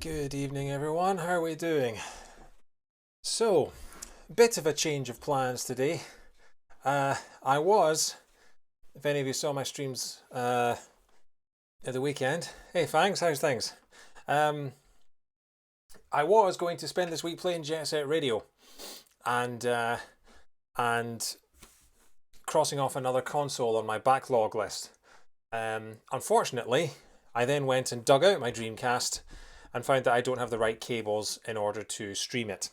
Good evening, everyone. How are we doing? So, bit of a change of plans today. I was, if any of you saw my streams at the weekend, hey Fangs, how's things? I was going to spend this week playing Jet Set Radio, and crossing off another console on my backlog list. Unfortunately, I then went and dug out my Dreamcast and found that I don't have the right cables in order to stream it.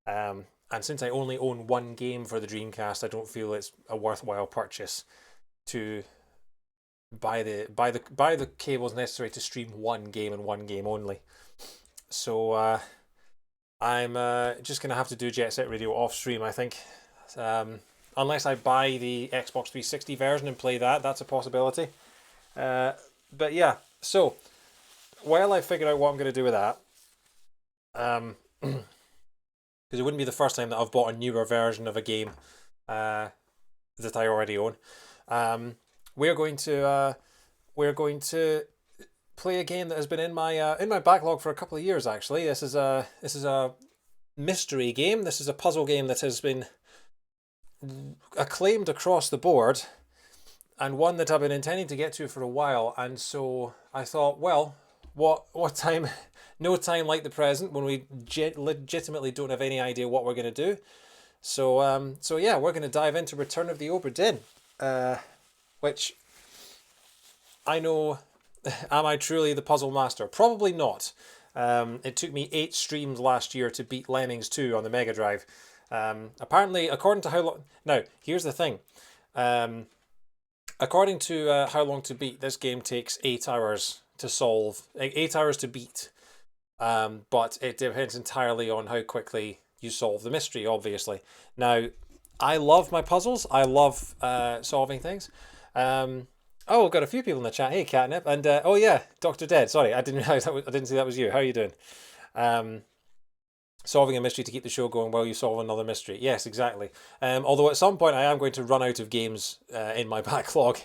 And since I only own one game for the Dreamcast, I don't feel it's a worthwhile purchase to buy the cables necessary to stream one game and one game only. So I'm just gonna have to do Jet Set Radio off stream, I think. Unless I buy the Xbox 360 version and play that, that's a possibility. But yeah, so while I figure out what I'm going to do with that, because it wouldn't be the first time that I've bought a newer version of a game that I already own, we're going to play a game that has been in my backlog for a couple of years. Actually, this is a mystery game. This is a puzzle game that has been acclaimed across the board, and one that I've been intending to get to for a while. And so I thought, well, what time? No time like the present when we legitimately don't have any idea what we're going to do. So yeah, we're going to dive into Return of the Obra Dinn, which I know. Am I truly the puzzle master? Probably not. It took me 8 streams last year to beat Lemmings 2 on the Mega Drive. Apparently, according to how long... Now, here's the thing. According to how long to beat, this game takes 8 hours to solve. 8 hours to beat. But it depends entirely on how quickly you solve the mystery, obviously. Now, I love my puzzles. I love solving things. Oh, we've got a few people in the chat. Hey, Catnip. And, oh yeah, Dr. Dead. Sorry, I didn't realize I didn't see that was you. How are you doing? Solving a mystery to keep the show going while you solve another mystery. Yes, exactly. Although at some point I am going to run out of games in my backlog.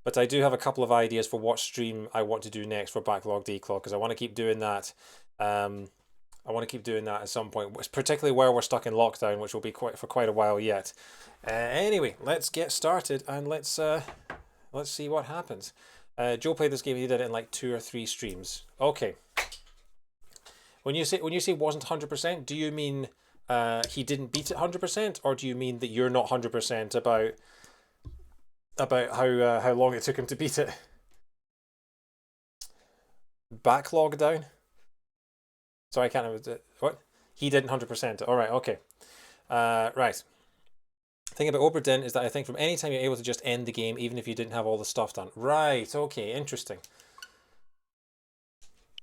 But I do have a couple of ideas for what stream I want to do next for Backlog Declog, because I want to keep doing that. I want to keep doing that at some point, particularly where we're stuck in lockdown, which will be for quite a while yet. Anyway, let's get started and let's see what happens. Joe played this game. He did it in like 2 or 3 streams. Okay. When you say wasn't 100%, do you mean he didn't beat it 100%, or do you mean that you're not 100% about how long it took him to beat it? Backlog down? Sorry, I can't remember. What? He didn't 100%. All right, okay. Right. The thing about Obra Dinn is that I think from any time you're able to just end the game, even if you didn't have all the stuff done. Right, okay, interesting.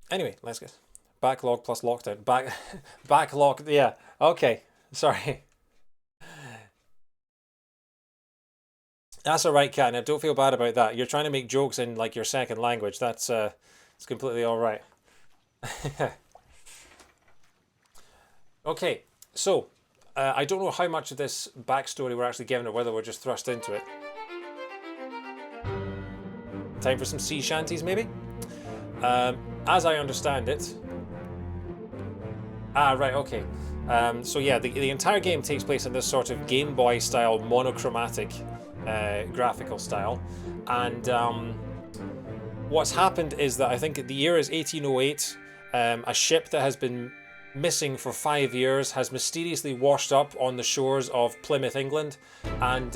Anyway, let's get... Backlog plus lockdown. Backlog, yeah. Okay, sorry. That's alright, Kat. Now, don't feel bad about that. You're trying to make jokes in like your second language. That's it's completely alright. Okay, so I don't know how much of this backstory we're actually given or whether we're just thrust into it. Time for some sea shanties, maybe? As I understand it... Ah, right, okay. So yeah, the entire game takes place in this sort of Game Boy style monochromatic graphical style, and what's happened is that I think the year is 1808. A ship that has been missing for 5 years has mysteriously washed up on the shores of Plymouth, England, and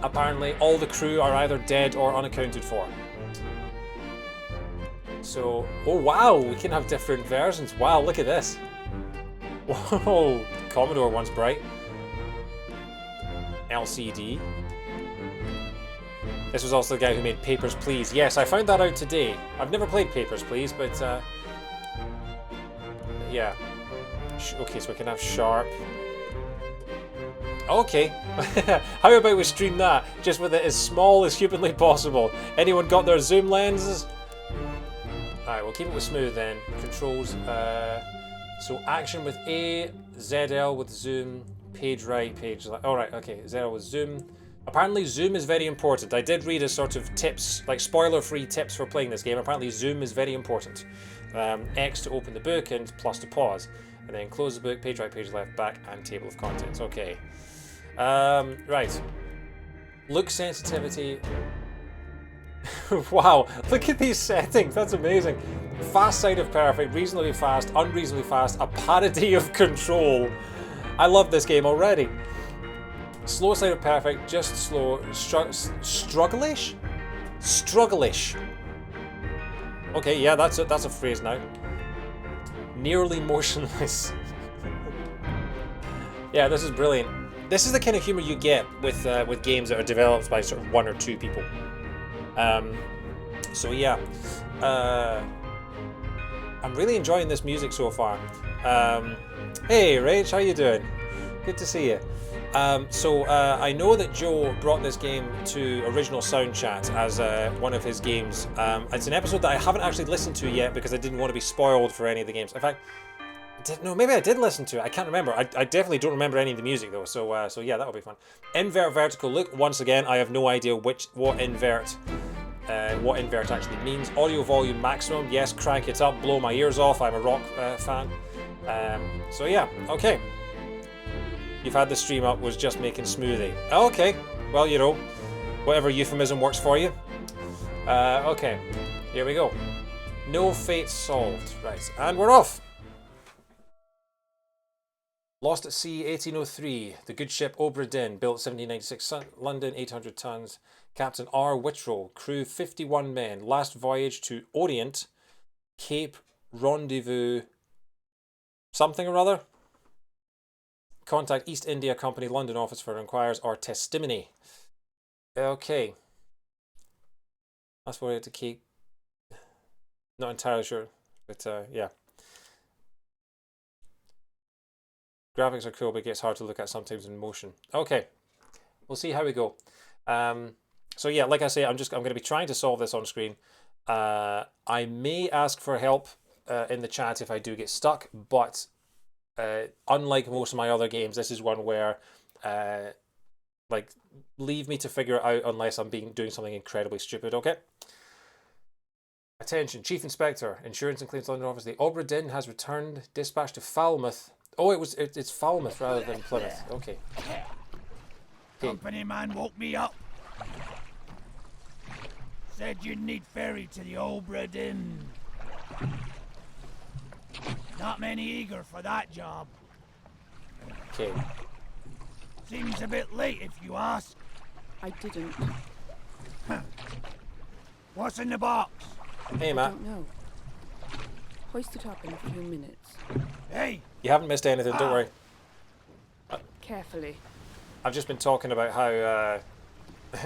apparently all the crew are either dead or unaccounted for. So, oh wow, we can have different versions. Wow, look at this. Whoa, Commodore one's bright. LCD. This was also the guy who made Papers, Please. Yes, I found that out today. I've never played Papers, Please, but yeah. Okay, so we can have Sharp. Okay. How about we stream that, just with it as small as humanly possible? Anyone got their zoom lenses? Alright, we'll keep it with smooth then. Controls, so action with A, ZL with zoom, page right, page left. Alright, okay, ZL with zoom. Apparently zoom is very important. I did read a sort of tips, like spoiler-free tips for playing this game. Apparently zoom is very important. X to open the book and plus to pause. And then close the book, page right, page left, back, and table of contents. Okay. Right. Look sensitivity. Wow, look at these settings. That's amazing. Fast side of perfect, reasonably fast, unreasonably fast, a parody of control. I love this game already. Slow side of perfect, just slow, strugglish? Strugglish. Okay, yeah, that's a phrase now. Nearly motionless. Yeah, this is brilliant. This is the kind of humor you get with games that are developed by sort of 1 or 2 people. So yeah, I'm really enjoying this music so far. Hey Rach, how you doing? Good to see you. I know that Joe brought this game to Original Sound Chat as one of his games. It's an episode that I haven't actually listened to yet because I didn't want to be spoiled for any of the games. In fact, maybe I did listen to it. I can't remember. I definitely don't remember any of the music though. So yeah, that'll be fun. Invert vertical look. Once again, I have no idea what invert actually means. Audio volume maximum. Yes, crank it up. Blow my ears off. I'm a rock fan. So yeah, okay. You've had the stream up, was just making smoothie. Okay, well, you know, whatever euphemism works for you. Okay, here we go. No fate solved. Right, and we're off. Lost at sea, 1803. The good ship Obra Dinn, built 1796, London, 800 tons. Captain R. Whitrow, crew 51 men. Last voyage to Orient, Cape Rendezvous, something or other. Contact East India Company London office for inquiries or testimony. Okay. That's what I had to keep. Not entirely sure, but yeah. Graphics are cool, but it gets hard to look at sometimes in motion. Okay, we'll see how we go. So yeah, like I say, I'm going to be trying to solve this on screen. I may ask for help in the chat if I do get stuck, but unlike most of my other games, this is one where like leave me to figure it out unless I'm doing something incredibly stupid. Okay. Attention, Chief Inspector, Insurance and Claims London Office. The Obra Dinn has returned. Dispatch to Falmouth. Oh, it's Falmouth rather than Plymouth. Okay. Company man woke me up. Said you'd need ferry to the Obra Dinn. Not many eager for that job. Okay. Seems a bit late if you ask. I didn't. What's in the box? Hey, Matt. I don't know. Hoist it up in a few minutes. Hey! You haven't missed anything, don't worry. Carefully. I've just been talking about how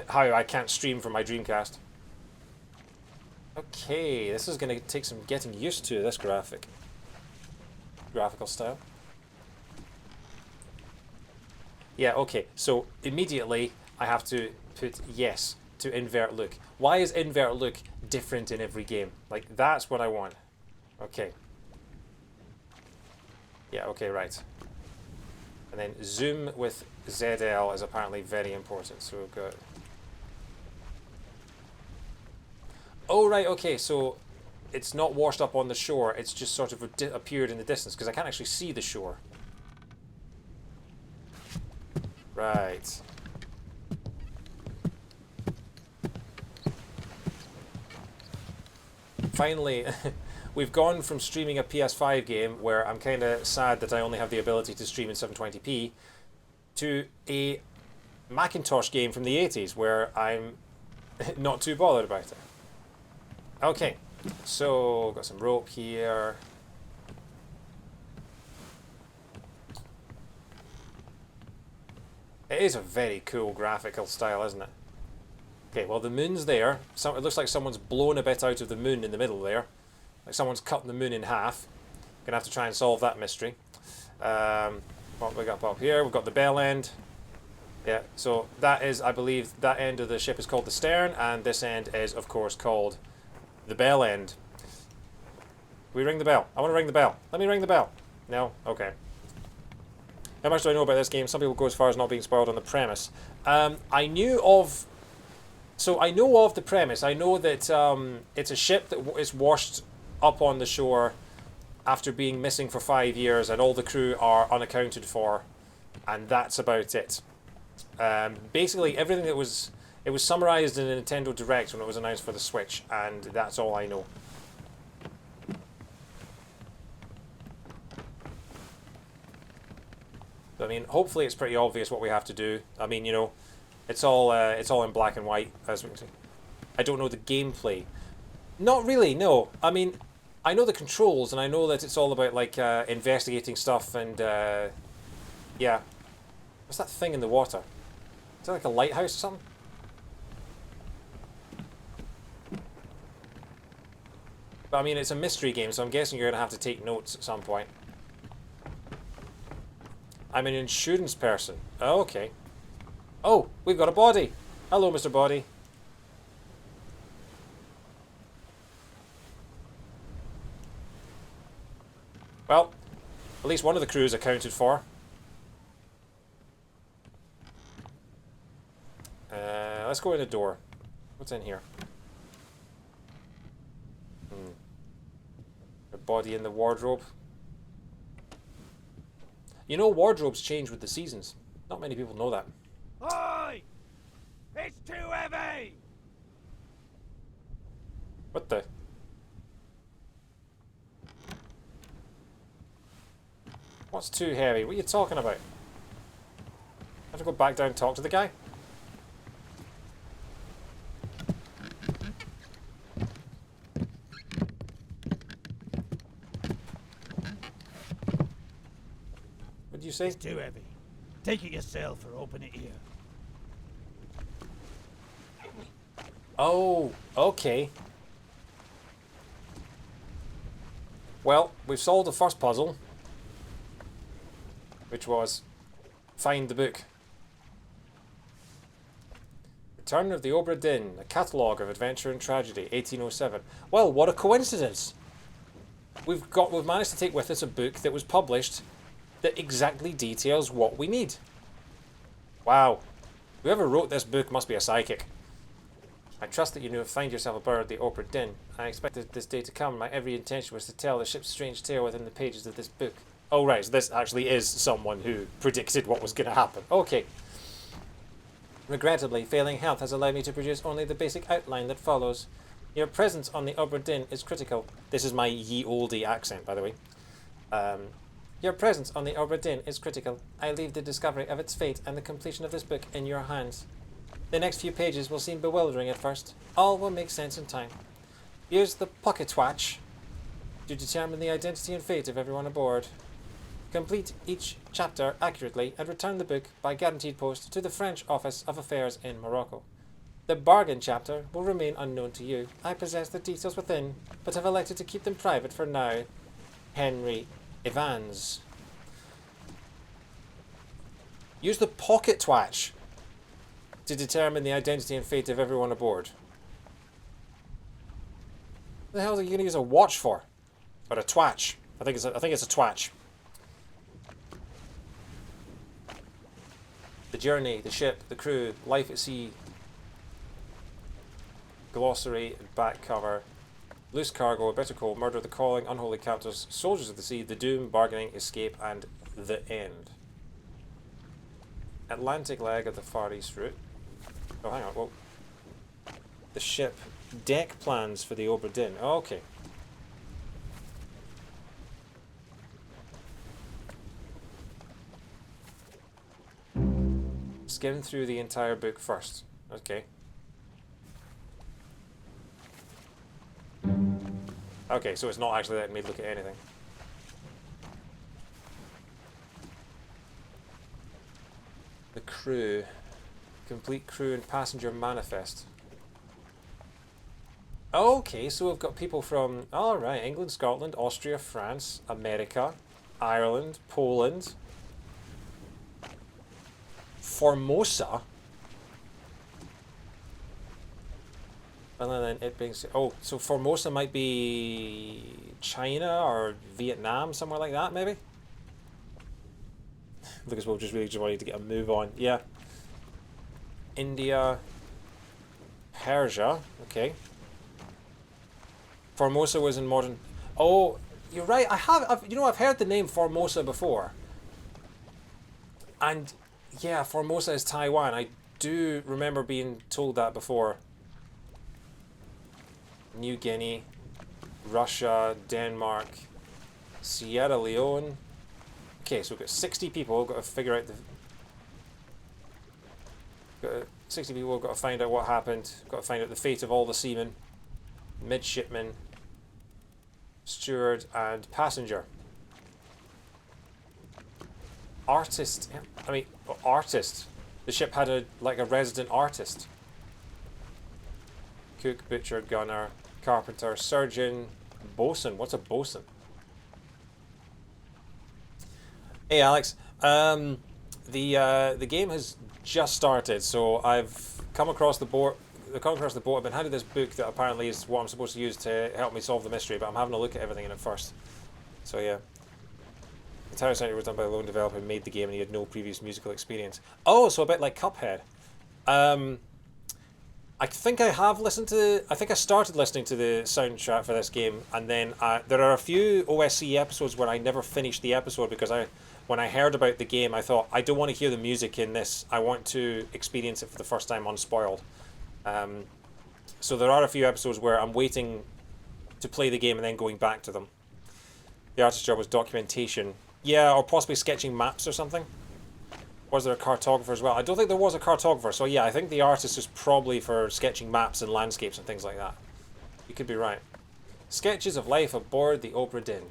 how I can't stream from my Dreamcast. Okay, this is going to take some getting used to, this graphical style. Yeah, okay, so immediately I have to put yes to invert look. Why is invert look different in every game? Like, that's what I want. Okay. Yeah, okay, right. And then zoom with ZL is apparently very important, so we've got... Oh, right, okay, so it's not washed up on the shore, it's just sort of appeared in the distance, because I can't actually see the shore. Right. Finally, we've gone from streaming a PS5 game, where I'm kind of sad that I only have the ability to stream in 720p, to a Macintosh game from the 80s, where I'm not too bothered about it. Okay, so got some rope here. It is a very cool graphical style, isn't it? Okay, well the moon's there. So it looks like someone's blown a bit out of the moon in the middle there. Like someone's cut the moon in half. Gonna have to try and solve that mystery. What we got up here? We've got the bell end. Yeah, so that is, I believe, that end of the ship is called the stern, and this end is, of course, called the bell end. We ring the bell. I want to ring the bell. Let me ring the bell. No? Okay. How much do I know about this game? Some people go as far as not being spoiled on the premise. I knew of... So I know of the premise. I know that it's a ship that is washed up on the shore after being missing for 5 years, and all the crew are unaccounted for, and that's about it. Basically, everything that was... It was summarized in a Nintendo Direct when it was announced for the Switch, and that's all I know. I mean, hopefully it's pretty obvious what we have to do. I mean, you know, it's all in black and white, as we can see. I don't know the gameplay. Not really, no. I mean, I know the controls, and I know that it's all about, like, investigating stuff, and, yeah. What's that thing in the water? Is that like a lighthouse or something? But, I mean, it's a mystery game, so I'm guessing you're going to have to take notes at some point. I'm an insurance person. Oh, okay. Oh, we've got a body. Hello, Mr. Body. Well, at least one of the crew is accounted for. Let's go in the door. What's in here? A body in the wardrobe. You know, wardrobes change with the seasons. Not many people know that. Oi! It's too heavy! What the? What's too heavy? What are you talking about? I have to go back down and talk to the guy? What did you say? It's too heavy. Take it yourself or open it here. Oh, okay. Well, we've solved the first puzzle, which was find the book. Return of the Obra Dinn, a catalogue of adventure and tragedy, 1807. Well, what a coincidence! We've managed to take with us a book that was published that exactly details what we need. Wow. Whoever wrote this book must be a psychic. I trust that you find yourself aboard the Obra Dinn. I expected this day to come. My every intention was to tell the ship's strange tale within the pages of this book. Oh right, so this actually is someone who predicted what was going to happen. Okay. Regrettably, failing health has allowed me to produce only the basic outline that follows. Your presence on the Obra Dinn is critical. This is my ye olde accent, by the way. Your presence on the Obra Dinn is critical. I leave the discovery of its fate and the completion of this book in your hands. The next few pages will seem bewildering at first. All will make sense in time. Use the pocket watch to determine the identity and fate of everyone aboard. Complete each chapter accurately and return the book by guaranteed post to the French Office of Affairs in Morocco. The bargain chapter will remain unknown to you. I possess the details within, but have elected to keep them private for now. Henry Evans. Use the pocket watch to determine the identity and fate of everyone aboard. What the hell are you going to use a watch for? Or a twatch? I think it's a twatch. The journey, the ship, the crew, life at sea. Glossary, back cover. Loose cargo, a bitter cold, murder, the calling, unholy captors, soldiers of the sea, the doom, bargaining, escape, and the end. Atlantic leg of the Far East route. Oh, hang on. Whoa. The ship. Deck plans for the Obra Dinn. Oh, okay. Skim through the entire book first. Okay. Okay, so it's not actually letting me look at anything. The crew. Complete crew and passenger manifest. Okay, so we've got people from, alright, England, Scotland, Austria, France, America, Ireland, Poland, Formosa. And then it being, oh, so Formosa might be China or Vietnam, somewhere like that, maybe? Lucas will just really just wanted to get a move on. Yeah. India. Persia. Okay. Formosa was in modern... Oh, you're right. I've heard the name Formosa before. And yeah, Formosa is Taiwan. I do remember being told that before. New Guinea, Russia, Denmark, Sierra Leone. Okay, so we've got 60 people. We've got to figure out the... 60 people, got to find out what happened. Got to find out the fate of all the seamen, midshipmen, steward, and passenger. Artist. I mean, artist. The ship had a resident artist. Cook, butcher, gunner, carpenter, surgeon, bosun. What's a bosun? Hey, Alex. The game has just started, so I've come across the board. I've been handed this book that apparently is what I'm supposed to use to help me solve the mystery, but I'm having a look at everything in it first. So yeah. The entire soundtrack was done by a lone developer who made the game and he had no previous musical experience. Oh, so a bit like Cuphead. I think I started listening to the soundtrack for this game, and then there are a few OSC episodes where I never finished the episode because when I heard about the game, I thought, I don't want to hear the music in this. I want to experience it for the first time unspoiled. So there are a few episodes where I'm waiting to play the game and then going back to them. The artist's job was documentation. Yeah, or possibly sketching maps or something. Was there a cartographer as well? I don't think there was a cartographer, so yeah, I think the artist is probably for sketching maps and landscapes and things like that. You could be right. Sketches of life aboard the Obra Dinn.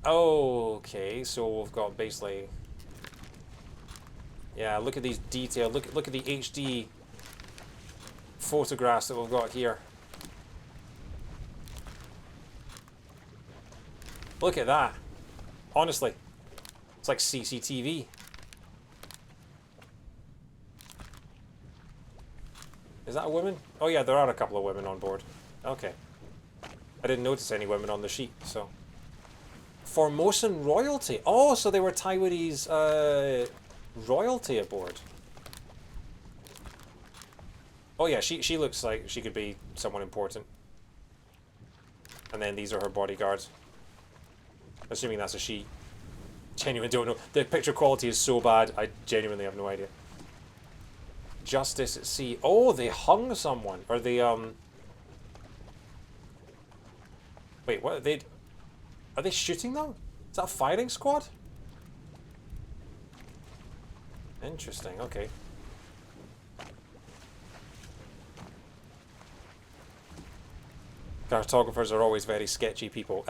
Okay, so we've got basically... Yeah, look at these details. Look at the HD photographs that we've got here. Look at that. Honestly. It's like CCTV. Is that a woman? Oh yeah, there are a couple of women on board. Okay. I didn't notice any women on the sheet, so... Formosan royalty. Oh, so they were Taiwanese royalty aboard. Oh yeah, she looks like she could be someone important. And then these are her bodyguards. Assuming that's a she. Genuinely don't know. The picture quality is so bad, I genuinely have no idea. Justice at sea. Oh, they hung someone. Or they, Wait, what? Are they shooting them? Is that a firing squad? Interesting, okay. Cartographers are always very sketchy people.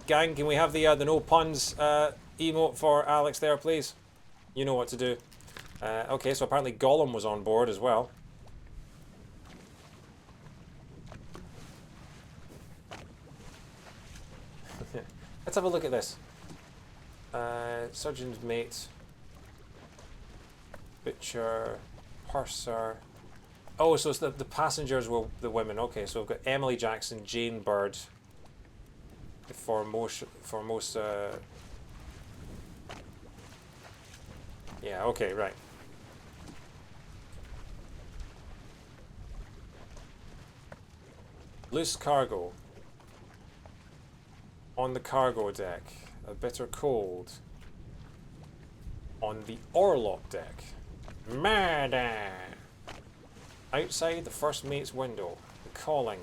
Gang, can we have the no puns emote for Alex there, please? You know what to do. Okay, so apparently Gollum was on board as well. Let's have a look at this. Surgeon's mate. Butcher. Purser. Oh, so it's the passengers were the women. Okay, so we've got Emily Jackson, Jane Bird, the Formosa. Yeah, okay, right. Loose cargo. On the cargo deck, a bitter cold. On the orlop deck, murder. Outside the first mate's window, the calling.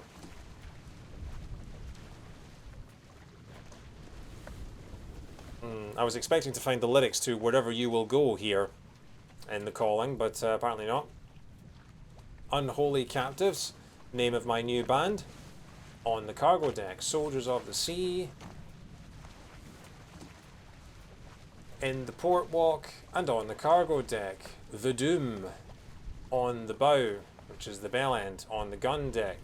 I was expecting to find the lyrics to Wherever You Will Go here in the calling, but apparently not. Unholy Captives, name of my new band. On the cargo deck, Soldiers of the Sea. In the port walk and on the cargo deck, The Doom. On the bow, which is the bell end, on the gun deck.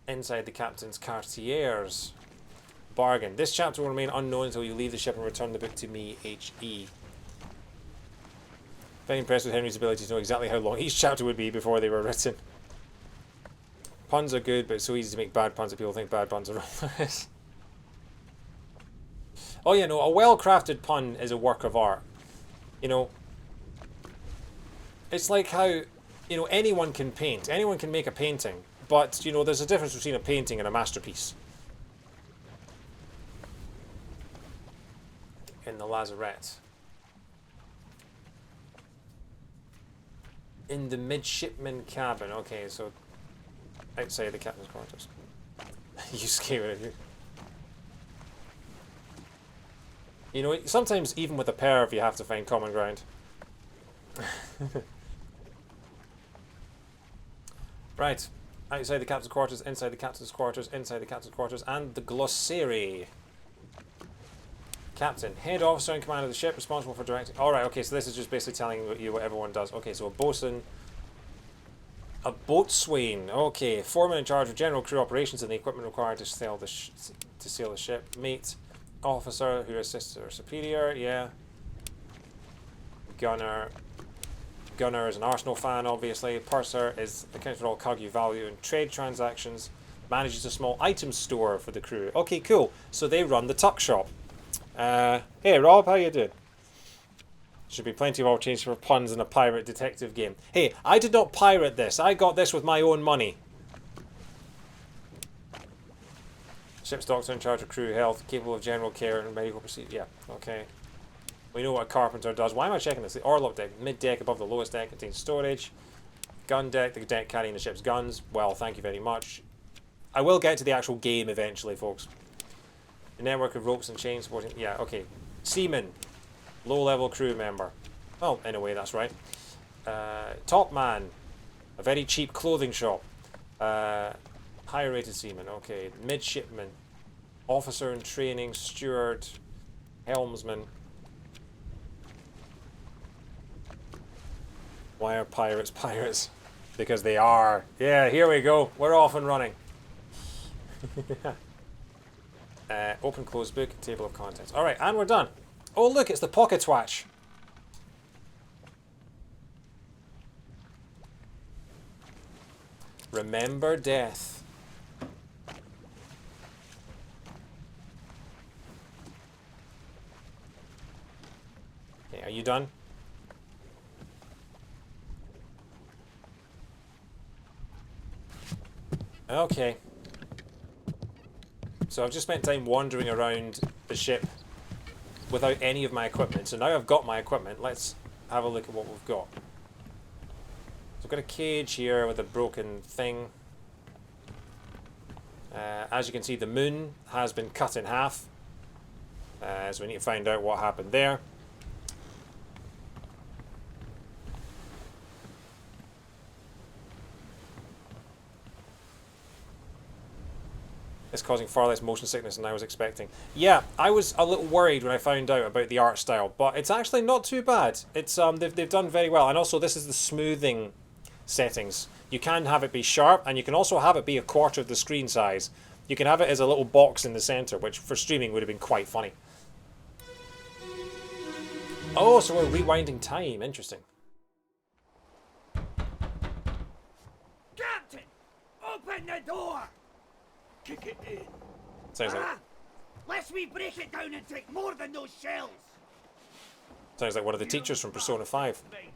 Inside the captain's Cartiers. Bargain. This chapter will remain unknown until you leave the ship and return the book to me, H.E. Very impressed with Henry's ability to know exactly how long each chapter would be before they were written. Puns are good, but it's so easy to make bad puns that people think bad puns are wrong. Oh yeah, no, a well-crafted pun is a work of art. You know, it's like how, you know, anyone can paint. Anyone can make a painting. But, you know, there's a difference between a painting and a masterpiece. In the lazarette. In the midshipman cabin. Okay, so outside the captain's quarters. You scared you. You know, sometimes even with a perv you have to find common ground. Right. Outside the captain's quarters, inside the captain's quarters, inside the captain's quarters, and the glossary. Captain, head officer in command of the ship, responsible for directing. Alright, okay, so this is just basically telling you what everyone does. Okay, so a bosun, a boatswain. Okay, foreman in charge of general crew operations and the equipment required to sail the ship. Mate, officer who assists their superior. Yeah. Gunner. Gunner is an Arsenal fan, obviously. Purser is accounts for all cargo value and trade transactions. Manages a small item store for the crew. Okay, cool. So they run the tuck shop. Hey Rob, how you doing? Should be plenty of opportunities for puns in a pirate detective game. Hey, I did not pirate this. I got this with my own money. Ship's doctor in charge of crew health, capable of general care and medical procedure. Yeah, okay. We know what a carpenter does. Why am I checking this? The orlop deck, mid-deck above the lowest deck, contains storage. Gun deck, the deck carrying the ship's guns. Well, thank you very much. I will get to the actual game eventually, folks. The network of ropes and chains supporting... Yeah, okay. Seaman. Low-level crew member. Well, in a way, that's right. Top man. A very cheap clothing shop. Higher-rated seaman. Okay. Midshipman. Officer in training. Steward. Helmsman. Why are pirates pirates? Because they are. Yeah, here we go. We're off and running. Open closed book, table of contents. Alright, and we're done. Oh look, it's the pocket watch. Remember death. Okay, are you done? Okay. So I've just spent time wandering around the ship without any of my equipment. So now I've got my equipment. Let's have a look at what we've got. So I've got a cage here with a broken thing. As you can see, the moon has been cut in half. So we need to find out what happened there. It's causing far less motion sickness than I was expecting. Yeah, I was a little worried when I found out about the art style, but it's actually not too bad. It's they've done very well, and also this is the smoothing settings. You can have it be sharp, and you can also have it be a quarter of the screen size. You can have it as a little box in the center, which for streaming would have been quite funny. Oh, so we're rewinding time. Interesting. Captain! Open the door! Kick it in. Sounds like Lest we break it down and take more than those shells. sounds like one of the teachers from Persona 5. Take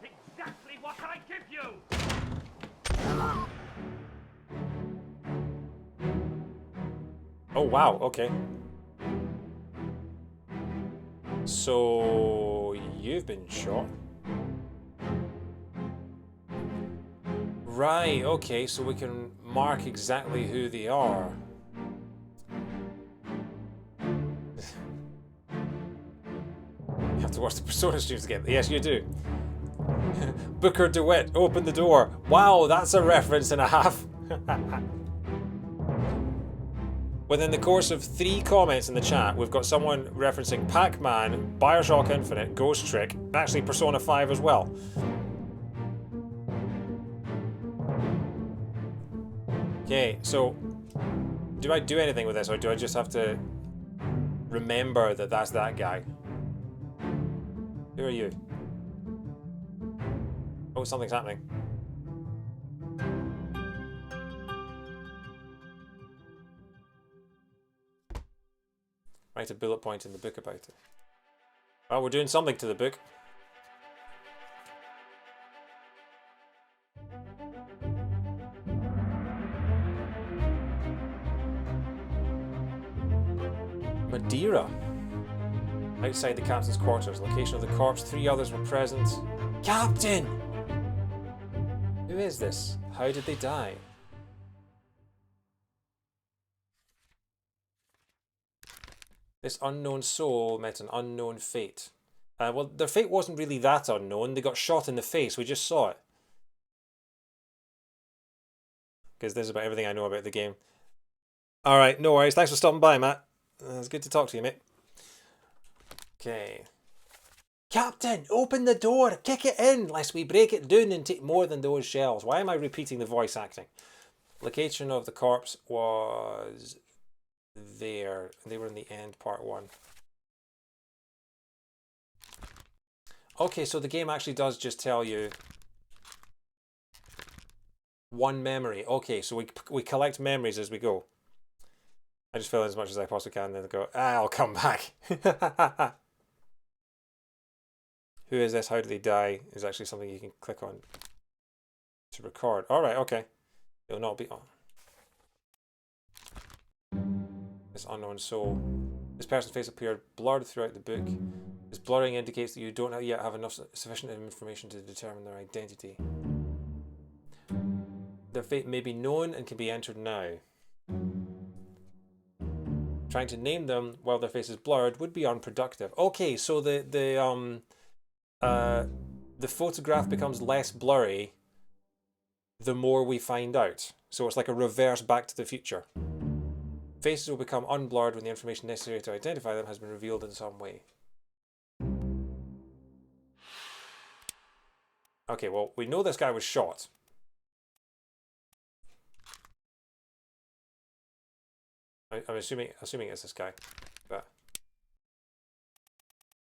exactly what I give you. Oh wow, okay. So you've been shot. Right, okay, so we can mark exactly who they are. You have to watch the Persona streams again. Yes, you do. Booker DeWitt, open the door. Wow, that's a reference and a half. Within the course of 3 comments in the chat, we've got someone referencing Pac-Man, Bioshock Infinite, Ghost Trick, and actually Persona 5 as well. Okay, so do I do anything with this, or do I just have to remember that that's that guy? Who are you? Oh, something's happening. Write a bullet point in the book about it. Well, we're doing something to the book. Madeira. Outside the captain's quarters. Location of the corpse. 3 others were present. Captain! Who is this? How did they die? This unknown soul met an unknown fate. Well, their fate wasn't really that unknown. They got shot in the face. We just saw it. Because this is about everything I know about the game. Alright, no worries. Thanks for stopping by, Matt. It's good to talk to you, mate. Okay. Captain, open the door. Kick it in, lest we break it down and take more than those shells. Why am I repeating the voice acting? Location of the corpse was there. They were in the end, part 1. Okay, so the game actually does just tell you one memory. Okay, so we collect memories as we go. I just fill in as much as I possibly can, then go, I'll come back. Who is this? How did they die? Is actually something you can click on to record. Alright, okay. It'll not be on. This unknown soul. This person's face appeared blurred throughout the book. This blurring indicates that you don't yet have enough sufficient information to determine their identity. Their fate may be known and can be entered now. Trying to name them while their face is blurred would be unproductive. Okay, so the photograph becomes less blurry the more we find out. So it's like a reverse Back to the Future. Faces will become unblurred when the information necessary to identify them has been revealed in some way. Okay, well, we know this guy was shot. I'm assuming it's this guy, but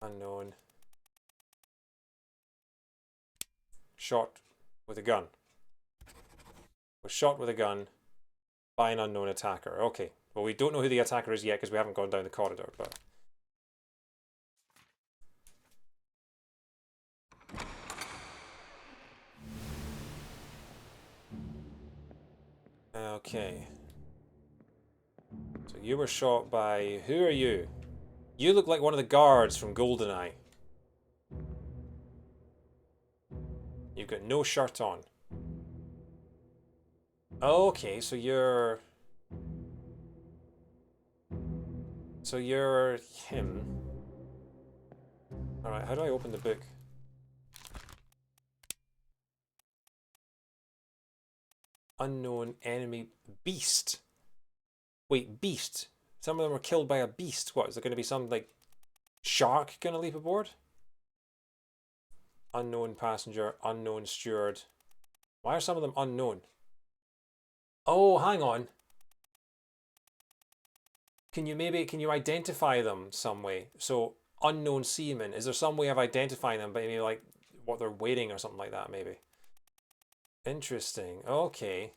unknown. Shot with a gun. Was shot with a gun by an unknown attacker. Okay, well, we don't know who the attacker is yet because we haven't gone down the corridor, but okay. So you were shot by... Who are you? You look like one of the guards from GoldenEye. You've got no shirt on. Okay, so you're... So you're him. Alright, how do I open the book? Unknown enemy beast. Wait, beast? Some of them were killed by a beast. What, is there going to be some, like, shark going to leap aboard? Unknown passenger, unknown steward. Why are some of them unknown? Oh, hang on. Can you identify them some way? So, unknown seamen. Is there some way of identifying them, but maybe like what they're wearing or something like that, maybe? Interesting. Okay.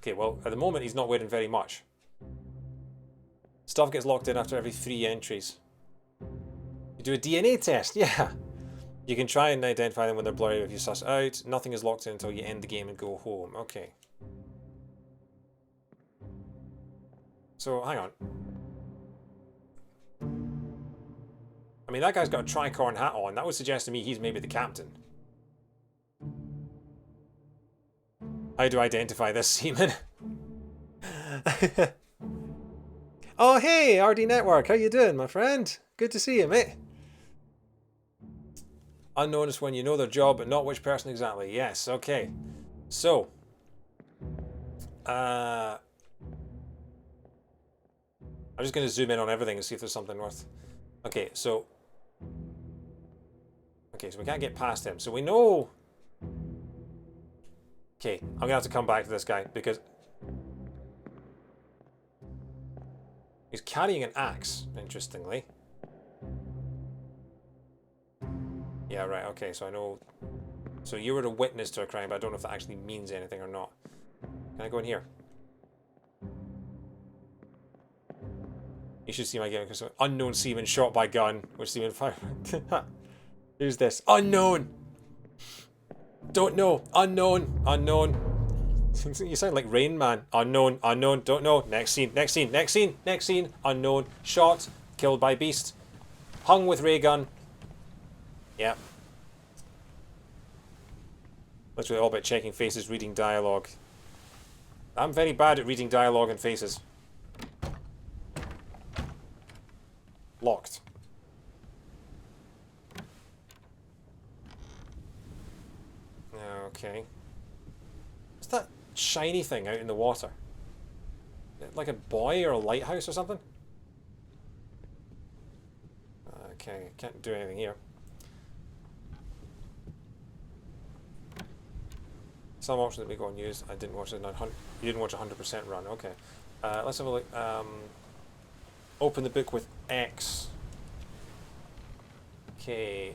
Okay, well, at the moment he's not wearing very much. Stuff gets locked in after every 3 entries. You do a DNA test, yeah. You can try and identify them when they're blurry if you suss out. Nothing is locked in until you end the game and go home. Okay. So, hang on. I mean, that guy's got a tricorn hat on. That would suggest to me he's maybe the captain. How do I identify this seaman? Oh, hey, RD Network. How you doing, my friend? Good to see you, mate. Unknown is when you know their job, but not which person exactly. Yes, okay. So, I'm just going to zoom in on everything and see if there's something worth... Okay, so we can't get past him. So we know... Okay, I'm going to have to come back to this guy because... He's carrying an axe, interestingly. Yeah, right, okay, so I know... So you were a witness to a crime, but I don't know if that actually means anything or not. Can I go in here? You should see my game. Unknown seaman shot by gun. Which seaman fire? Who's this? Unknown! Don't know. Unknown. Unknown. You sound like Rain Man. Unknown. Unknown. Don't know. Next scene. Next scene. Next scene. Next scene. Unknown. Shot. Killed by beast. Hung with ray gun. Yep. Literally all about checking faces, reading dialogue. I'm very bad at reading dialogue and faces. Locked. Okay. What's that shiny thing out in the water? Is it like a buoy or a lighthouse or something? Okay, can't do anything here. Some option that we go and use. I didn't watch it. You didn't watch 100% run. Okay. Let's have a look. Open the book with X. Okay.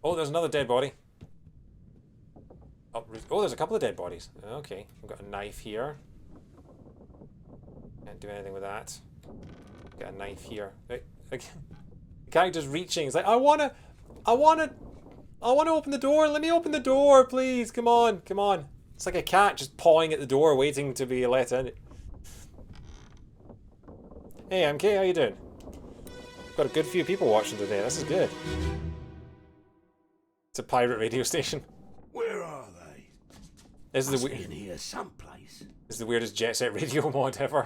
Oh, there's another dead body. Oh, there's a couple of dead bodies. Okay. We've got a knife here. Can't do anything with that. Got a knife here. The character's reaching. It's like, I wanna open the door. Let me open the door, please. Come on, come on. It's like a cat just pawing at the door, waiting to be let in. Hey, MK, how you doing? Got a good few people watching today. This is good. It's a pirate radio station. Where are they? This is Must be in here someplace. This is the weirdest Jet Set Radio mod ever.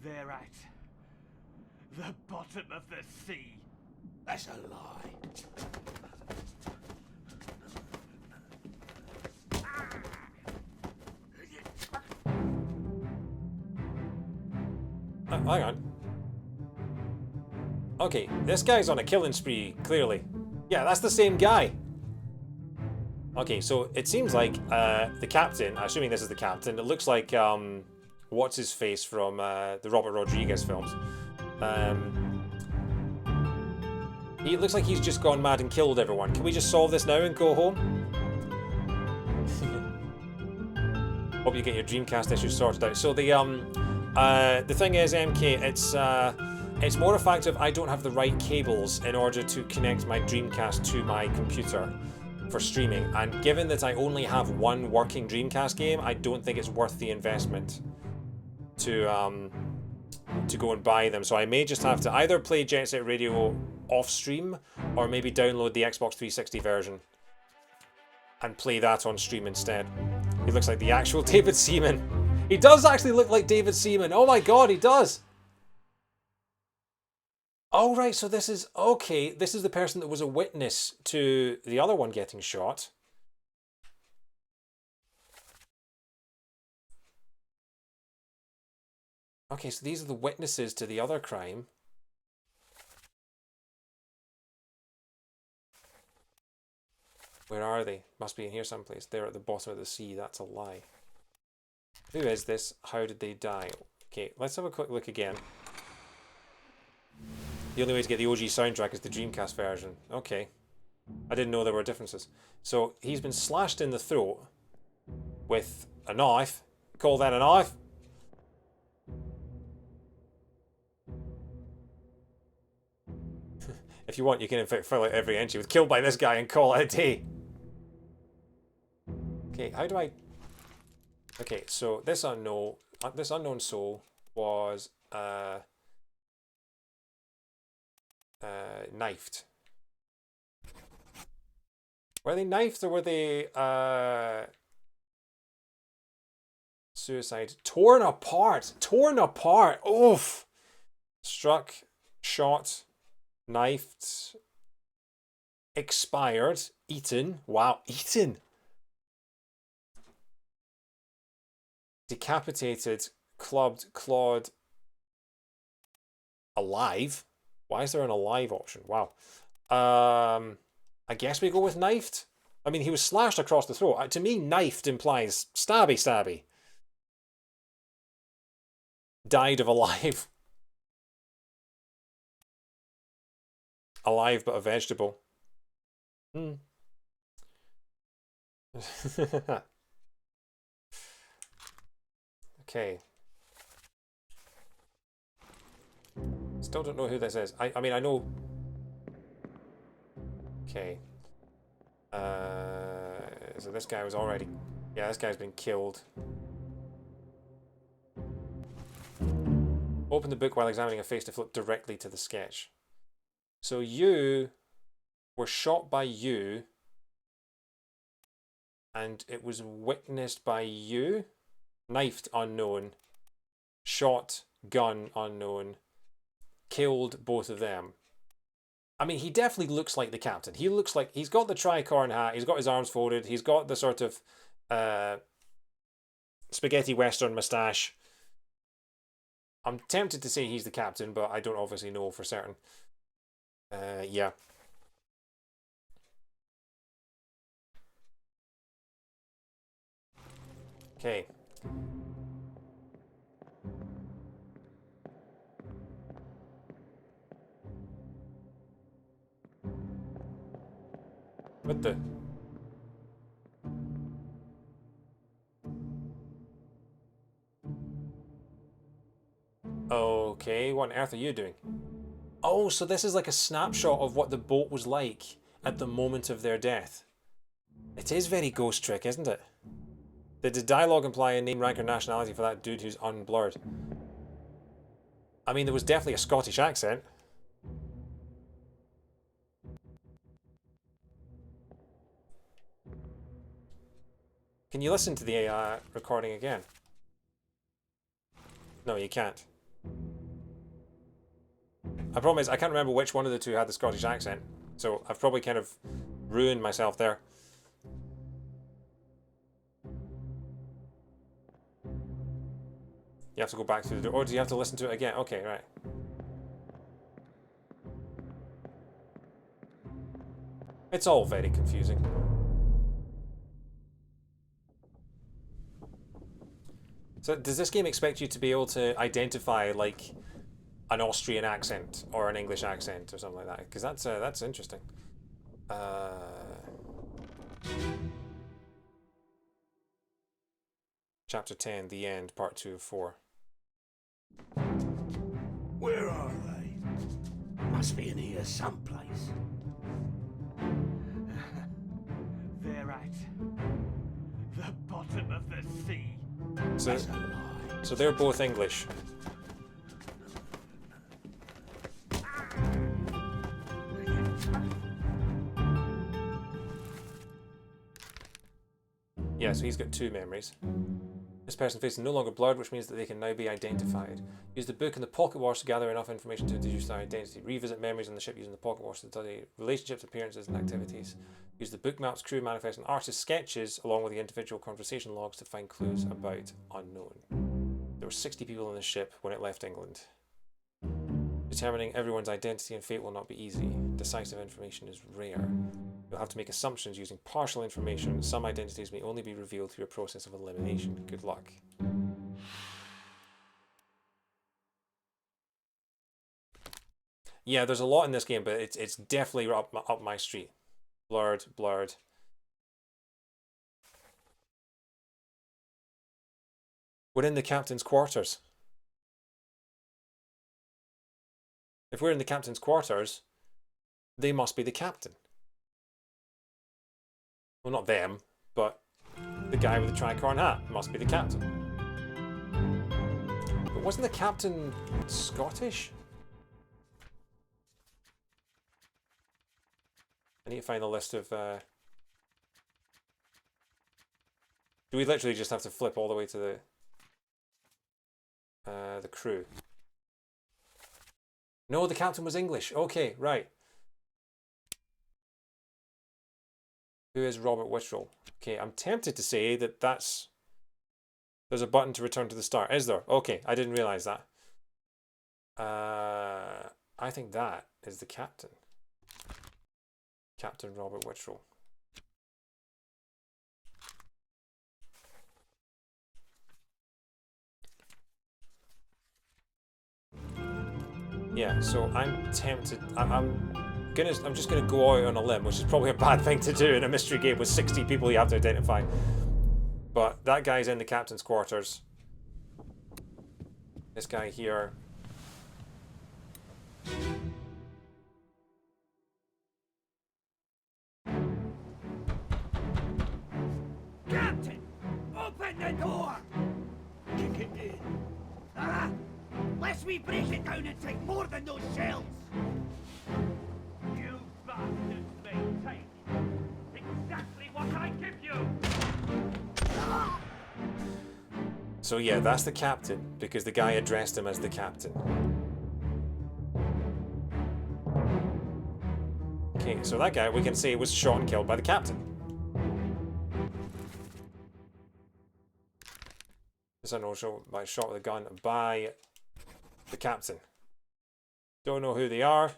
They're at the bottom of the sea. That's a lie. Hang on. Okay, this guy's on a killing spree, clearly. Yeah, that's the same guy. Okay, so it seems like the captain, assuming this is the captain, it looks like, what's his face from the Robert Rodriguez films. He looks like he's just gone mad and killed everyone. Can we just solve this now and go home? Hope you get your Dreamcast issues sorted out. So the thing is, MK, it's more a fact of I don't have the right cables in order to connect my Dreamcast to my computer for streaming, and given that I only have one working Dreamcast game, I don't think it's worth the investment to go and buy them. So I may just have to either play Jet Set Radio off stream, or maybe download the Xbox 360 version and play that on stream instead. He looks like the actual David Seaman. He does actually look like David Seaman. Oh my god, he does. Oh right, so this is okay. This is the person that was a witness to the other one getting shot. Okay, so these are the witnesses to the other crime. Where are they? Must be in here someplace. They're at the bottom of the sea. That's a lie. Who is this? How did they die? Okay, let's have a quick look again. The only way to get the OG soundtrack is the Dreamcast version. Okay. I didn't know there were differences. So, he's been slashed in the throat with a knife. Call that a knife? If you want, you can in fact fill out every entry with killed by this guy and call it a day. Okay, how do I... Okay, so this unknown soul was knifed. Were they knifed or were they suicide? Torn apart! Torn apart! Oof! Struck, shot, knifed, expired, eaten. Wow, eaten! Decapitated, clubbed, clawed, alive. Why is there an alive option? Wow. I guess we go with knifed. I mean, he was slashed across the throat. To me, knifed implies stabby, stabby. Died of alive. Alive but a vegetable. Okay. still don't know who this is. I mean, I know... Okay. So this guy was already... Yeah, this guy's been killed. Open the book while examining a face to flip directly to the sketch. So you were shot by you, and it was witnessed by you. Knifed, unknown. Shot, gun, unknown. Killed both of them. I mean, he definitely looks like the captain. He looks like... He's got the tricorn hat. He's got his arms folded. He's got the sort of spaghetti western moustache. I'm tempted to say he's the captain, but I don't obviously know for certain. Yeah. Okay. What the? Okay, what on earth are you doing? Oh, so this is like a snapshot of what the boat was like at the moment of their death. It is very Ghost Trick, isn't it? Did the dialogue imply a name, rank, or nationality for that dude who's unblurred? I mean, there was definitely a Scottish accent. Can you listen to the recording again? No, you can't. The problem is, I can't remember which one of the two had the Scottish accent, so I've probably kind of ruined myself there. You have to go back through the door, or do you have to listen to it again? Okay, right. It's all very confusing. So does this game expect you to be able to identify, like, an Austrian accent or an English accent or something like that? Because that's interesting. Chapter 10, The End, Part 2 of 4. Where are they? Must be in here someplace. They're at the bottom of the sea. So they're both English. Yeah, so he's got two memories. This person's face is no longer blurred, which means that they can now be identified. Use the book and the pocket watch to gather enough information to deduce their identity. Revisit memories on the ship using the pocket watch to study relationships, appearances, and activities. Use the book maps, crew manifest, and artist sketches along with the individual conversation logs to find clues about unknown. There were 60 people on the ship when it left England. Determining everyone's identity and fate will not be easy. Decisive information is rare. You'll have to make assumptions using partial information. Some identities may only be revealed through a process of elimination. Good luck. Yeah, there's a lot in this game, but it's definitely up my street. Blurred. We're in the captain's quarters. If we're in the captain's quarters, they must be the captain. Well, not them, but the guy with the tricorn hat must be the captain. But wasn't the captain Scottish? I need to find a list of... Do we literally just have to flip all the way to the crew? No, the captain was English. Okay, right. Who is Robert Whittrell? Okay, I'm tempted to say that there's a button to return to the start. Is there? Okay, I didn't realise that. I think that is the captain. Captain Robert Whittrell. Yeah, so I'm tempted. I'm just gonna go out on a limb, which is probably a bad thing to do in a mystery game with 60 people you have to identify. But that guy's in the captain's quarters. This guy here Captain! Open the door! Kick it in. Ah! Lest we break it down and take more than those shells! You bastards may take exactly what I give you! So yeah, that's the captain, because the guy addressed him as the captain. Okay, so that guy, we can say, was shot and killed by the captain. This unknown by shot with a gun by the captain. Don't know who they are.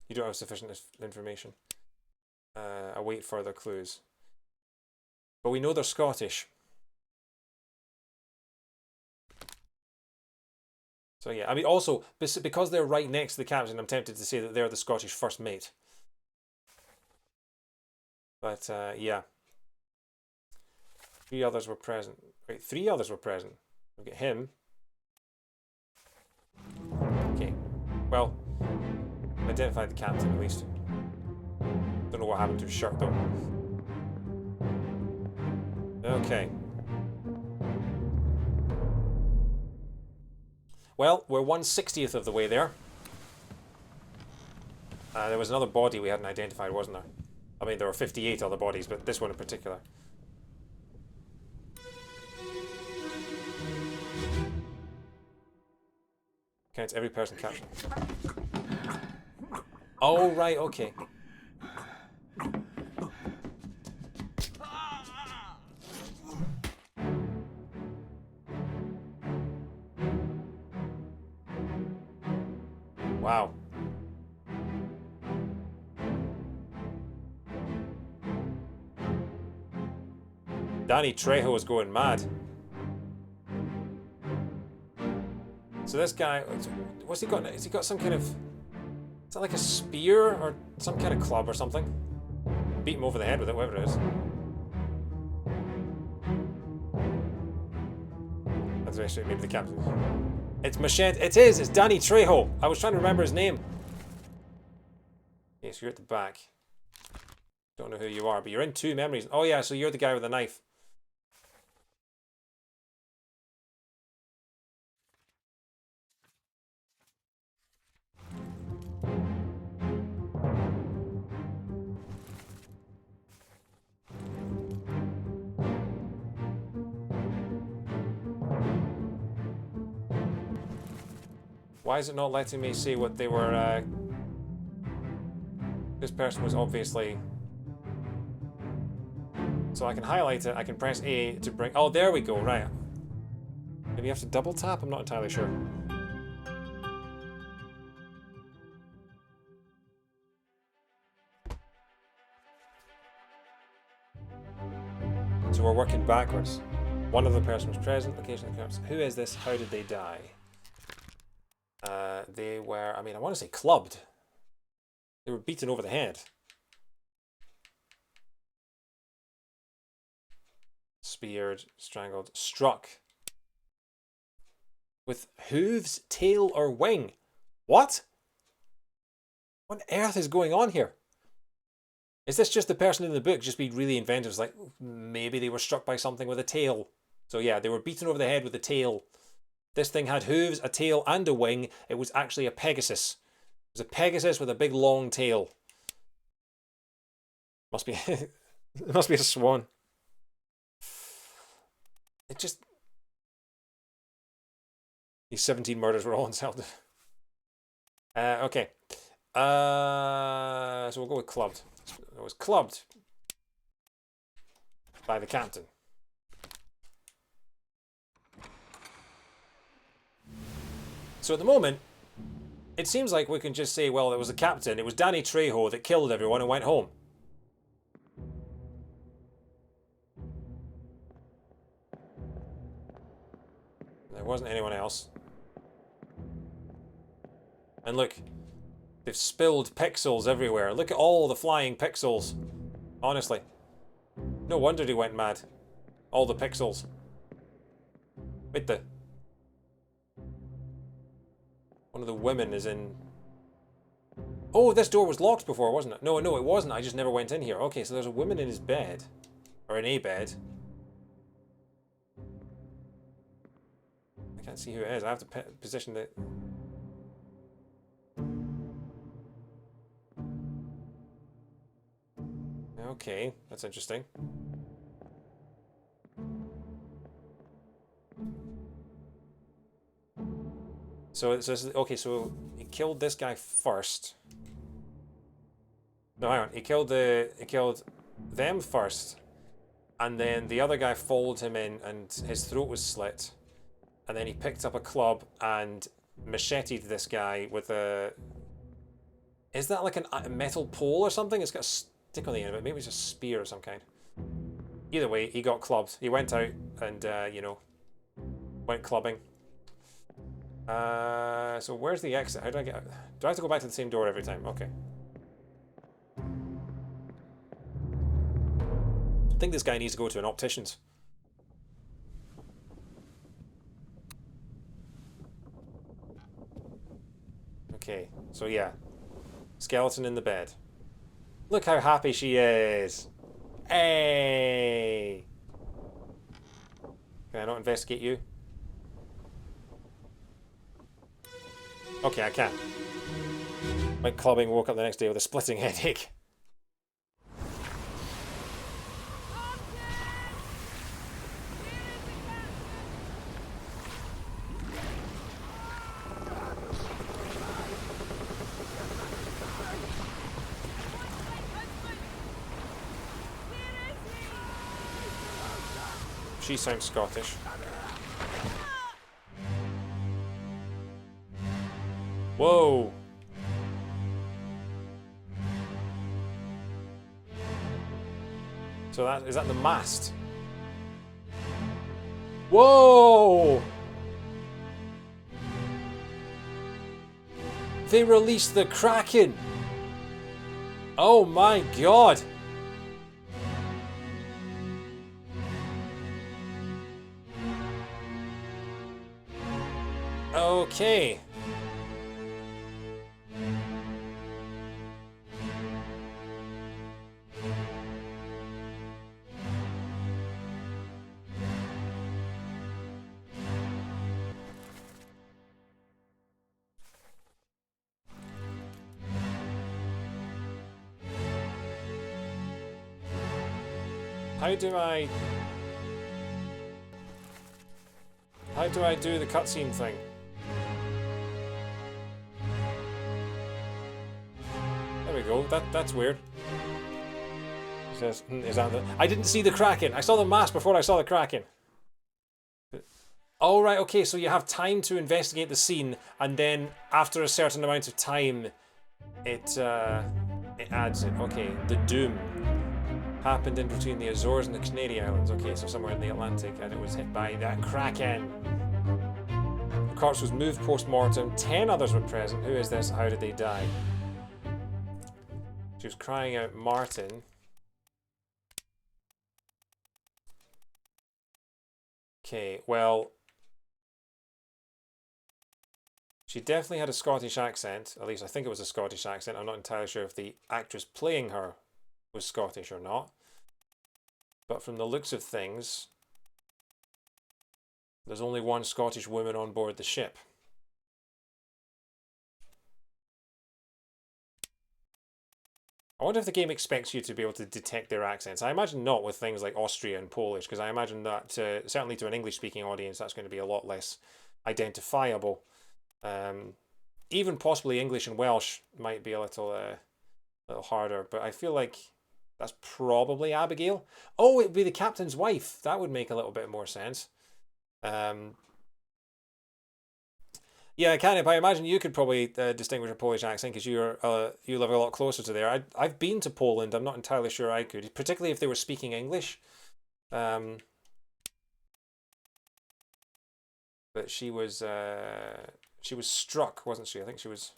You don't have sufficient information. Await further clues. But we know they're Scottish. So yeah, I mean, also, because they're right next to the captain, I'm tempted to say that they're the Scottish first mate. But yeah. 3 others were present. Wait, 3 others were present. We've got him. Okay. Well, identified the captain at least. Don't know what happened to his shirt though. Okay. Well, we're 1/60th of the way there. There was another body we hadn't identified, wasn't there? I mean, there were 58 other bodies, but this one in particular. Counts every person captured. Oh, right, okay. Wow. Danny Trejo is going mad. So this guy, what's he got? Has he got some kind of, is that like a spear or some kind of club or something? Beat him over the head with it, whatever it is. That's actually maybe the captain. It's Machete. It is. It's Danny Trejo. I was trying to remember his name. Okay, so you're at the back. Don't know who you are, but you're in 2 memories. Oh yeah, so you're the guy with the knife. Why is it not letting me see what they were, this person was obviously... So I can highlight it, I can press A to bring... Oh, there we go, right. Maybe you have to double tap? I'm not entirely sure. So we're working backwards. One other person was present, location of the corpse. Who is this? How did they die? They were, I mean, I want to say clubbed. They were beaten over the head. Speared, strangled, struck. With hooves, tail, or wing. What? What on earth is going on here? Is this just the person in the book just being really inventive? It's like, maybe they were struck by something with a tail. So yeah, they were beaten over the head with a tail. This thing had hooves, a tail, and a wing. It was actually a Pegasus. It was a Pegasus with a big long tail. Must be, it must be a swan. It just... These 17 murders were all in self. Okay. So we'll go with clubbed. It was clubbed by the captain. So at the moment, it seems like we can just say, well, it was the captain. It was Danny Trejo that killed everyone and went home. There wasn't anyone else. And look, they've spilled pixels everywhere. Look at all the flying pixels. Honestly. No wonder he went mad. All the pixels. Wait the... One of the women is in... Oh, this door was locked before, wasn't it? No, it wasn't. I just never went in here. Okay, so there's a woman in his bed. Or in a bed. I can't see who it is. I have to position the... Okay, that's interesting. So okay, so he killed this guy first. No, hang on. He killed them first, and then the other guy followed him in, and his throat was slit. And then he picked up a club and macheted this guy with a... Is that like a metal pole or something? It's got a stick on the end of it. Maybe it's a spear of some kind. Either way, he got clubbed. He went out and, you know, went clubbing. So where's the exit? How do I get out? Do I have to go back to the same door every time? Okay. I think this guy needs to go to an optician's. Okay, so yeah. Skeleton in the bed. Look how happy she is. Hey! Can I not investigate you? Okay, I can. Went clubbing, woke up the next day with a splitting headache. She sounds Scottish. Whoa! So is that the mast? Whoa! They released the Kraken! Oh my god! Okay. How do I do the cutscene thing? There we go. That's weird. It says, is that the... I didn't see the Kraken. I saw the mask before I saw the Kraken. Oh, right, okay, so you have time to investigate the scene, and then after a certain amount of time, it adds it. Okay, the Doom happened in between the Azores and the Canary Islands. Okay, so somewhere in the Atlantic, and it was hit by that Kraken. The corpse was moved post-mortem. 10 others were present. Who is this? How did they die? She was crying out, Martin. Okay, well... She definitely had a Scottish accent. At least I think it was a Scottish accent. I'm not entirely sure if the actress playing her was Scottish or not. But from the looks of things, there's only one Scottish woman on board the ship. I wonder if the game expects you to be able to detect their accents. I imagine not with things like Austrian and Polish, because I imagine that, certainly to an English-speaking audience, that's going to be a lot less identifiable. Even possibly English and Welsh might be a little harder, but I feel like that's probably Abigail. Oh, it would be the captain's wife. That would make a little bit more sense. Yeah, kind of. I imagine you could probably distinguish a Polish accent because you live a lot closer to there. I've been to Poland. I'm not entirely sure I could, particularly if they were speaking English. But she was struck, wasn't she? I think she was,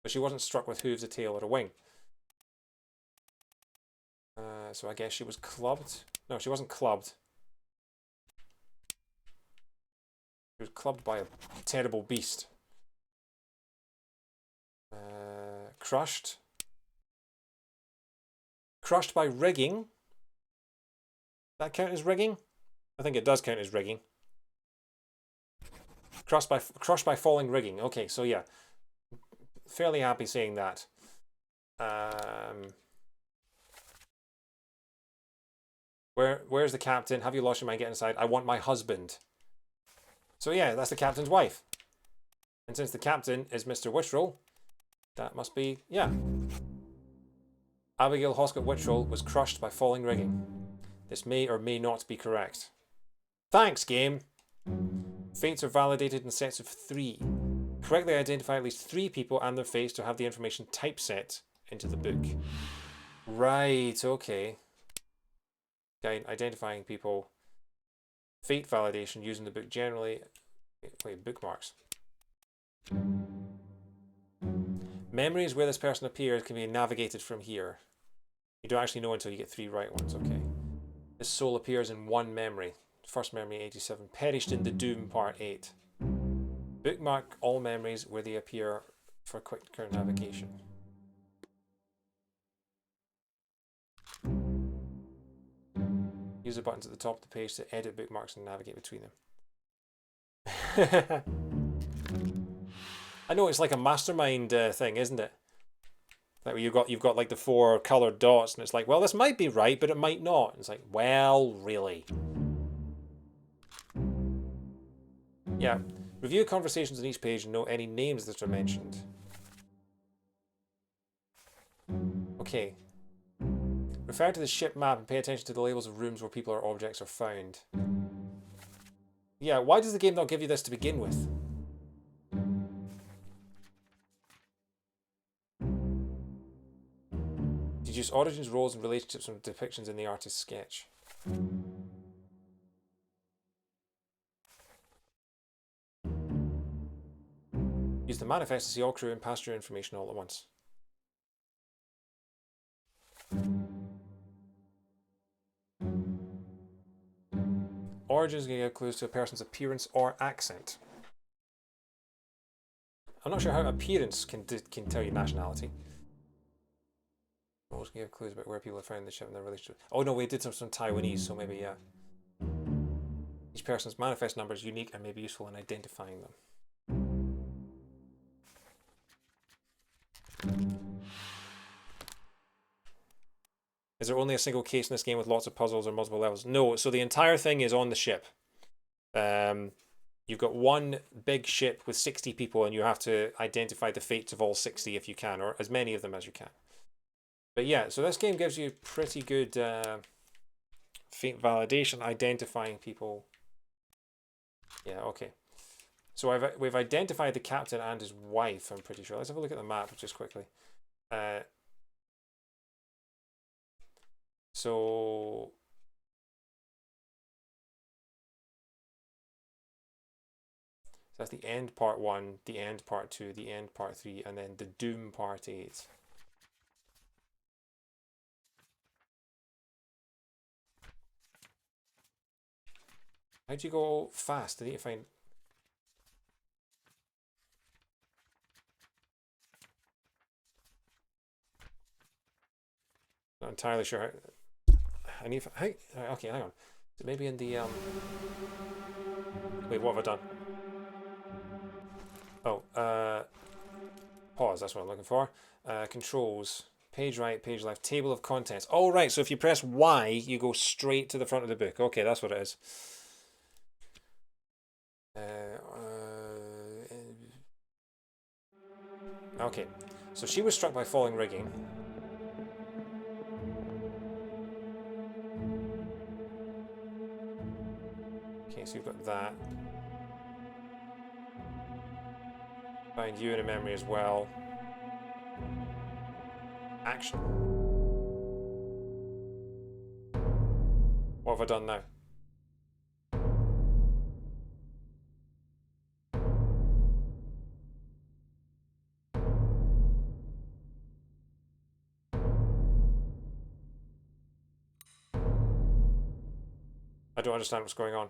but she wasn't struck with hooves, a tail, or a wing. So I guess she was clubbed. No, she wasn't clubbed. He was clubbed by a terrible beast. Crushed. Crushed by rigging. That count as rigging? I think it does count as rigging. Crushed by falling rigging. Okay, so yeah. Fairly happy saying that. Where's the captain? Have you lost your mind? Get inside. I want my husband. So yeah, that's the captain's wife. And since the captain is Mr. Witchrow, that must be, yeah. Abigail Hoscott Witchrow was crushed by falling rigging. This may or may not be correct. Thanks, game. Fates are validated in sets of 3. Correctly identify at least 3 people and their fates to have the information typeset into the book. Right, okay. Identifying people. Fate validation using the book generally. Wait, bookmarks. Memories where this person appears can be navigated from here. You don't actually know until you get 3 right ones, okay. This soul appears in 1 memory. First memory 87. Perished in the Doom Part 8. Bookmark all memories where they appear for quicker navigation. Use the buttons at the top of the page to edit bookmarks and navigate between them. I know it's like a mastermind thing, isn't it? Like you've got like the 4 coloured dots, and it's like, well, this might be right, but it might not. And it's like, well, really. Yeah. Review conversations on each page and note any names that are mentioned. Okay. Refer to the ship map and pay attention to the labels of rooms where people or objects are found. Yeah, why does the game not give you this to begin with? Deduce origins, roles, and relationships from depictions in the artist's sketch. Use the manifest to see all crew and passenger information all at once. Origins can give clues to a person's appearance or accent. I'm not sure how appearance can tell you nationality. Roles can give clues about where people have found the ship and their relationship. Oh no, we did some Taiwanese, so maybe yeah. Each person's manifest number is unique and may be useful in identifying them. Is there only a single case in this game with lots of puzzles or multiple levels? No, so the entire thing is on the ship. You've got one big ship with 60 people and you have to identify the fates of all 60 if you can, or as many of them as you can. But yeah, so this game gives you pretty good fate validation, identifying people. Yeah, okay. So we've identified the captain and his wife, I'm pretty sure. Let's have a look at the map just quickly. So that's the end part 1, the end part 2, the end part 3, and then the doom part 8. How'd you go fast? I need to find... Not entirely sure how... I need... Hey, okay, hang on. So maybe in the... Wait, what have I done? Oh, pause, that's what I'm looking for. Controls. Page right, page left. Table of contents. Oh, right, so if you press Y, you go straight to the front of the book. Okay, that's what it is. Okay, so she was struck by falling rigging. Okay, so you've got that. Find you in a memory as well. Action. What have I done now? I don't understand what's going on.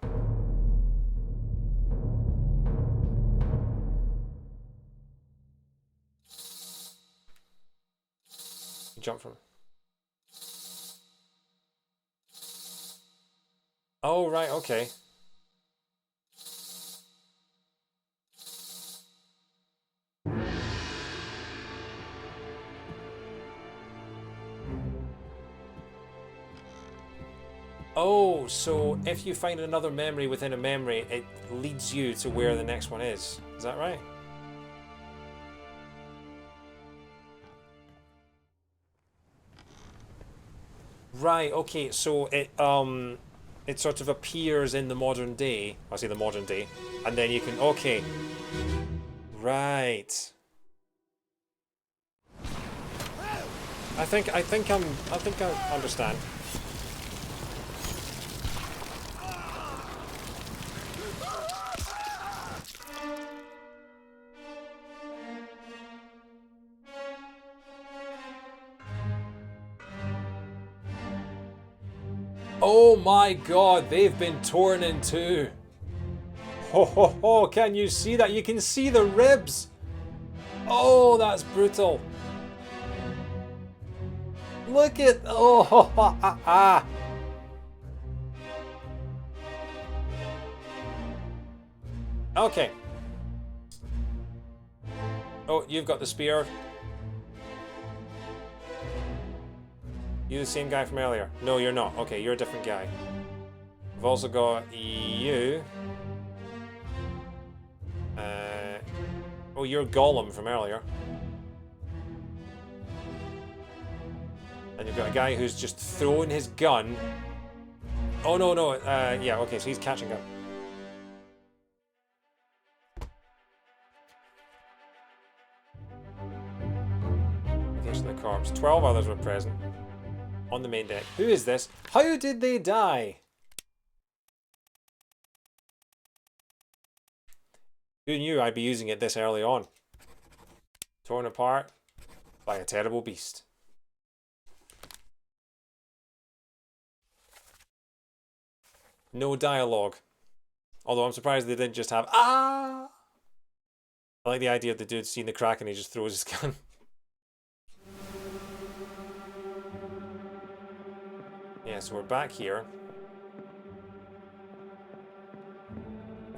Jump from... Oh, right, okay. Oh, so if you find another memory within a memory, it leads you to where the next one is. Is that right? Right, okay, so it sort of appears in the modern day. I say the modern day, and then you can okay. Right. I think I understand. Oh my god, they've been torn in two. Ho ho ho, can you see that? You can see the ribs. Oh, that's brutal. Look at, oh, ah, ah. Okay. Oh, you've got the spear. You the same guy from earlier? No, you're not. Okay, you're a different guy. We've also got you. Oh, you're Gollum from earlier. And you've got a guy who's just throwing his gun. Oh, no, no. Yeah, okay, so he's catching up. Location of the corpse. 12 others were present. On the main deck. Who is this? How did they die? Who knew I'd be using it this early on? Torn apart by a terrible beast. No dialogue. Although I'm surprised they didn't just have ah. I like the idea of the dude seeing the crack and he just throws his gun. Yeah, so we're back here.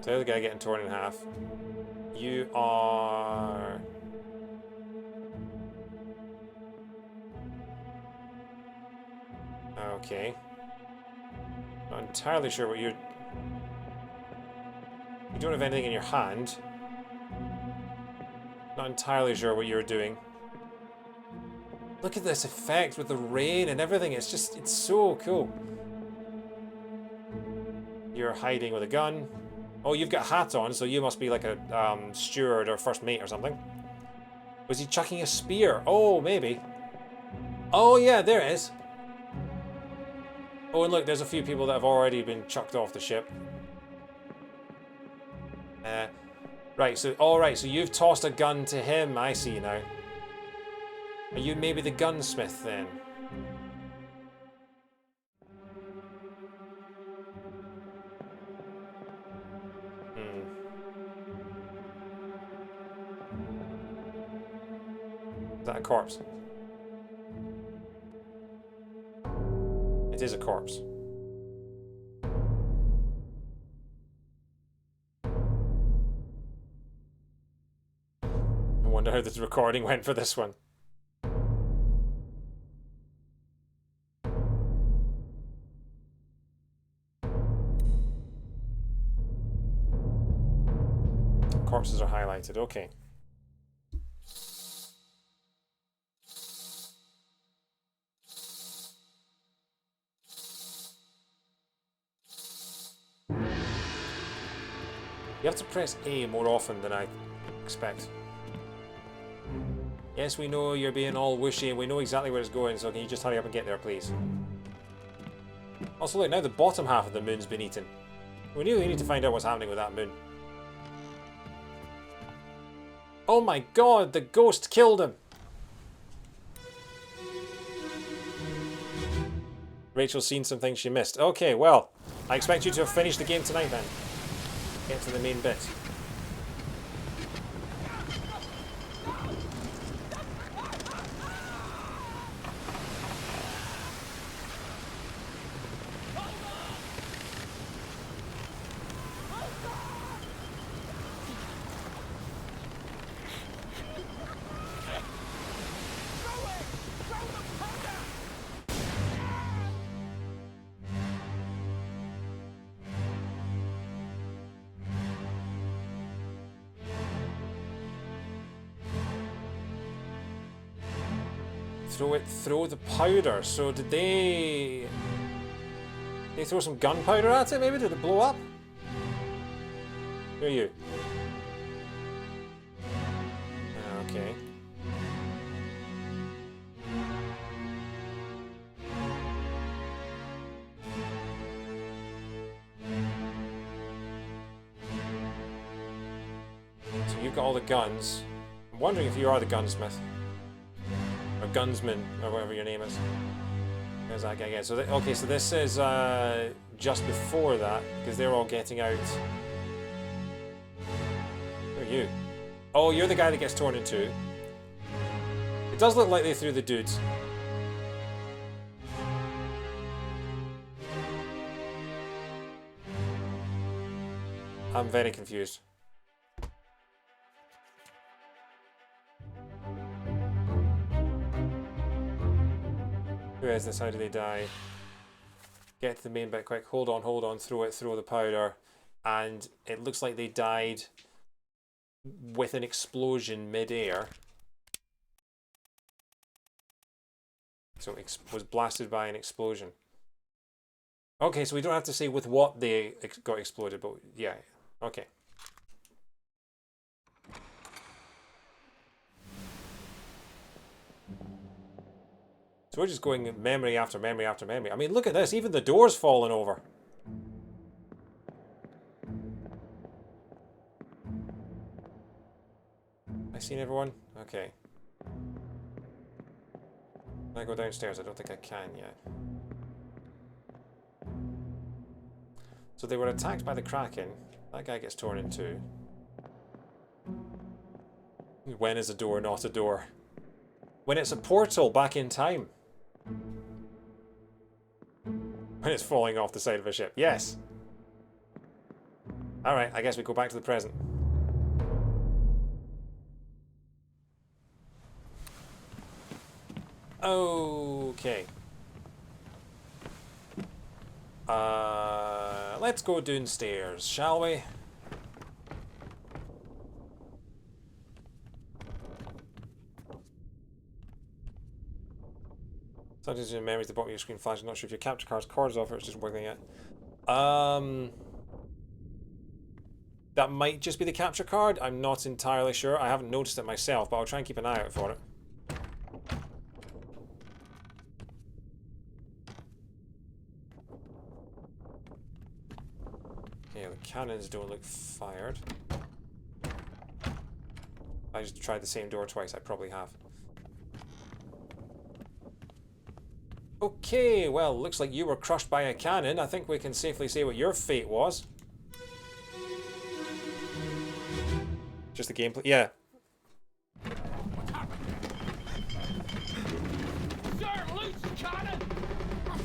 So the other guy getting torn in half. You are... Okay. Not entirely sure what you're... You don't have anything in your hand. Not entirely sure what you're doing. Look at this effect with the rain and everything. It's just, it's so cool. You're hiding with a gun. Oh, you've got a hat on, so you must be like a steward or first mate or something. Was he chucking a spear? Oh, maybe. Oh, yeah, there it is. Oh, and look, there's a few people that have already been chucked off the ship. Right, so, alright, so you've tossed a gun to him. I see now. Are you maybe the gunsmith then? Is that a corpse? It is a corpse. I wonder how this recording went for this one. Corpses are highlighted, okay. You have to press A more often than I expect. Yes, we know you're being all whooshy and we know exactly where it's going, so can you just hurry up and get there, please? Also, look, now the bottom half of the moon's been eaten. We really need to find out what's happening with that moon. Oh my god, the ghost killed him! Rachel's seen some things she missed. Okay, well, I expect you to have finished the game tonight then. Get to the main bit. Throw the powder. So did they throw some gunpowder at it maybe? Did it blow up? Who are you? Okay. So you've got all the guns. I'm wondering if you are the gunsmith. Or gunsman, or whatever your name is. There's that guy again. So, okay, so this is just before that, because they're all getting out. Who are you? Oh, you're the guy that gets torn in two. It does look like they threw the dudes. I'm very confused. Who is this? How do they die? Get to the main bit quick. Hold on. Throw the powder. And it looks like they died with an explosion mid-air. So it was blasted by an explosion. Okay, so we don't have to say with what they got exploded, but yeah, okay. So we're just going memory after memory after memory. I mean, look at this. Even the door's fallen over. I seen everyone? Okay. Can I go downstairs? I don't think I can yet. So they were attacked by the Kraken. That guy gets torn in two. When is a door not a door? When it's a portal back in time. When it's falling off the side of a ship. Yes. Alright, I guess we go back to the present. Okay. Let's go downstairs, shall we? Sometimes in memory at the bottom of your screen flash. I'm not sure if your capture card's cords off or it's just working yet. That might just be the capture card. I'm not entirely sure. I haven't noticed it myself, but I'll try and keep an eye out for it. Okay, the cannons don't look fired. I just tried the same door twice. I probably have. Okay, well, looks like you were crushed by a cannon. I think we can safely say what your fate was. Just the gameplay, yeah. What's happened? Sir, loose cannon!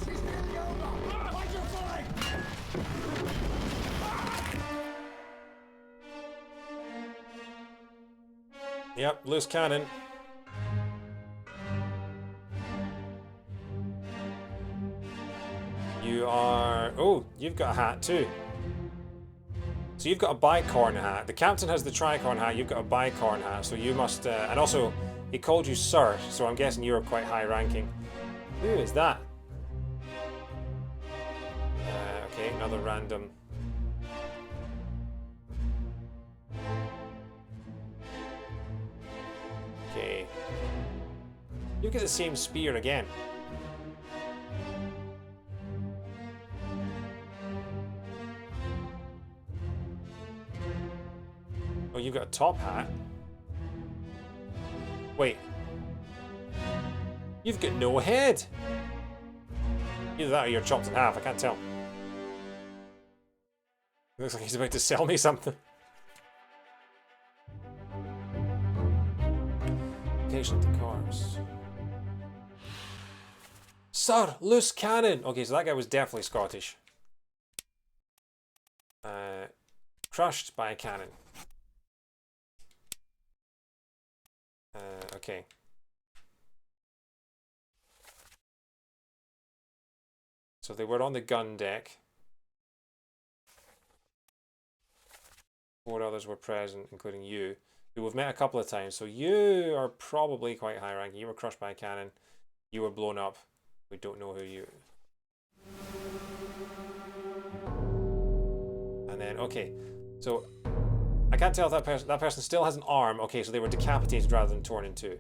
She's nearly over! Watch your flag! Yep, loose cannon. You are... Oh, you've got a hat too. So you've got a bicorn hat. The captain has the tricorn hat. You've got a bicorn hat. So you must... and also, he called you sir. So I'm guessing you were quite high ranking. Who is that? Okay, another random... Okay. You get the same spear again. Oh, you've got a top hat. Wait. You've got no head. Either that or you're chopped in half, I can't tell. Looks like he's about to sell me something. Patient the cars. Sir, loose cannon! Okay, so that guy was definitely Scottish. Crushed by a cannon. Okay. So they were on the gun deck. 4 others were present, including you, who we've met a couple of times. So you are probably quite high ranking. You were crushed by a cannon. You were blown up. We don't know who you... And then, okay. So, I can't tell if that person still has an arm. Okay, so they were decapitated rather than torn in two.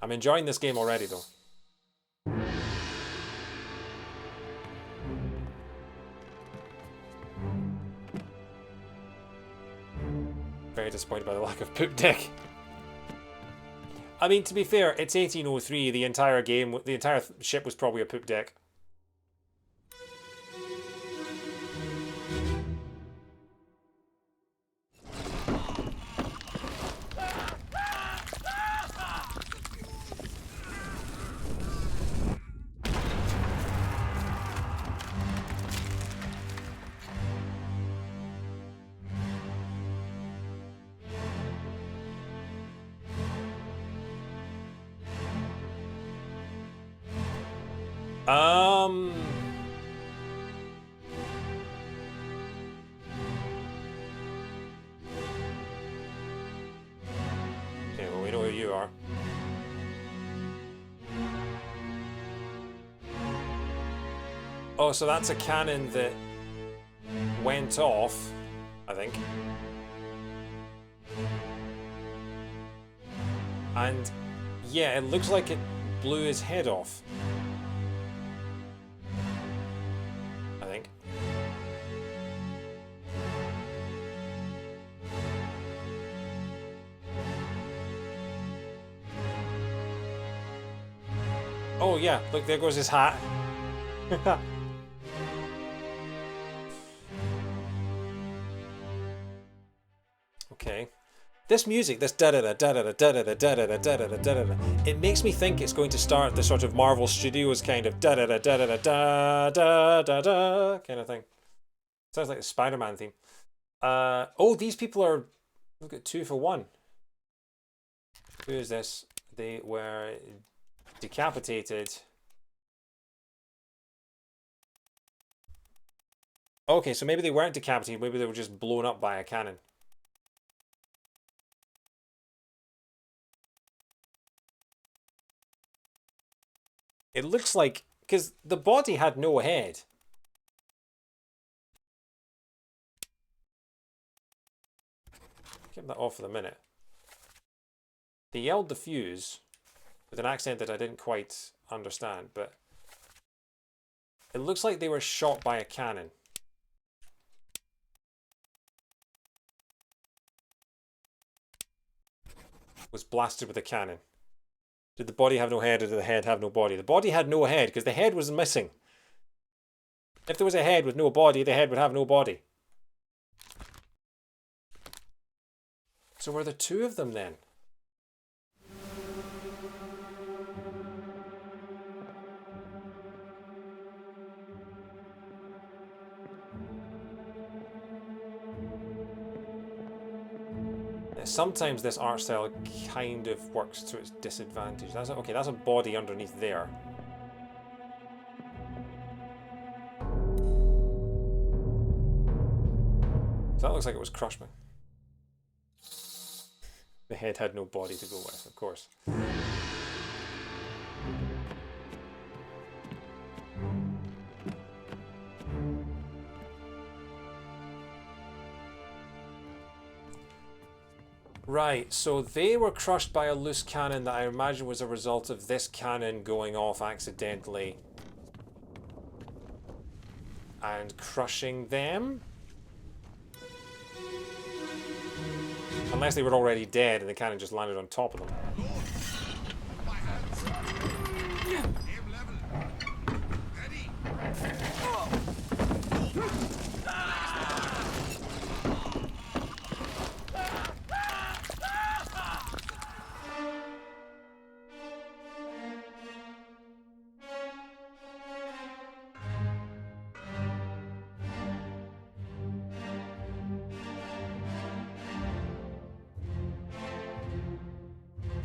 I'm enjoying this game already, though. Very disappointed by the lack of poop deck. I mean, to be fair, it's 1803. The entire game, the entire ship was probably a poop deck. Okay, well, we know who you are. Oh, so that's a cannon that went off, I think. And yeah, it looks like it blew his head off. I think. Oh yeah, look, there goes his hat. Okay. This music, this da-da-da, da-da-da, da-da-da, da-da-da, da-da-da, da-da-da, it makes me think it's going to start the sort of Marvel Studios kind of da-da-da, da-da-da, da-da-da-da kind of thing. Sounds like the Spider-Man theme. Oh, these people are... Look at 2 for 1. Who is this? They were decapitated. Okay, so maybe they weren't decapitated, maybe they were just blown up by a cannon. It looks like, because the body had no head. Keep that off for the minute. They yelled the fuse with an accent that I didn't quite understand, but it looks like they were shot by a cannon. Was blasted with a cannon. Did the body have no head or did the head have no body? The body had no head because the head was missing. If there was a head with no body, the head would have no body. So were there 2 of them then? Sometimes this art style kind of works to its disadvantage. That's okay, that's a body underneath there. So that looks like it was Crushman. The head had no body to go with, of course. Right, so they were crushed by a loose cannon that I imagine was a result of this cannon going off accidentally and crushing them. Unless they were already dead and the cannon just landed on top of them.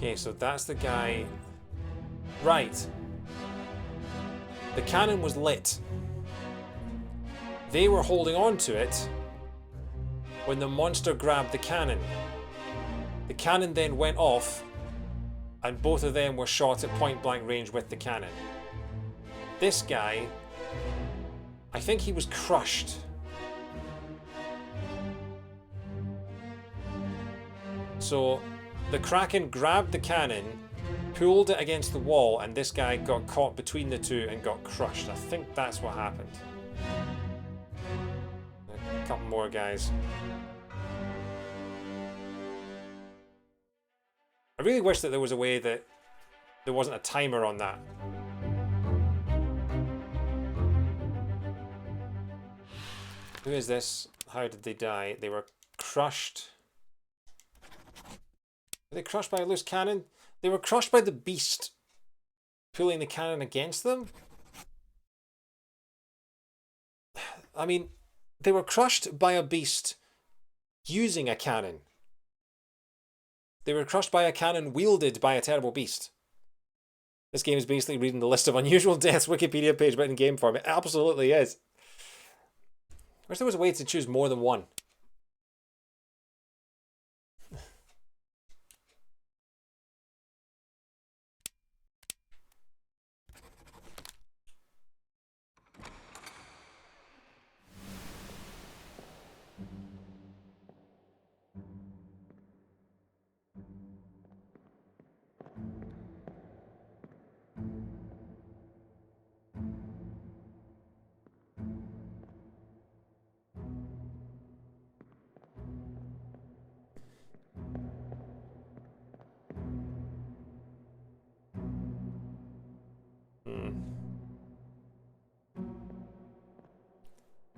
Okay, so that's the guy. Right. The cannon was lit. They were holding on to it when the monster grabbed the cannon. The cannon then went off, and both of them were shot at point blank range with the cannon. This guy, I think he was crushed. So the Kraken grabbed the cannon, pulled it against the wall, and this guy got caught between the two and got crushed. I think that's what happened. A couple more guys. I really wish that there was a way that there wasn't a timer on that. Who is this? How did they die? They were crushed. Were they crushed by a loose cannon? They were crushed by the beast pulling the cannon against them? I mean, they were crushed by a beast using a cannon. They were crushed by a cannon wielded by a terrible beast. This game is basically reading the list of unusual deaths Wikipedia page, but in game form. It absolutely is. I wish there was a way to choose more than one.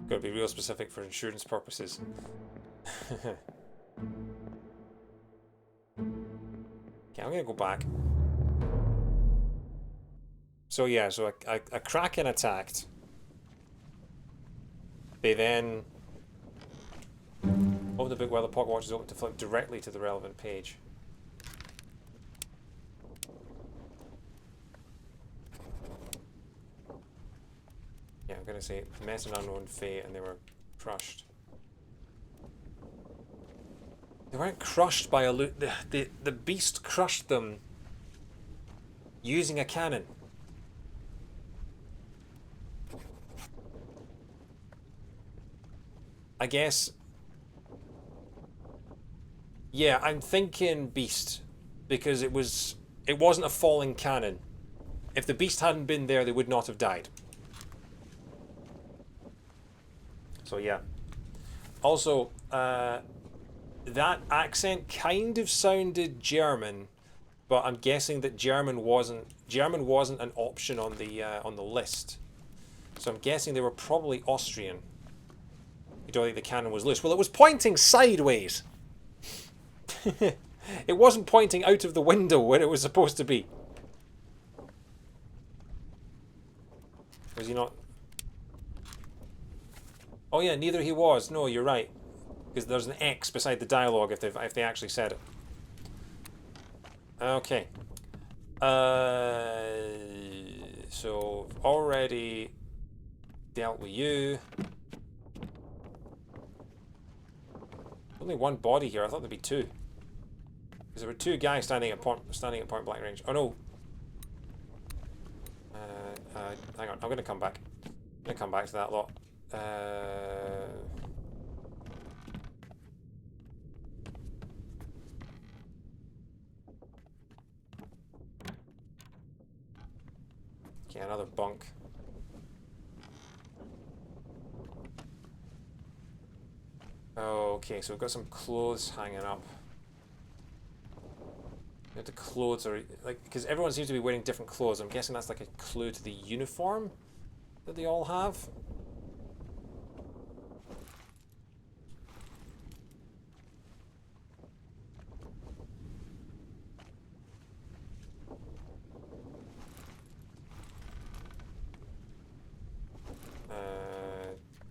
Got to be real specific for insurance purposes. Okay, I'm going to go back. So yeah, so a Kraken attacked. They then open the book while the pocket watch is open to flip directly to the relevant page. Yeah, I'm gonna say met an unknown fate and they were crushed. They weren't crushed by a the beast crushed them using a cannon. I guess. Yeah, I'm thinking beast because it wasn't a falling cannon. If the beast hadn't been there, they would not have died. So yeah. Also, that accent kind of sounded German, but I'm guessing that German wasn't an option on the list. So I'm guessing they were probably Austrian. You don't think the cannon was loose? Well, it was pointing sideways. It wasn't pointing out of the window where it was supposed to be. Was he not? Oh yeah, neither he was. No, you're right. Because there's an X beside the dialogue if they actually said it. Okay. So already dealt with you. Only one body here. I thought there'd be two. Because there were two guys standing at point blank range. Oh no. Hang on. I'm gonna come back. I'm gonna come back to that lot. Okay, another bunk. Okay, so we've got some clothes hanging up. The clothes are like, because everyone seems to be wearing different clothes. I'm guessing that's like a clue to the uniform that they all have.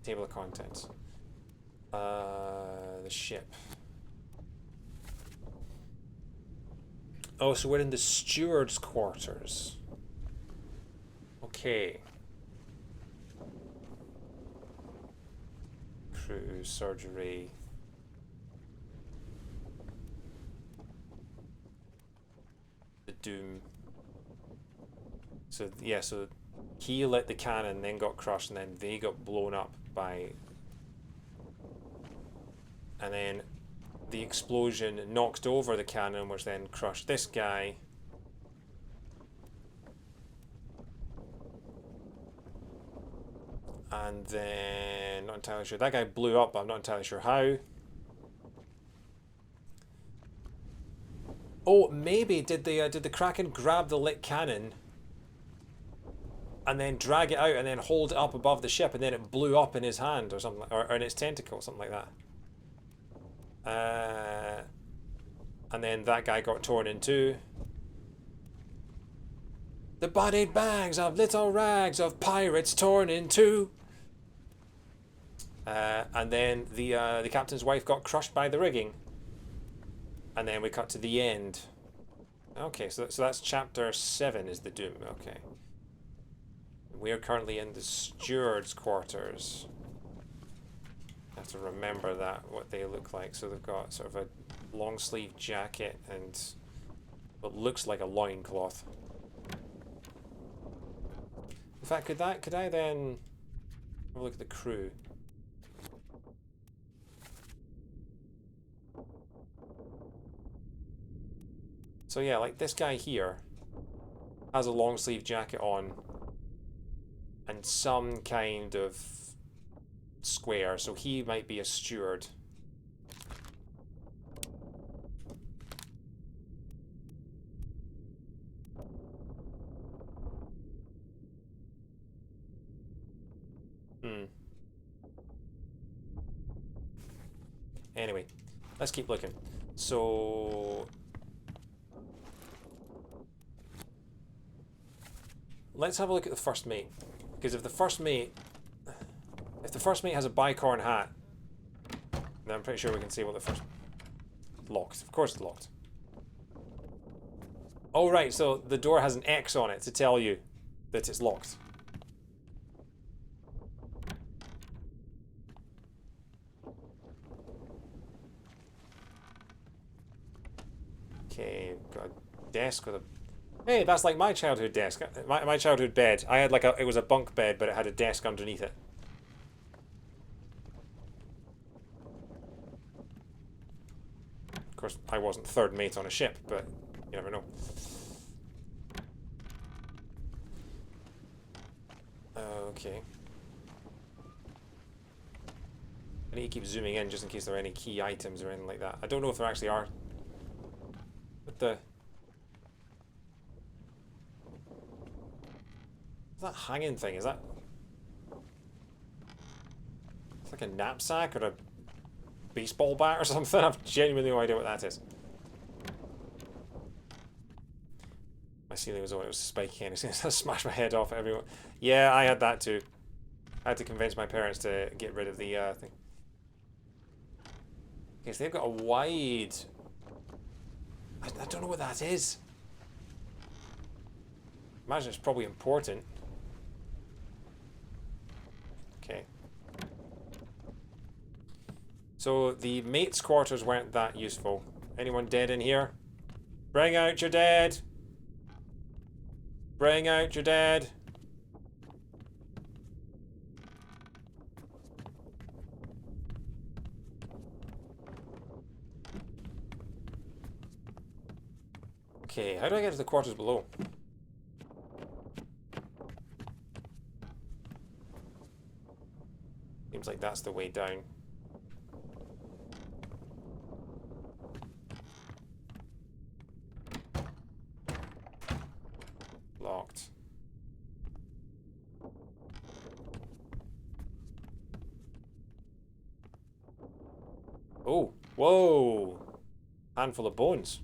Table of contents. The ship. Oh, so we're in the steward's quarters. Okay. Crew, surgery. doom. So yeah, so he lit the cannon, then got crushed, and then they got blown up by... And then the explosion knocked over the cannon, which then crushed this guy. And then, not entirely sure, that guy blew up, but I'm not entirely sure how. Oh, maybe did the Kraken grab the lit cannon and then drag it out and then hold it up above the ship, and then it blew up in his hand or something, or in its tentacle, something like that. And then that guy got torn in two. The bodied bags of little rags of pirates torn in two. And then the captain's wife got crushed by the rigging. And then we cut to the end. Okay, so that's chapter 7 is the doom. Okay. We are currently in the steward's quarters. I have to remember that, what they look like. So they've got sort of a long sleeve jacket and what looks like a loincloth. In fact, could I then have a look at the crew? So yeah, like this guy here has a long sleeve jacket on and some kind of square, so he might be a steward. Anyway, let's keep looking. So let's have a look at the first mate, because if the first mate has a bicorn hat, then I'm pretty sure we can see what the first... Locked. Of course it's locked. Oh right, so the door has an X on it to tell you that it's locked. Okay, got a desk with a... Hey, that's like my childhood desk. My childhood bed. I had like it was a bunk bed, but it had a desk underneath it. Of course, I wasn't third mate on a ship, but you never know. Okay. I need to keep zooming in just in case there are any key items or anything like that. I don't know if there actually are. What the... That hanging thing, is that... It's like a knapsack or a baseball bat or something? I've genuinely no idea what that is. My ceiling was on, it was spiky and I smashed my head off at everyone. Yeah, I had that too. I had to convince my parents to get rid of the thing. Okay, so they've got a wide... I don't know what that is. Imagine it's probably important. Okay. So the mate's quarters weren't that useful. Anyone dead in here? Bring out your dead! Bring out your dead! Okay, how do I get to the quarters below? Seems like that's the way down. Locked. Oh, whoa! Handful of bones.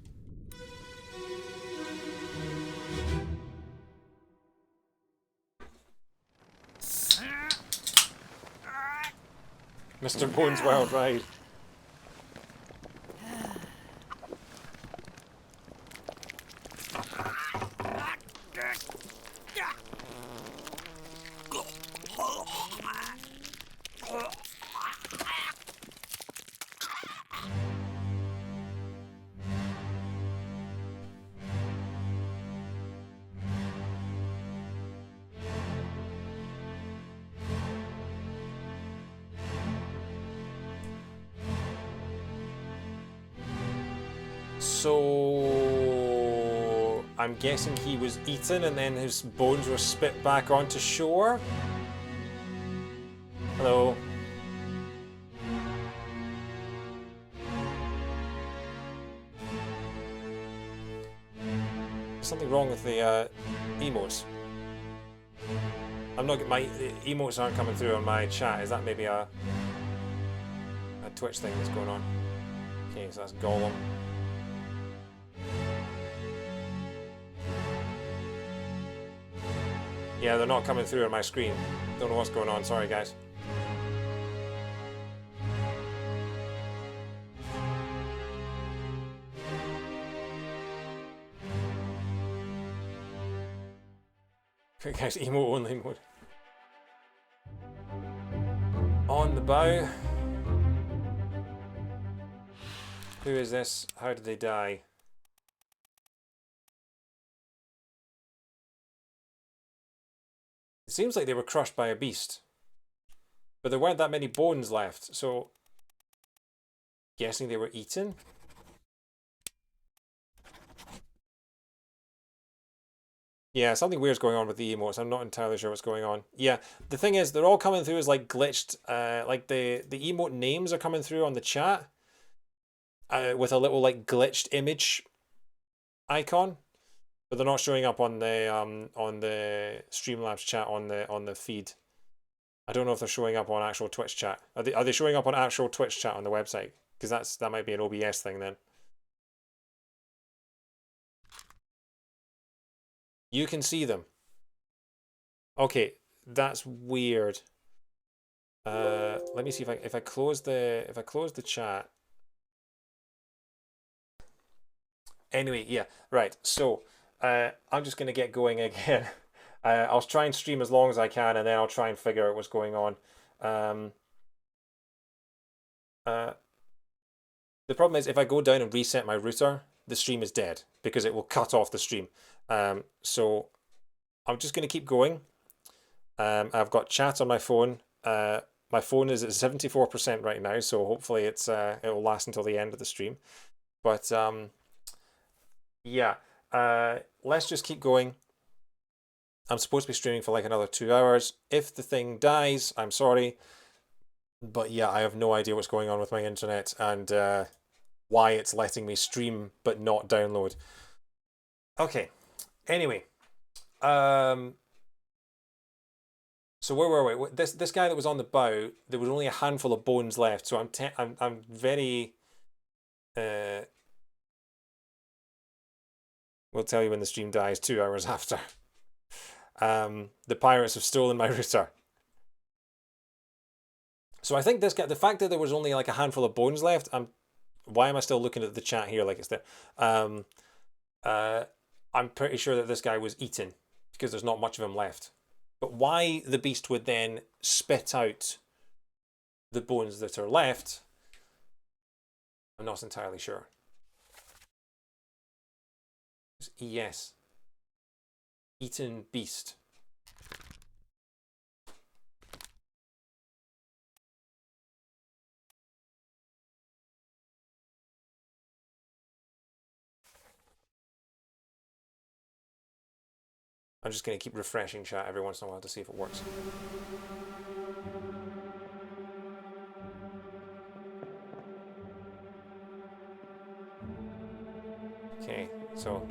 Mr. Bones' Wild Ride. So I'm guessing he was eaten and then his bones were spit back onto shore. Hello. There's something wrong with the emotes. I'm not. My emotes aren't coming through on my chat. Is that maybe a Twitch thing that's going on? Okay, so that's Gollum. Yeah, they're not coming through on my screen. Don't know what's going on. Sorry, guys. Guys, emo only mode. On the bow. Who is this? How did they die? It seems like they were crushed by a beast. But there weren't that many bones left, so... Guessing they were eaten? Yeah, something weird's going on with the emotes. I'm not entirely sure what's going on. Yeah, the thing is, they're all coming through as like glitched. Like the emote names are coming through on the chat with a little like glitched image icon, but they're not showing up on the Streamlabs chat on the feed. I don't know if they're showing up on actual Twitch chat. Are they showing up on actual Twitch chat on the website? Because that might be an OBS thing then. You can see them. Okay, that's weird. Let me see if I close the chat. Anyway, yeah, right. So I'm just gonna get going again. I'll try and stream as long as I can, and then I'll try and figure out what's going on. The problem is if I go down and reset my router, the stream is dead because it will cut off the stream. So I'm just going to keep going. I've got chat on my phone. My phone is at 74% right now, so hopefully it will last until the end of the stream. But yeah, let's just keep going. I'm supposed to be streaming for like another 2 hours. If the thing dies, I'm sorry. But yeah, I have no idea what's going on with my internet and why it's letting me stream but not download. Okay. Anyway, so where were we? This guy that was on the bow, there was only a handful of bones left. So I'm very. We'll tell you when the stream dies 2 hours after. The pirates have stolen my router. So I think this guy, the fact that there was only like a handful of bones left, why am I still looking at the chat here like it's there? I'm pretty sure that this guy was eaten because there's not much of him left. But why the beast would then spit out the bones that are left, I'm not entirely sure. Yes. Eaten beast. I'm just going to keep refreshing chat every once in a while to see if it works. Okay, so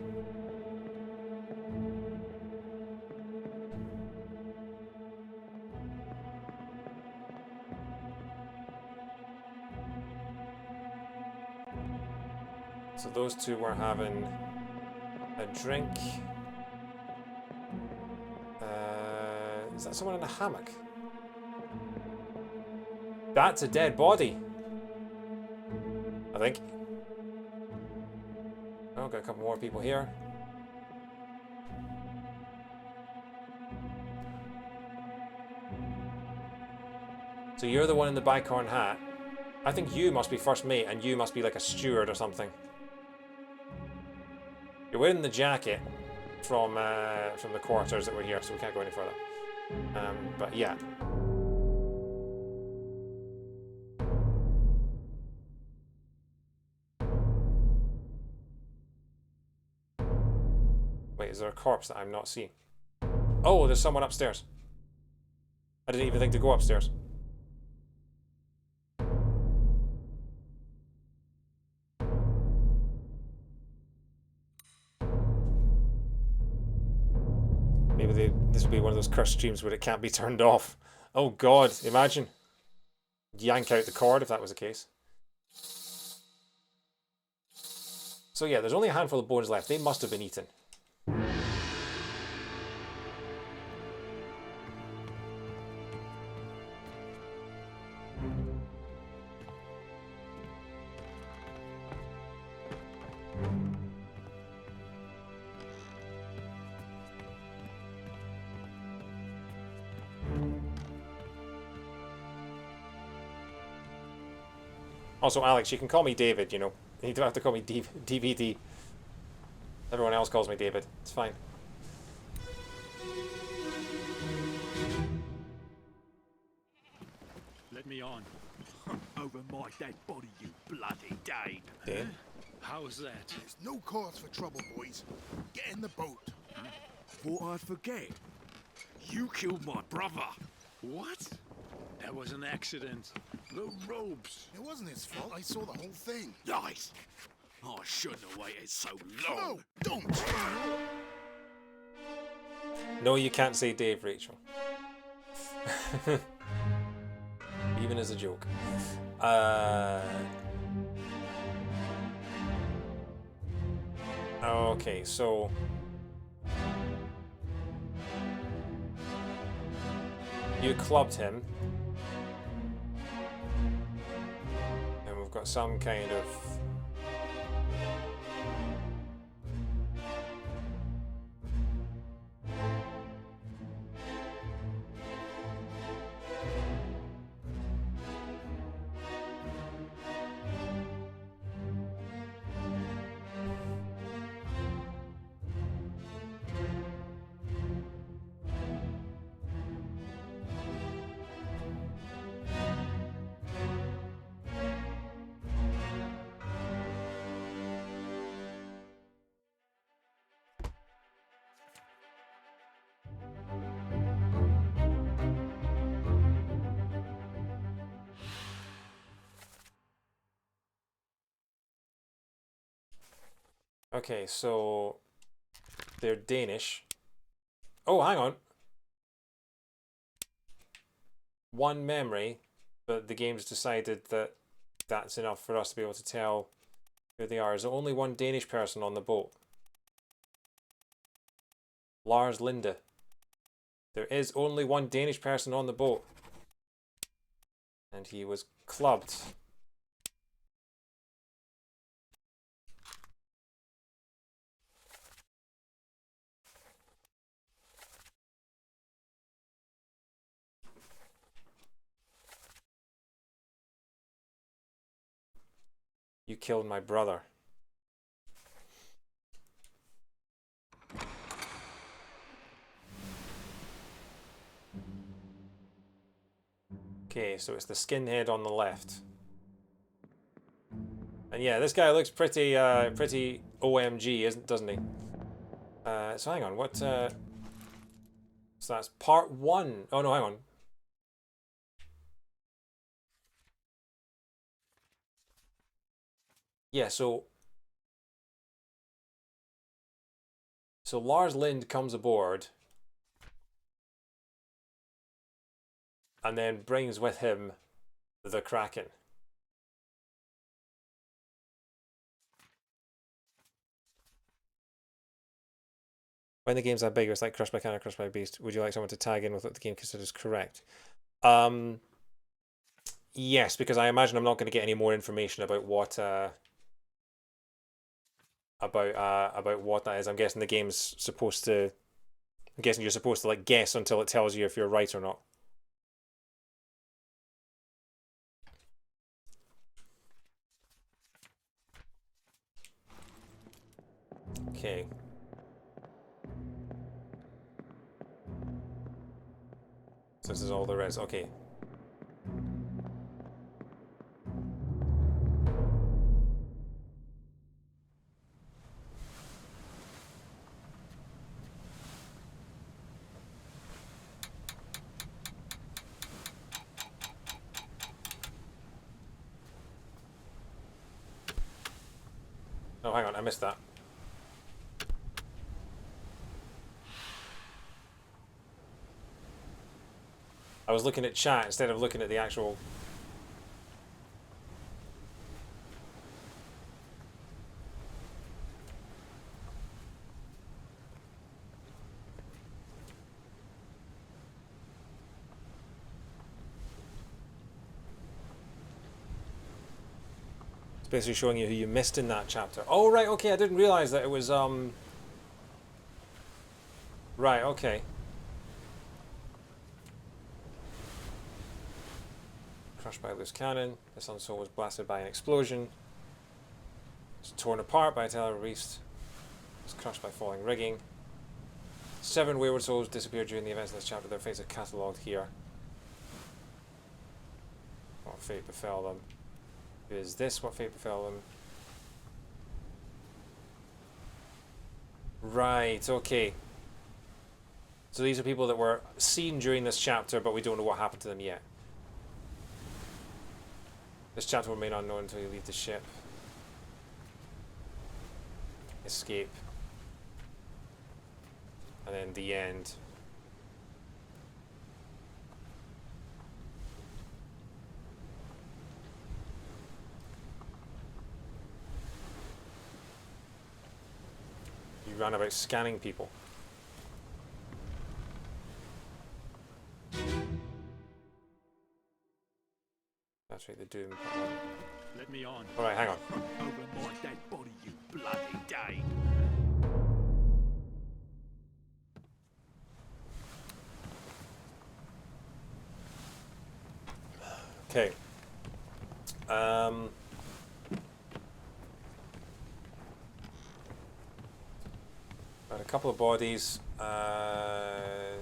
those two were having a drink. Is that someone in a hammock? That's a dead body, I think. Oh, got a couple more people here. So you're the one in the bicorn hat. I think you must be first mate, and you must be like a steward or something. You're wearing the jacket from the quarters that were here, so we can't go any further. But yeah. Wait, is there a corpse that I'm not seeing? Oh, there's someone upstairs. I didn't even think to go upstairs. Maybe this will be one of those cursed streams where it can't be turned off. Oh god, imagine. Yank out the cord if that was the case. So yeah, there's only a handful of bones left. They must have been eaten. Also, Alex, you can call me David, you know. You don't have to call me DVD. Everyone else calls me David. It's fine. Let me on. Over my dead body, you bloody Dane. Dane? How's that? There's no cause for trouble, boys. Get in the boat. Thought I'd forget. You killed my brother. What? That was an accident. The ropes. It wasn't his fault. I saw the whole thing. Lies. I shouldn't have waited so long. No, don't. No, you can't say Dave, Rachel. Even as a joke. Okay, so... You clubbed him. And we've got some kind of... Okay, so they're Danish. Oh, hang on. One memory, but the game's decided that that's enough for us to be able to tell who they are. There's only one Danish person on the boat. Lars Linde. There is only one Danish person on the boat. And he was clubbed. You killed my brother. Okay, so it's the skinhead on the left. And yeah, this guy looks pretty pretty OMG, doesn't he? So hang on, what so that's part 1. Oh no, hang on. Yeah, so Lars Lind comes aboard and then brings with him the Kraken. When the game's that big, it's like Crush by Can or Crush by Beast. Would you like someone to tag in with what the game considers correct? Yes, because I imagine I'm not going to get any more information about what about what that is. I'm guessing the game's supposed to. I'm guessing you're supposed to like guess until it tells you if you're right or not. Okay. So this is all there is. Okay. hang on, I missed that. I was looking at chat instead of looking at the actual... It's basically showing you who you missed in that chapter. Oh, right, okay, I didn't realise that it was, Right, okay. Crushed by a loose cannon. This unsoul was blasted by an explosion. It's torn apart by a terror beast. It's crushed by falling rigging. 7 wayward souls disappeared during the events of this chapter. Their fates are catalogued here. What fate befell them? Is this what fate befell them? Right, okay. So these are people that were seen during this chapter, but we don't know what happened to them yet. This chapter will remain unknown until you leave the ship. Escape. And then the end. You ran about scanning people. That's right, the Doom. Let me on. Alright, hang on. Over my dead body, you bloody day. Okay. Got a couple of bodies. Oh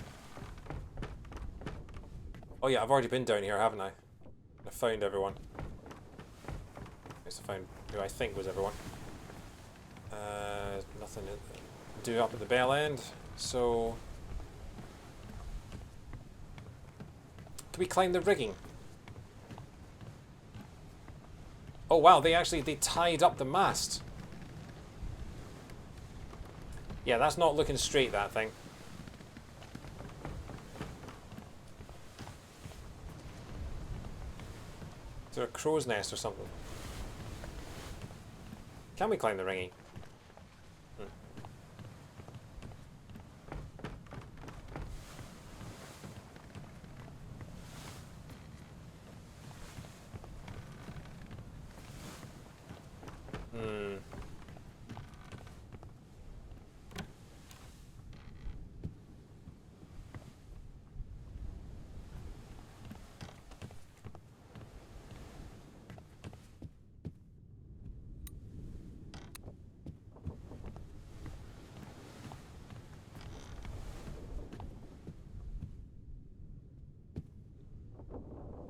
yeah, I've already been down here, haven't I? I found everyone. At least I found who I think was everyone. Nothing to do up at the bell end, so... Do we climb the rigging? Oh wow, they tied up the mast. Yeah, that's not looking straight, that thing. Is there a crow's nest or something? Can we climb the rigging?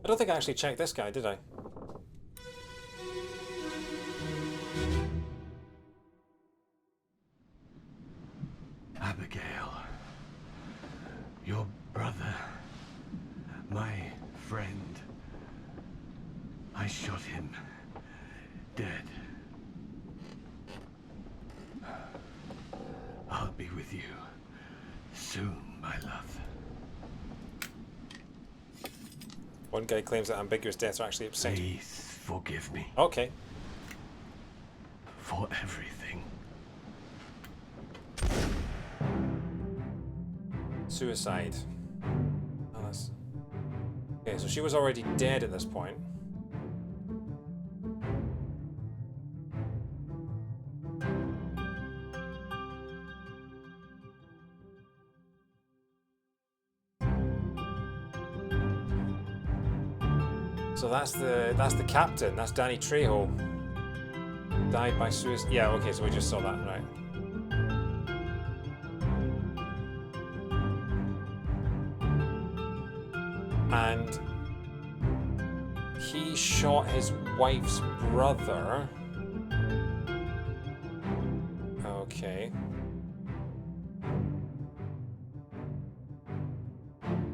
I don't think I actually checked this guy, did I? Abigail, your brother, my friend, I shot him dead. I'll be with you soon, my love. One guy claims that ambiguous deaths are actually absent. Please forgive me Okay. for everything. Suicide. Alice. Okay, so she was already dead at this point. So that's the captain. That's Danny Trejo. Died by suicide. Yeah, okay, so we just saw that, right. And he shot his wife's brother. Okay.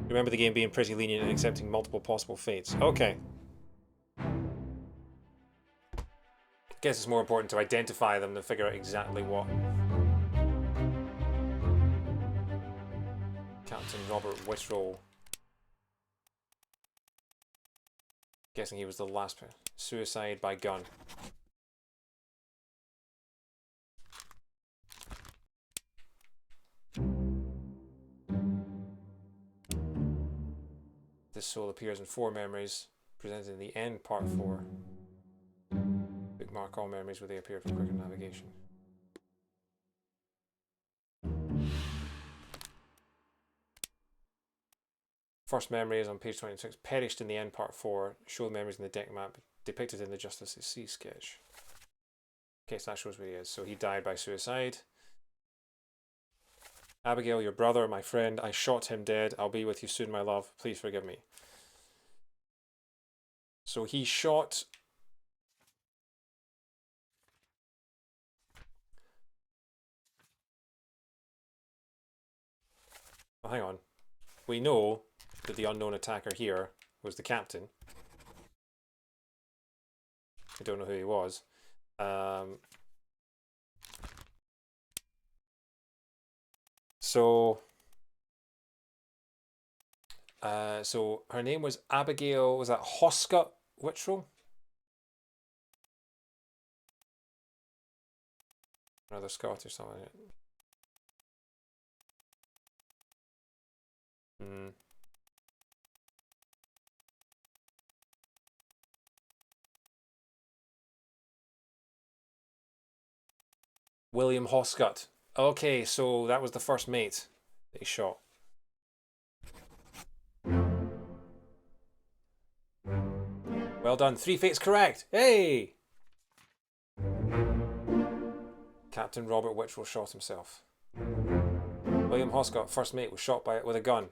Remember the game being pretty lenient and accepting multiple possible fates. Okay. guess it's more important to identify them than figure out exactly what. Captain Robert Whitroll. Guessing he was the last person. Suicide by gun. This soul appears in 4 memories, presented in the end, part 4. Bookmark all memories where they appear for quicker navigation. First memory is on page 26. Perished in the end, part 4. Show memories in the deck map, depicted in the Justice's Sea sketch. Okay, so that shows where he is. So he died by suicide. Abigail, your brother, my friend, I shot him dead. I'll be with you soon, my love. Please forgive me. So he shot... Well, hang on. We know that the unknown attacker here was the captain. I don't know who he was. So her name was Abigail, was that Hoscott Whitroll? Another Scott or something. William Hoscott. Okay, so that was the first mate that he shot. Well done. 3 fates correct. Hey! Captain Robert Whitroll shot himself. William Hoscott, first mate, was shot with a gun.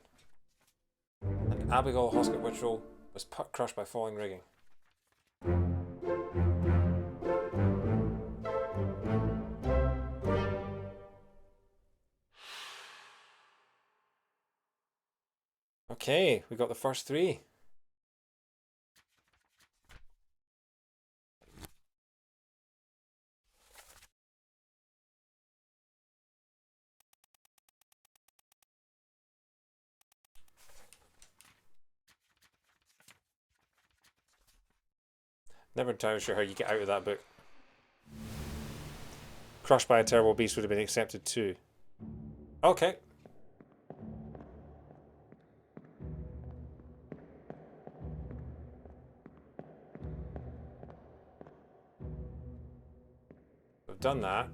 And Abigail Hoscott Whitroll was crushed by falling rigging. Okay, we got the first 3. Never entirely sure how you get out of that book. Crushed by a terrible beast would have been accepted too. Okay. We've done that.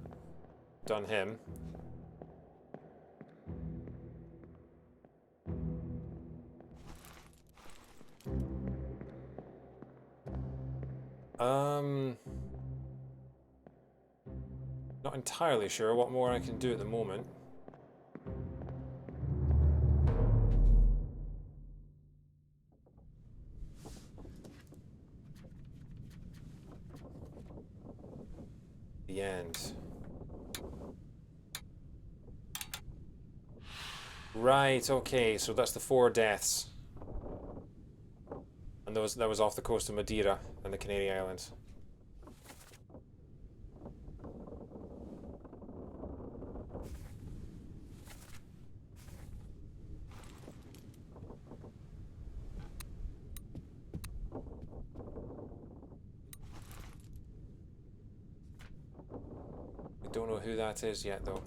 Done him. Not entirely sure what more I can do at the moment. The end. Right, okay, so that's the 4 deaths. And that was off the coast of Madeira and the Canary Islands. I don't know who that is yet, though.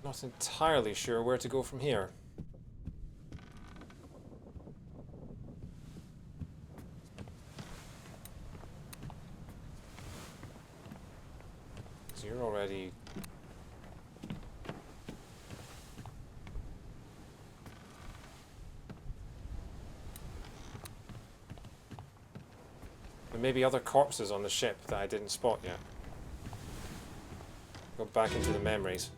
Not entirely sure where to go from here. So you're already... There may be other corpses on the ship that I didn't spot yet. Go back into the memories.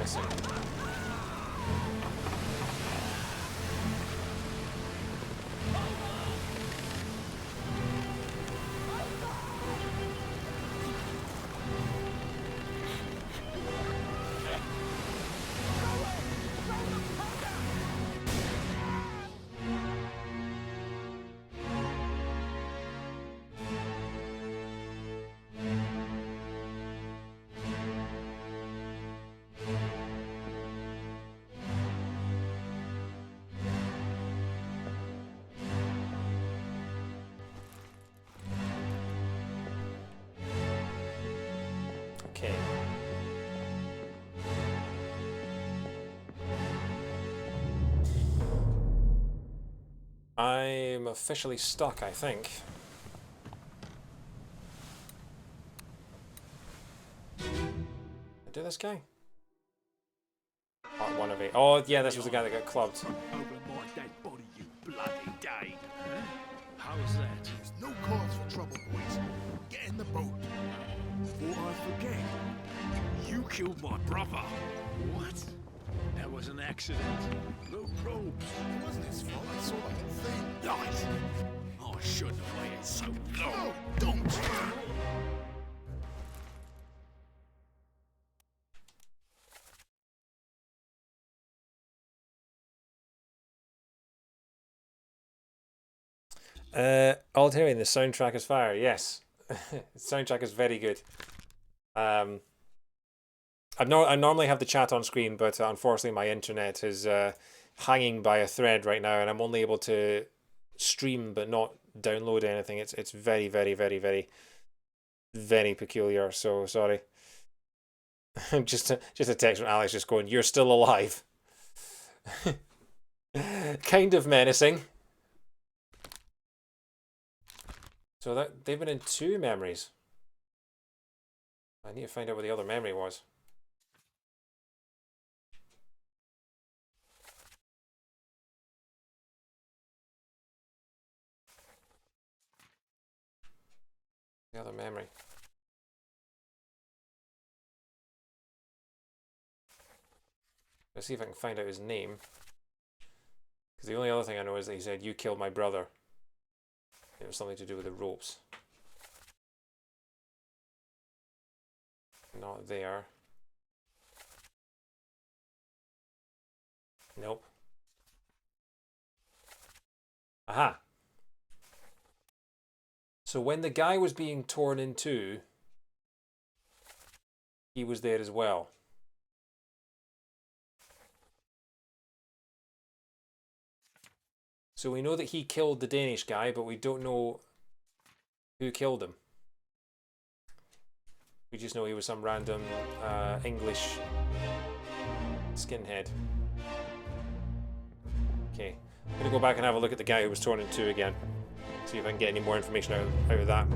menacing. Okay. I'm officially stuck, I think. Do this guy? Part 1 of 8. Oh, yeah, this was the guy that got clubbed. Over my dead body, you bloody day. How's that? There's no cause for trouble, boys. Get in the boat. Before I forget, you killed my brother. What? That was an accident. No ropes. It wasn't his fault. I saw the whole thing. Lies. I shouldn't have waited so long. No, don't. Altering the soundtrack is fire. Yes, the soundtrack is very good. I normally have the chat on screen, but unfortunately my internet is hanging by a thread right now, and I'm only able to stream but not download anything. It's very, very, very, very, very peculiar. So sorry. just a text from Alex just going, "You're still alive." Kind of menacing. So that they've been in 2 memories. I need to find out what the other memory was. The other memory. Let's see if I can find out his name. Because the only other thing I know is that he said, "You killed my brother." It was something to do with the ropes. Not there. Nope. Aha. So when the guy was being torn in two, he was there as well. So we know that he killed the Danish guy, but we don't know who killed him. We just know he was some random English skinhead. Okay, I'm gonna go back and have a look at the guy who was torn in two again. See if I can get any more information out of that.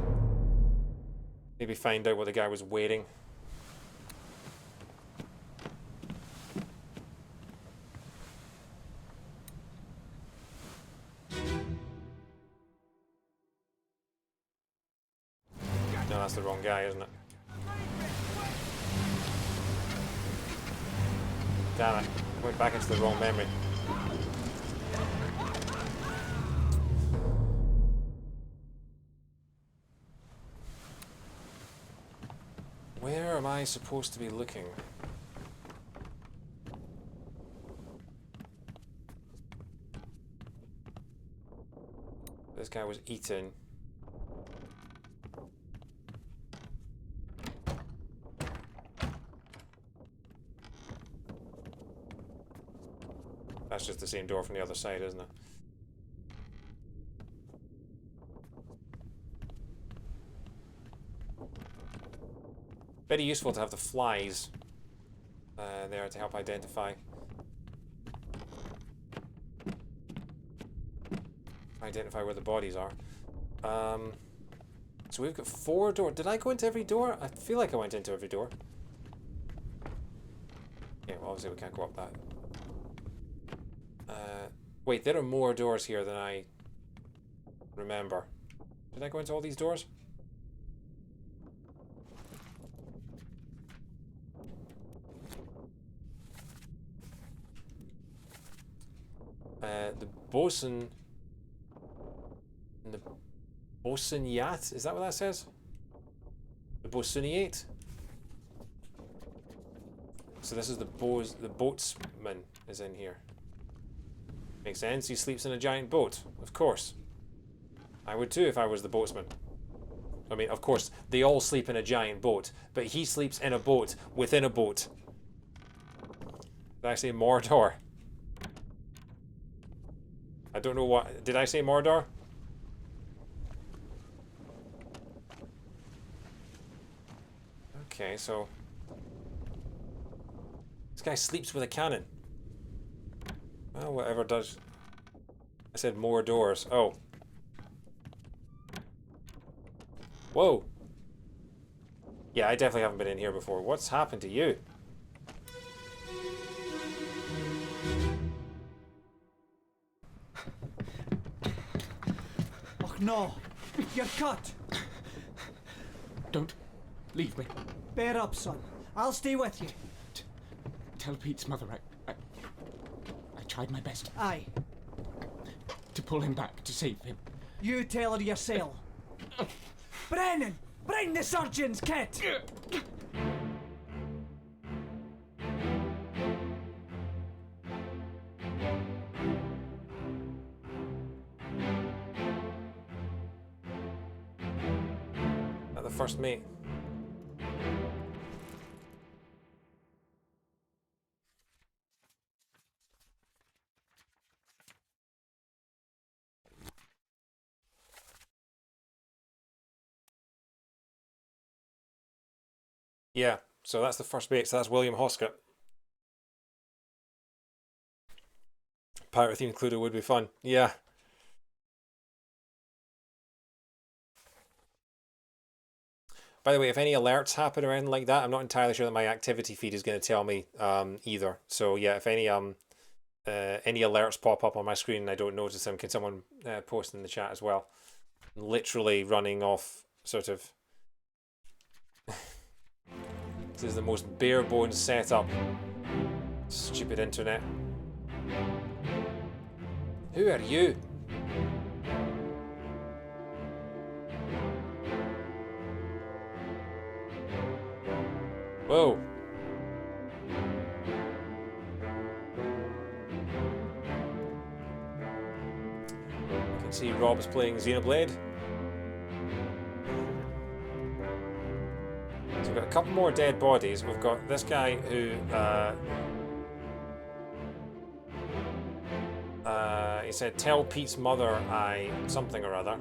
Maybe find out what the guy was wearing. No, that's the wrong guy, isn't it? Damn it, I went back into the wrong memory. Where am I supposed to be looking? This guy was eaten. That's just the same door from the other side, isn't it? Very useful to have the flies there to help identify. Identify where the bodies are. So we've got 4 doors. Did I go into every door? I feel like I went into every door. Yeah, well, obviously we can't go up that. Wait, there are more doors here than I remember. Did I go into all these doors? The bosun... The bosunyat? Is that what that says? The bosuniate? So this is the boatsman is in here. Makes sense, he sleeps in a giant boat. Of course. I would too if I was the boatsman. I mean, of course, they all sleep in a giant boat, but he sleeps in a boat within a boat. Did I say Mordor? I don't know what... Did I say Mordor? Okay, so... This guy sleeps with a cannon. Well, whatever does... I said more doors. Oh. Whoa. Yeah, I definitely haven't been in here before. What's happened to you? Oh no! You're cut! Don't leave me. Bear up, son. I'll stay with you. Tell Pete's mother I tried my best Aye. to pull him back, to save him. You tell her yourself. Brennan! Bring the surgeon's kit! At the first mate. Yeah, so that's the first mate, so that's William Hoskett. Pirate theme included would be fun. Yeah. By the way, if any alerts happen or anything like that, I'm not entirely sure that my activity feed is going to tell me either. So yeah, if any alerts pop up on my screen and I don't notice them, can someone post in the chat as well? Literally running off sort of... This is the most bare bones setup. Stupid internet. Who are you? Whoa. I can see Rob is playing Xenoblade. So we've got a couple more dead bodies. We've got this guy who he said, tell Pete's mother I something or other.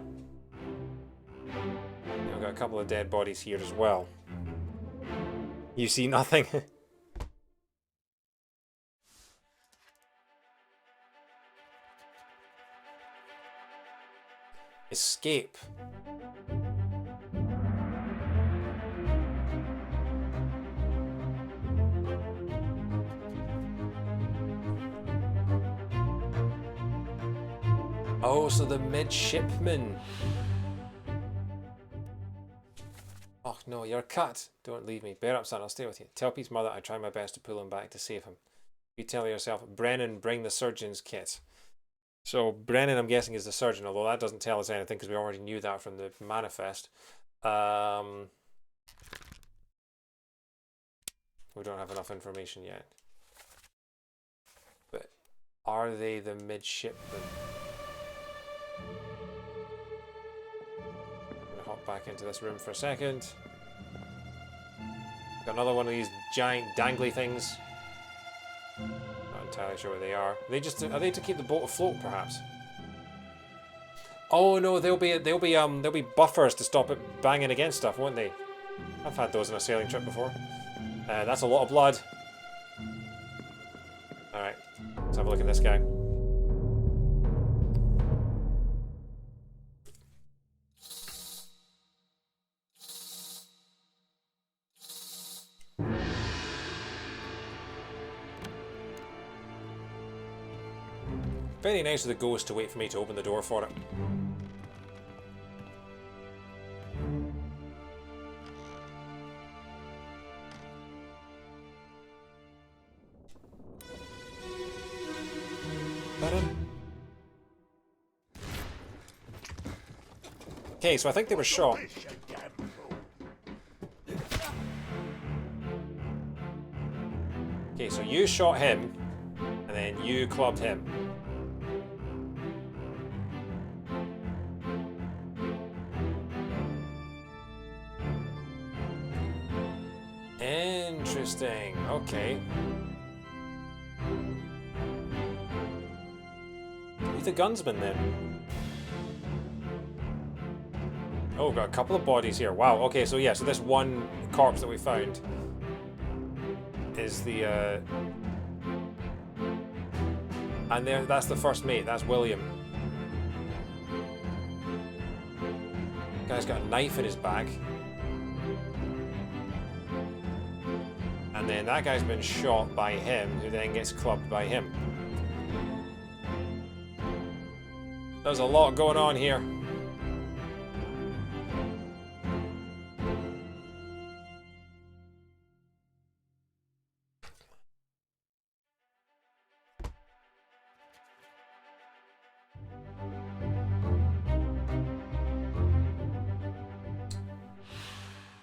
And we've got a couple of dead bodies here as well. You see nothing? Escape. Oh, so the midshipman. Oh no, you're cut. Don't leave me. Bear up, son. I'll stay with you. Tell Pete's mother I try my best to pull him back to save him. You tell yourself, Brennan, bring the surgeon's kit. So Brennan, I'm guessing, is the surgeon, although that doesn't tell us anything because we already knew that from the manifest. We don't have enough information yet. But are they the midshipmen? I'm gonna hop back into this room for a second. Got another one of these giant dangly things. Not entirely sure what they are. Are they to keep the boat afloat, perhaps? Oh no, they'll be buffers to stop it banging against stuff, won't they? I've had those on a sailing trip before. That's a lot of blood. All right, let's have a look at this guy. Very nice of the ghost to wait for me to open the door for it. Okay, so I think they were shot. This, you damn fool. Okay, so you shot him, and then you clubbed him. Interesting. Okay. Who's the gunsman then? Oh, we've got a couple of bodies here. Wow. Okay, so yeah, so this one corpse that we found is the and there, that's the first mate. That's William. Guy's got a knife in his back. And then that guy's been shot by him, who then gets clubbed by him. There's a lot going on here.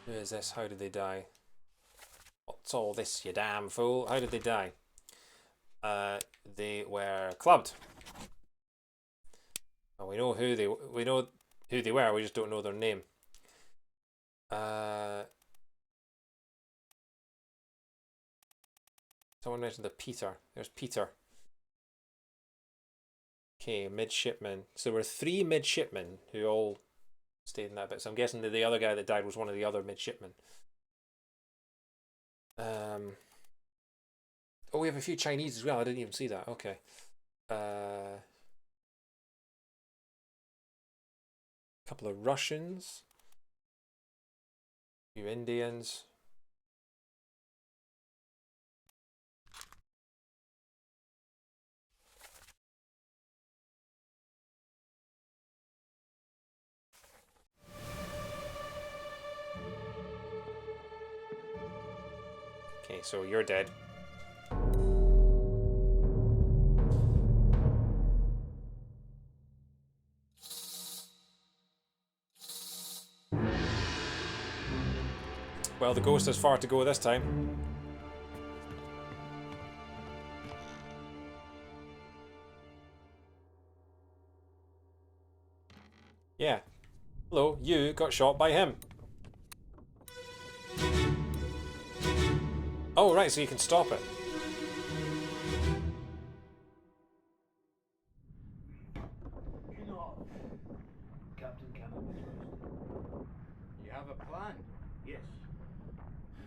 Who is this? How did they die? What's all this, you damn fool? How did they die? They were clubbed. Well, we know who they were. We just don't know their name. Someone mentioned the Peter. There's Peter. Okay, midshipmen. So there were 3 midshipmen who all stayed in that bit. So I'm guessing that the other guy that died was one of the other midshipmen. Oh, we have a few Chinese as well. I didn't even see that. Okay. Couple of Russians. A few Indians. Okay, so you're dead. Well, the ghost has far to go this time. Yeah. Hello, you got shot by him. Oh, right, so you can stop it. King off. Captain cannot be trusted. You have a plan? Yes.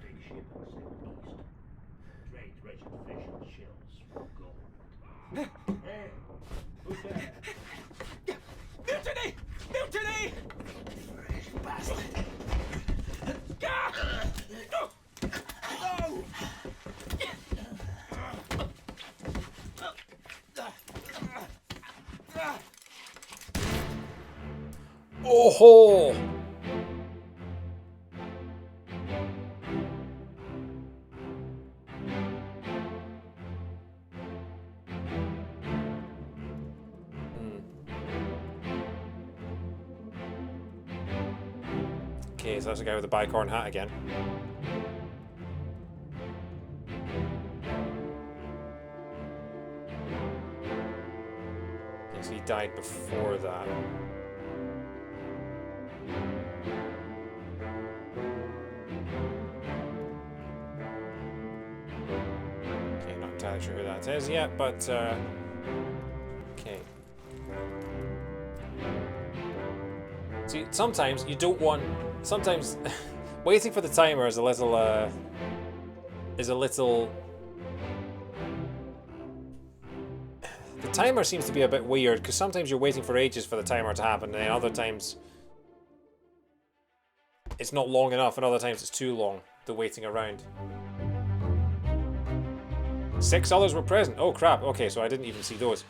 Take ship and sail east. Trade treasured fish and shells for gold. Hey, who's there? Mutiny! Mutiny! Fresh bastard. Oh ho! Okay, so that's the guy with the bicorn hat again. Okay, so he died before that. Okay, not entirely sure who that is yet, but okay. See, sometimes you don't want. Sometimes waiting for the timer is a little. The timer seems to be a bit weird because sometimes you're waiting for ages for the timer to happen, and then other times it's not long enough, and other times it's too long. The waiting around. 6 others were present. Oh crap! Okay, so I didn't even see those.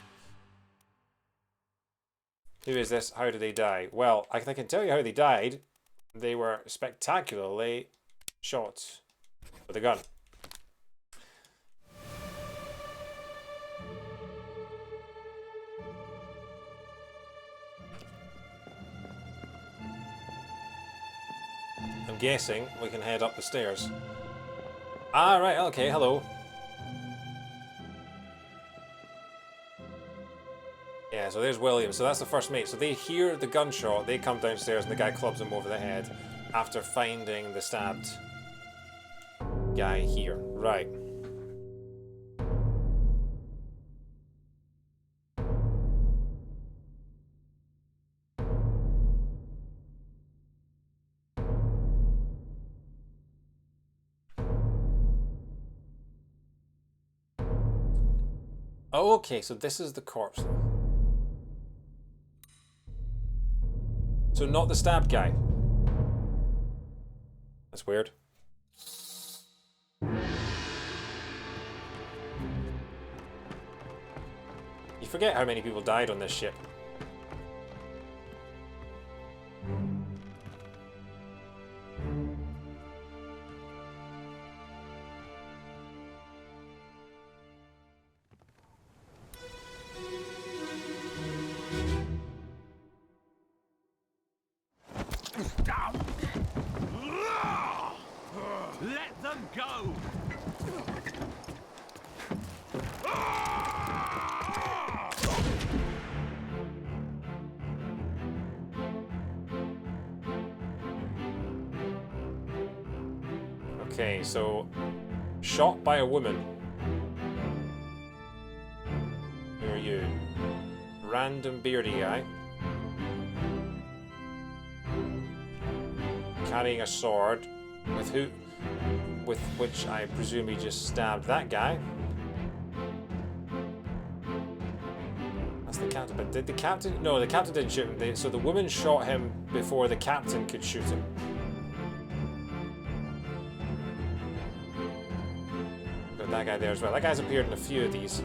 Who is this? How did they die? Well, I can tell you how they died. They were spectacularly shot with a gun. guessing we can head up the stairs. Ah, right, okay, hello. Yeah, so there's William. So that's the first mate. So they hear the gunshot, they come downstairs, and the guy clubs him over the head after finding the stabbed guy here. Right. Oh, okay, so this is the corpse. So not the stabbed guy. That's weird. You forget how many people died on this ship. Let them go! Okay, so shot by a woman. Who are you? Random beardy guy. Carrying a sword with which I presume he just stabbed that guy. That's the captain. But did the captain? No, the captain didn't shoot him. So the woman shot him before the captain could shoot him. Got that guy there as well. That guy's appeared in a few of these.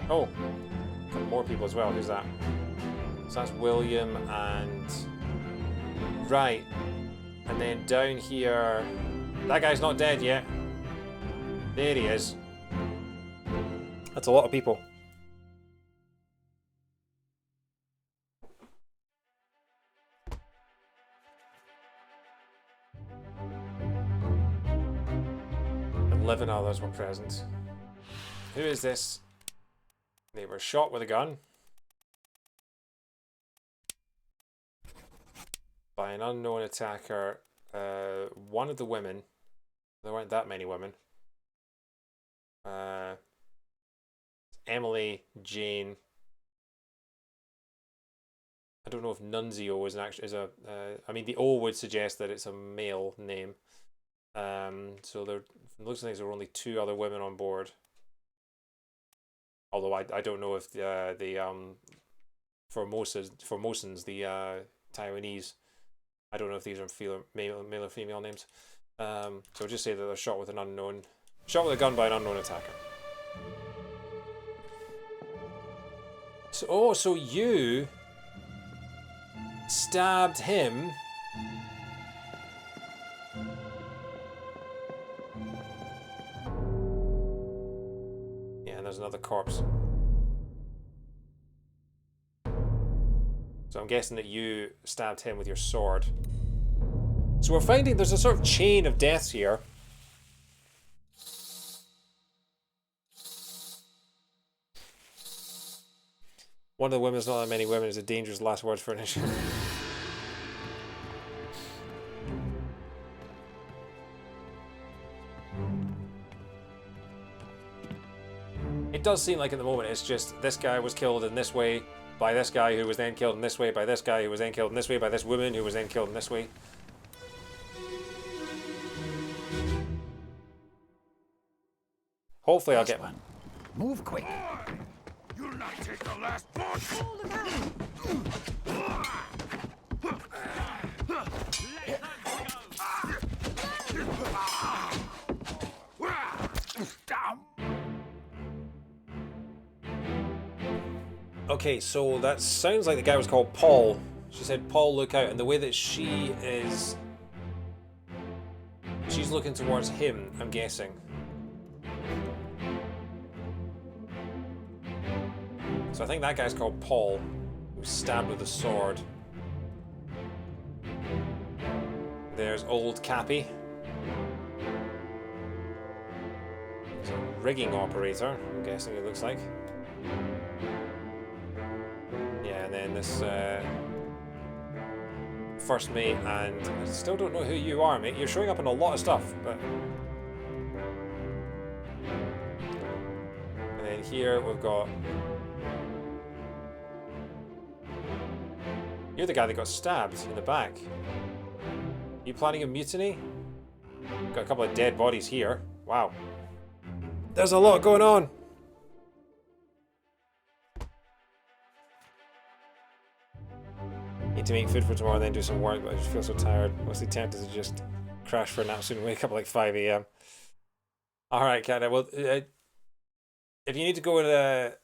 Oh, a couple more people as well. Who's that? So that's William and... Right. And then down here... That guy's not dead yet. There he is. That's a lot of people. And 11 others were present. Who is this? They were shot with a gun by an unknown attacker. One of the women, there weren't that many women. Emily, Jane. I don't know if Nunzio is a. I mean, the O would suggest that it's a male name. So there looks like there were only 2 other women on board. Although I don't know if the Formosans, the Taiwanese, I don't know if these are male or female names. So I'll just say that they're shot with a gun by an unknown attacker. So, so you stabbed him. Yeah, and there's another corpse. So I'm guessing that you stabbed him with your sword. So we're finding there's a sort of chain of deaths here. One of the women's not that many women is a dangerous last word for an issue. It does seem like at the moment it's just this guy was killed in this way by this guy who was then killed in this way by this guy who was then killed in this way by this woman who was then killed in this way. Hopefully I'll get one. Move quick! You'll not take the last punch! Okay, so that sounds like the guy was called Paul. She said, Paul, look out. And the way that she is... She's looking towards him, I'm guessing. So I think that guy's called Paul, who was stabbed with a sword. There's old Cappy. He's a rigging operator, I'm guessing it looks like. Yeah, and then this first mate, and I still don't know who you are, mate. You're showing up in a lot of stuff, but... And then here we've got... You're the guy that got stabbed in the back. You planning a mutiny? Got a couple of dead bodies here. Wow. There's a lot going on. Need to make food for tomorrow and then do some work, but I just feel so tired. Mostly tempted to just crash for a nap soon and wake up at like 5 AM. Alright, Kat, well, if you need to go and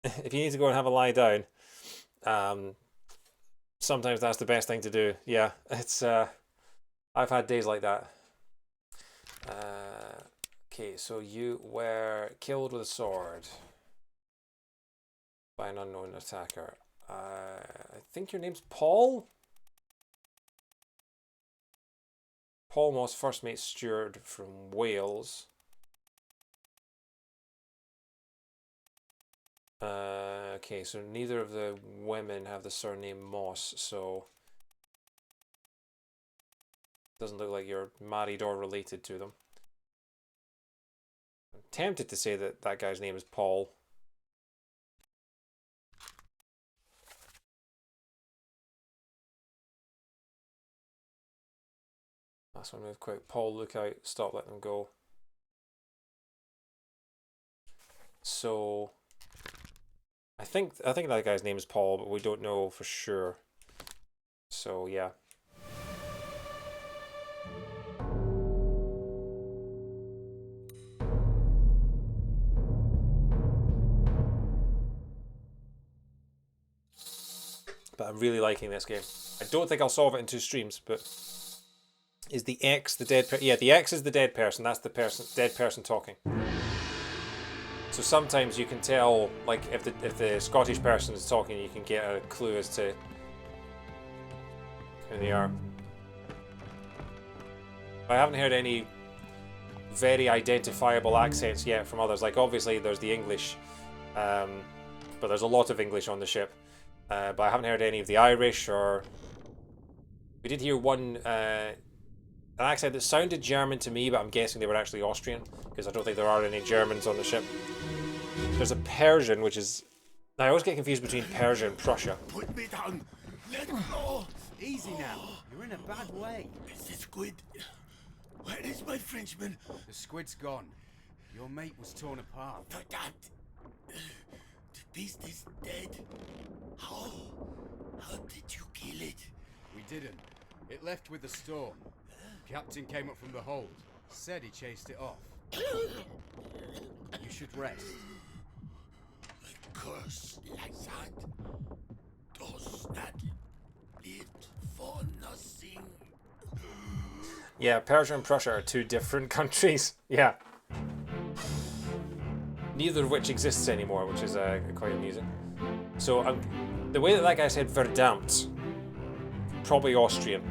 if you need to go and have a lie down, sometimes that's the best thing to do. Yeah, it's I've had days like that. Okay, so you were killed with a sword by an unknown attacker. I think your name's Paul? Paul Moss, first mate steward from Wales. Okay, so neither of the women have the surname Moss, so doesn't look like you're married or related to them. I'm tempted to say that that guy's name is Paul. Last one move quick. Paul, look out. Stop, let them go. So I think that guy's name is Paul, but we don't know for sure. So yeah. But I'm really liking this game. I don't think I'll solve it in 2 streams, but is the X the dead person? Yeah, the X is the dead person. That's the dead person talking. So sometimes you can tell, like, if the Scottish person is talking, you can get a clue as to who they are. I haven't heard any very identifiable accents yet from others. Like, obviously there's the English, but there's a lot of English on the ship. But I haven't heard any of the Irish, or... We did hear one... an accent that sounded German to me, but I'm guessing they were actually Austrian, because I don't think there are any Germans on the ship. There's a Persian, which is... I always get confused between Persia and Prussia. Put me down. Let go. Easy now. You're in a bad way. It's the squid. Where is my Frenchman? The squid's gone. Your mate was torn apart. That. The beast is dead. How? How did you kill it? We didn't. It left with the storm. Captain came up from the hold. Said he chased it off. You should rest. A curse like that does not live for nothing. Yeah, Persia and Prussia are 2 different countries. Yeah. Neither of which exists anymore, which is quite amusing. So the way that guy said verdammt, probably Austrian.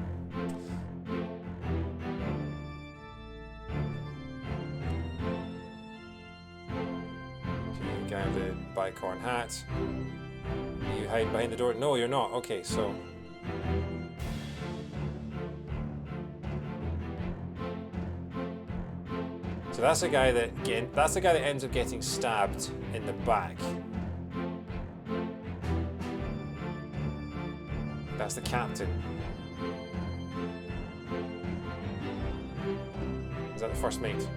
Okay, guy with the bicorn hat. Are you hiding behind the door? No, you're not. Okay, so... So that's the guy that ends up getting stabbed in the back. That's the captain. Is that the first mate?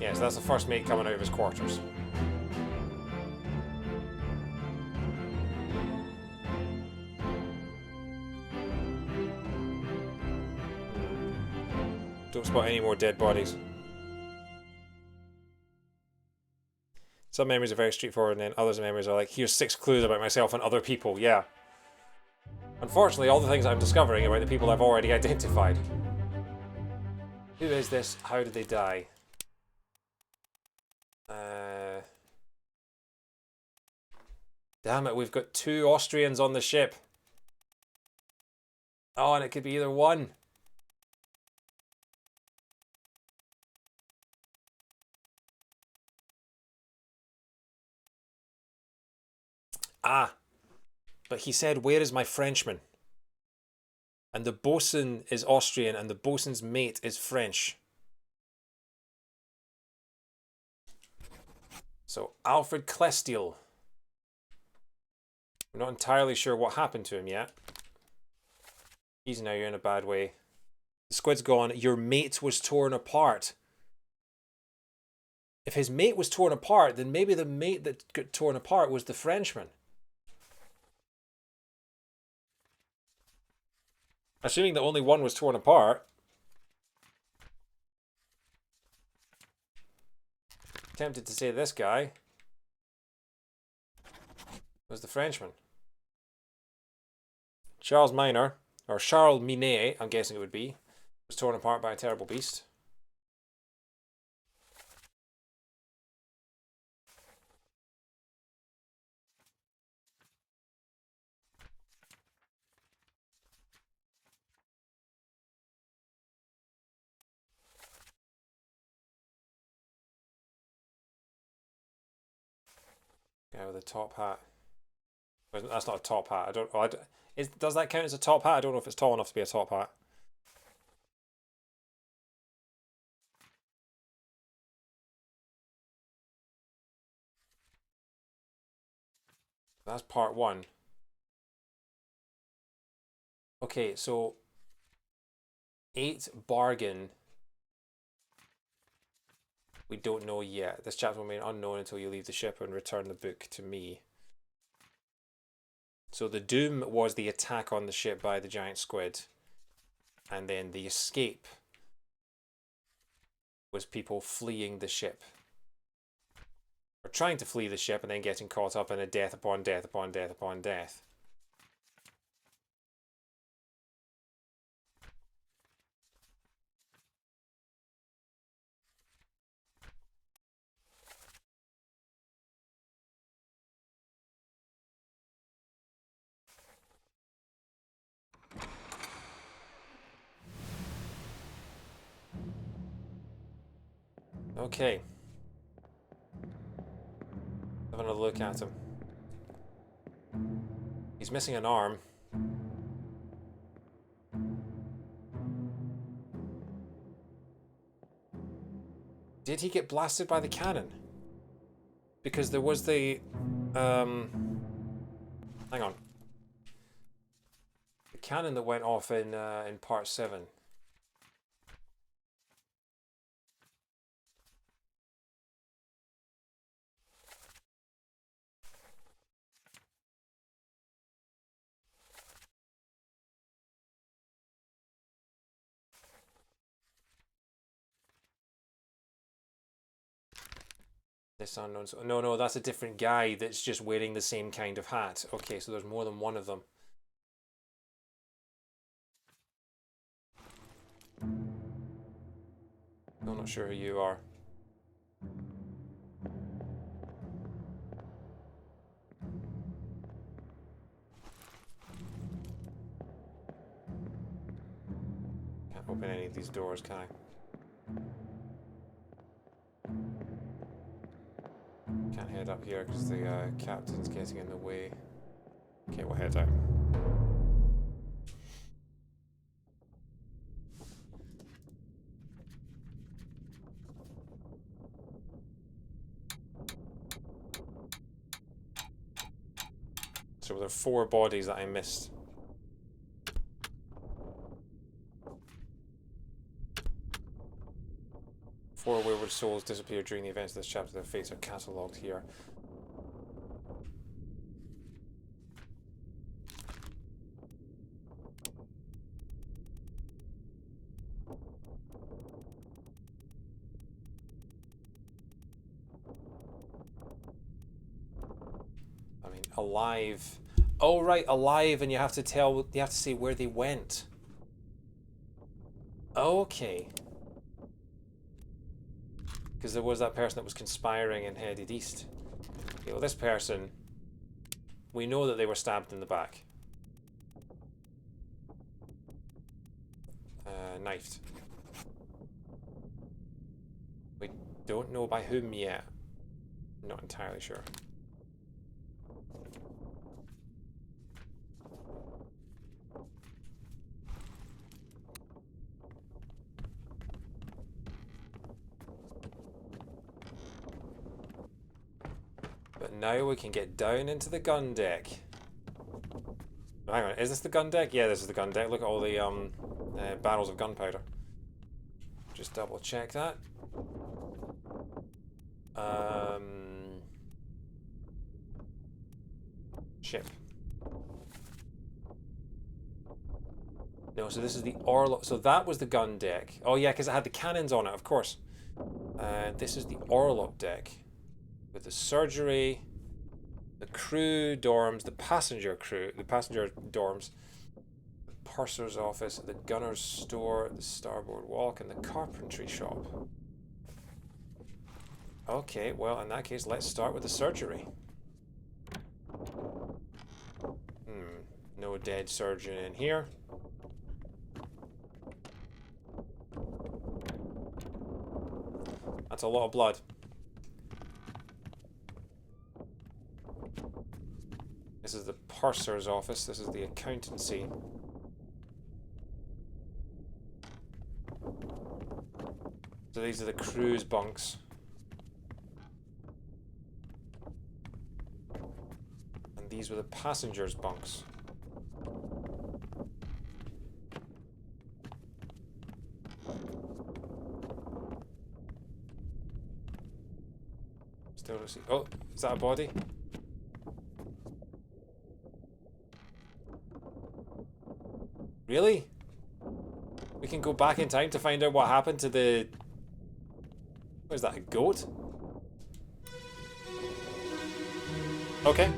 Yes, that's the first mate coming out of his quarters. Don't spot any more dead bodies. Some memories are very straightforward, and then others memories are like, here's 6 clues about myself and other people. Yeah. Unfortunately, all the things I'm discovering about the people I've already identified. Who is this? How did they die? Damn it, we've got 2 Austrians on the ship. Oh, and it could be either one. Ah, but he said, "Where is my Frenchman?" And the bosun is Austrian and the bosun's mate is French. So, Alfred Klestiel. We're not entirely sure what happened to him yet. Easy now, you're in a bad way. The squid's gone. Your mate was torn apart. If his mate was torn apart, then maybe the mate that got torn apart was the Frenchman. Assuming that only one was torn apart. Tempted to say this guy was the Frenchman. Charles Minor, or Charles Minet, I'm guessing it would be, was torn apart by a terrible beast. Guy with a top hat. Well, that's not a top hat. I don't. Oh, does that count as a top hat? I don't know if it's tall enough to be a top hat. That's part one. Okay, so 8 bargain. We don't know yet. This chapter will remain unknown until you leave the ship and return the book to me. So the doom was the attack on the ship by the giant squid. And then the escape was people fleeing the ship. Or trying to flee the ship and then getting caught up in a death upon death upon death upon death. Okay. Having a look at him. He's missing an arm. Did he get blasted by the cannon? Because there was the... hang on. The cannon that went off in part 7. This unknown... No, that's a different guy that's just wearing the same kind of hat. Okay, so there's more than one of them. I'm not sure who you are. Can't open any of these doors, can I? Can't head up here because the captain's getting in the way. Okay, we'll head out. So there are 4 bodies that I missed. Four wayward souls disappeared during the events of this chapter. Their fates are catalogued here. I mean, alive. Oh right, alive, and you have to say where they went. Okay. Because there was that person that was conspiring and headed east. Okay, well, this person, we know that they were stabbed in the back. Knifed. We don't know by whom yet. Not entirely sure. now we can get down into the gun deck. Hang on, is this the gun deck? Yeah, this is the gun deck. Look at all the barrels of gunpowder. Just double check that. Ship. No, so this is the orlop. So that was the gun deck. Oh yeah, because it had the cannons on it, of course. This is the orlop deck with the surgery, the crew dorms, the passenger dorms, the purser's office, the gunner's store, the starboard walk, and the carpentry shop. Okay, well, in that case, let's start with the surgery. No dead surgeon in here. That's a lot of blood. This is the purser's office. This is the accountancy. So these are the crew's bunks. And these were the passengers' bunks. Still don't see. Oh, is that a body? Really? We can go back in time to find out what happened to the... What is that, a goat? Okay.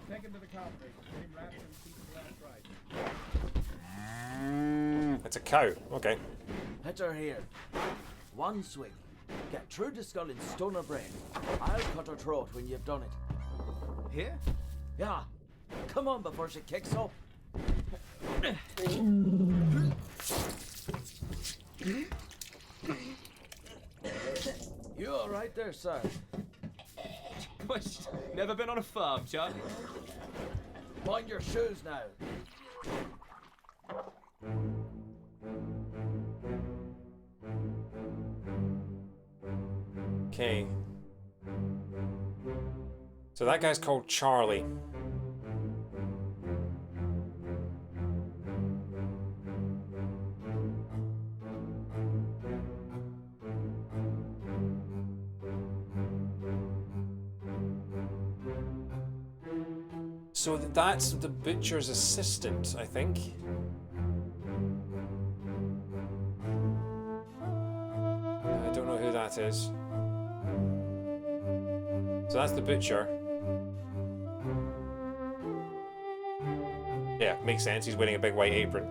Take him to the carpenter. Get him wrapped and seat to the left right. It's a cow. Okay. Hit her here. One swing. Get through the skull in stone or brain. I'll cut her throat when you've done it. Here? Yeah. Come on before she kicks up. You all right there, sir? Never been on a farm, Charlie. Mind your shoes now. Okay. So that guy's called Charlie. So that's the butcher's assistant, I think. I don't know who that is. So that's the butcher. Yeah, makes sense. He's wearing a big white apron.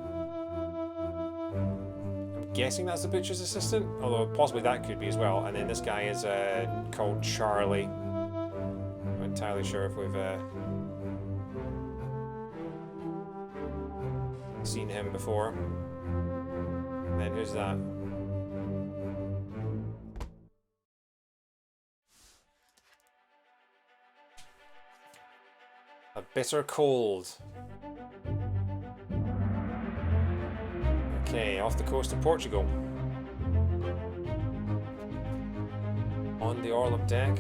I'm guessing that's the butcher's assistant, although possibly that could be as well. And then this guy is called Charlie. I'm not entirely sure if we've seen him before. And then who's that? A bitter cold. Okay, off the coast of Portugal. On the orlop deck,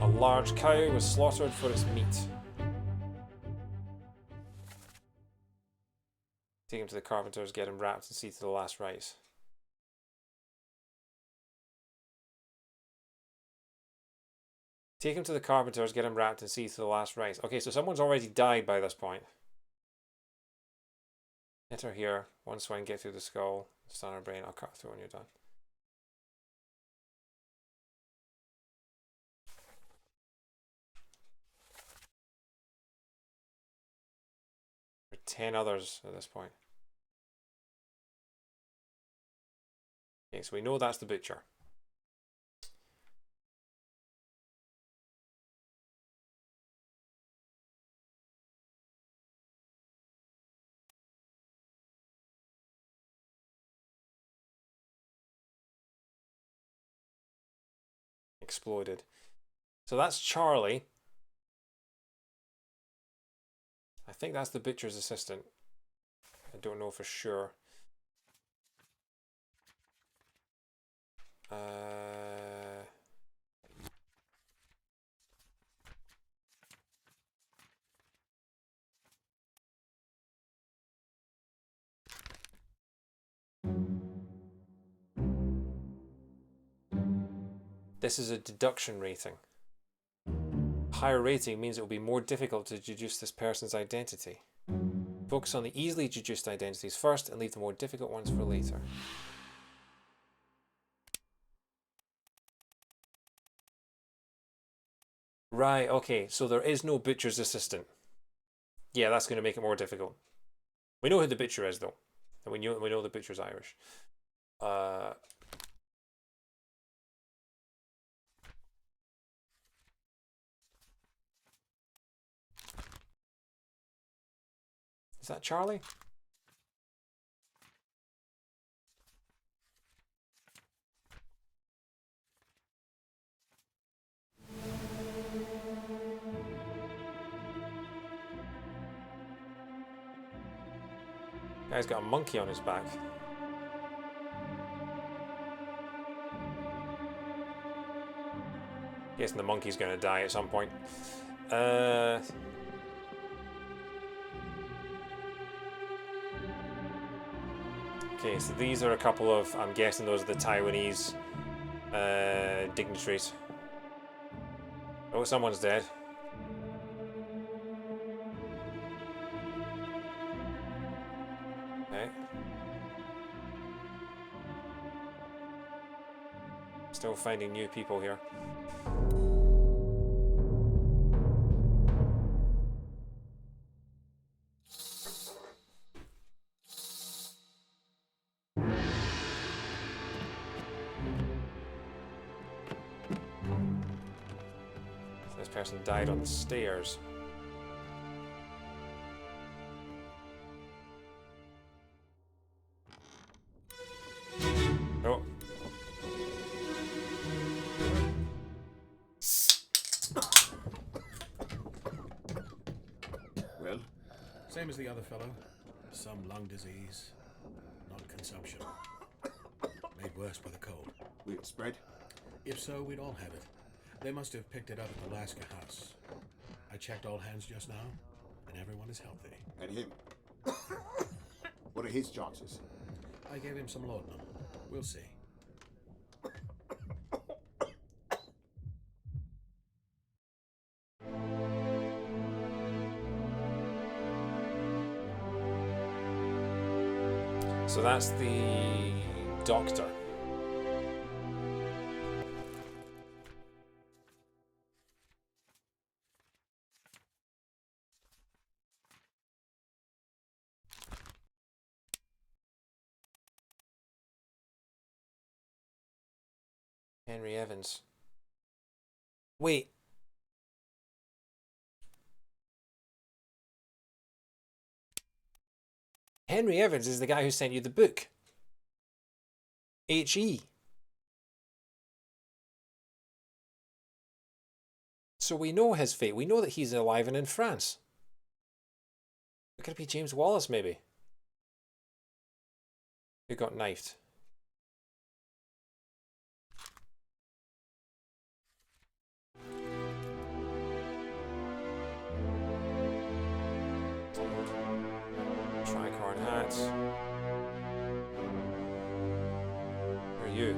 a large cow was slaughtered for its meat. Take him to the carpenters, get him wrapped and see to the last rites. Take him to the carpenters, get him wrapped and see to the last rites. Okay, so someone's already died by this point. Hit her here. One swing, get through the skull. Stun her brain. I'll cut through when you're done. There are 10 others at this point. Okay, so we know that's the butcher. Exploded. So that's Charlie. I think that's the butcher's assistant. I don't know for sure. This is a deduction rating. Higher rating means it will be more difficult to deduce this person's identity. Focus on the easily deduced identities first and leave the more difficult ones for later. Right, okay, so there is no butcher's assistant. Yeah, that's going to make it more difficult. We know who the butcher is, though. And we know the butcher's Irish. Is that Charlie? Guy's got a monkey on his back. Guessing the monkey's going to die at some point. Okay, so these are a couple of, I'm guessing those are the Taiwanese dignitaries. Oh, someone's dead. Okay. Still finding new people here. This person died on the stairs. Oh. Well? Same as the other fellow. Some lung disease, non-consumption. Made worse by the cold. Will it spread? If so, we'd all have it. They must have picked it up at the Alaska house. I checked all hands just now, and everyone is healthy. And him? What are his chances? I gave him some laudanum. We'll see. So that's the doctor. Henry Evans. Wait. Henry Evans is the guy who sent you the book. H.E. So we know his fate. We know that he's alive and in France. It could be James Wallace, maybe. Who got knifed. Tricorn hats. Who are you?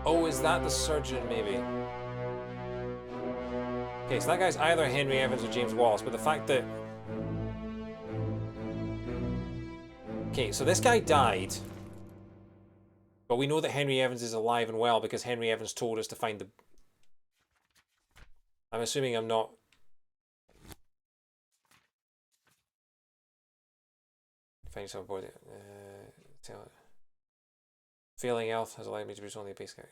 Oh, is that the surgeon, maybe? Okay, so that guy's either Henry Evans or James Wallace, but the fact that... Okay, so this guy died, but we know that Henry Evans is alive and well because Henry Evans told us to find the... I'm assuming I'm not... Find yourself body. Failing health has allowed me to produce only a basic.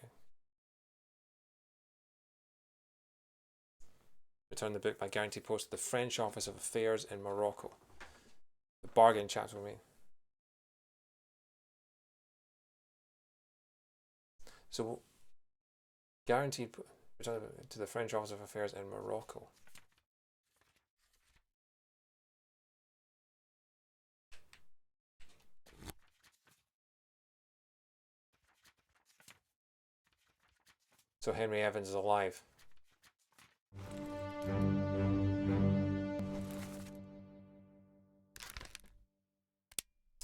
Return the book by guarantee post to the French Office of Affairs in Morocco. The bargain chapter will mean. So, guaranteed return to the French Office of Affairs in Morocco. So Henry Evans is alive.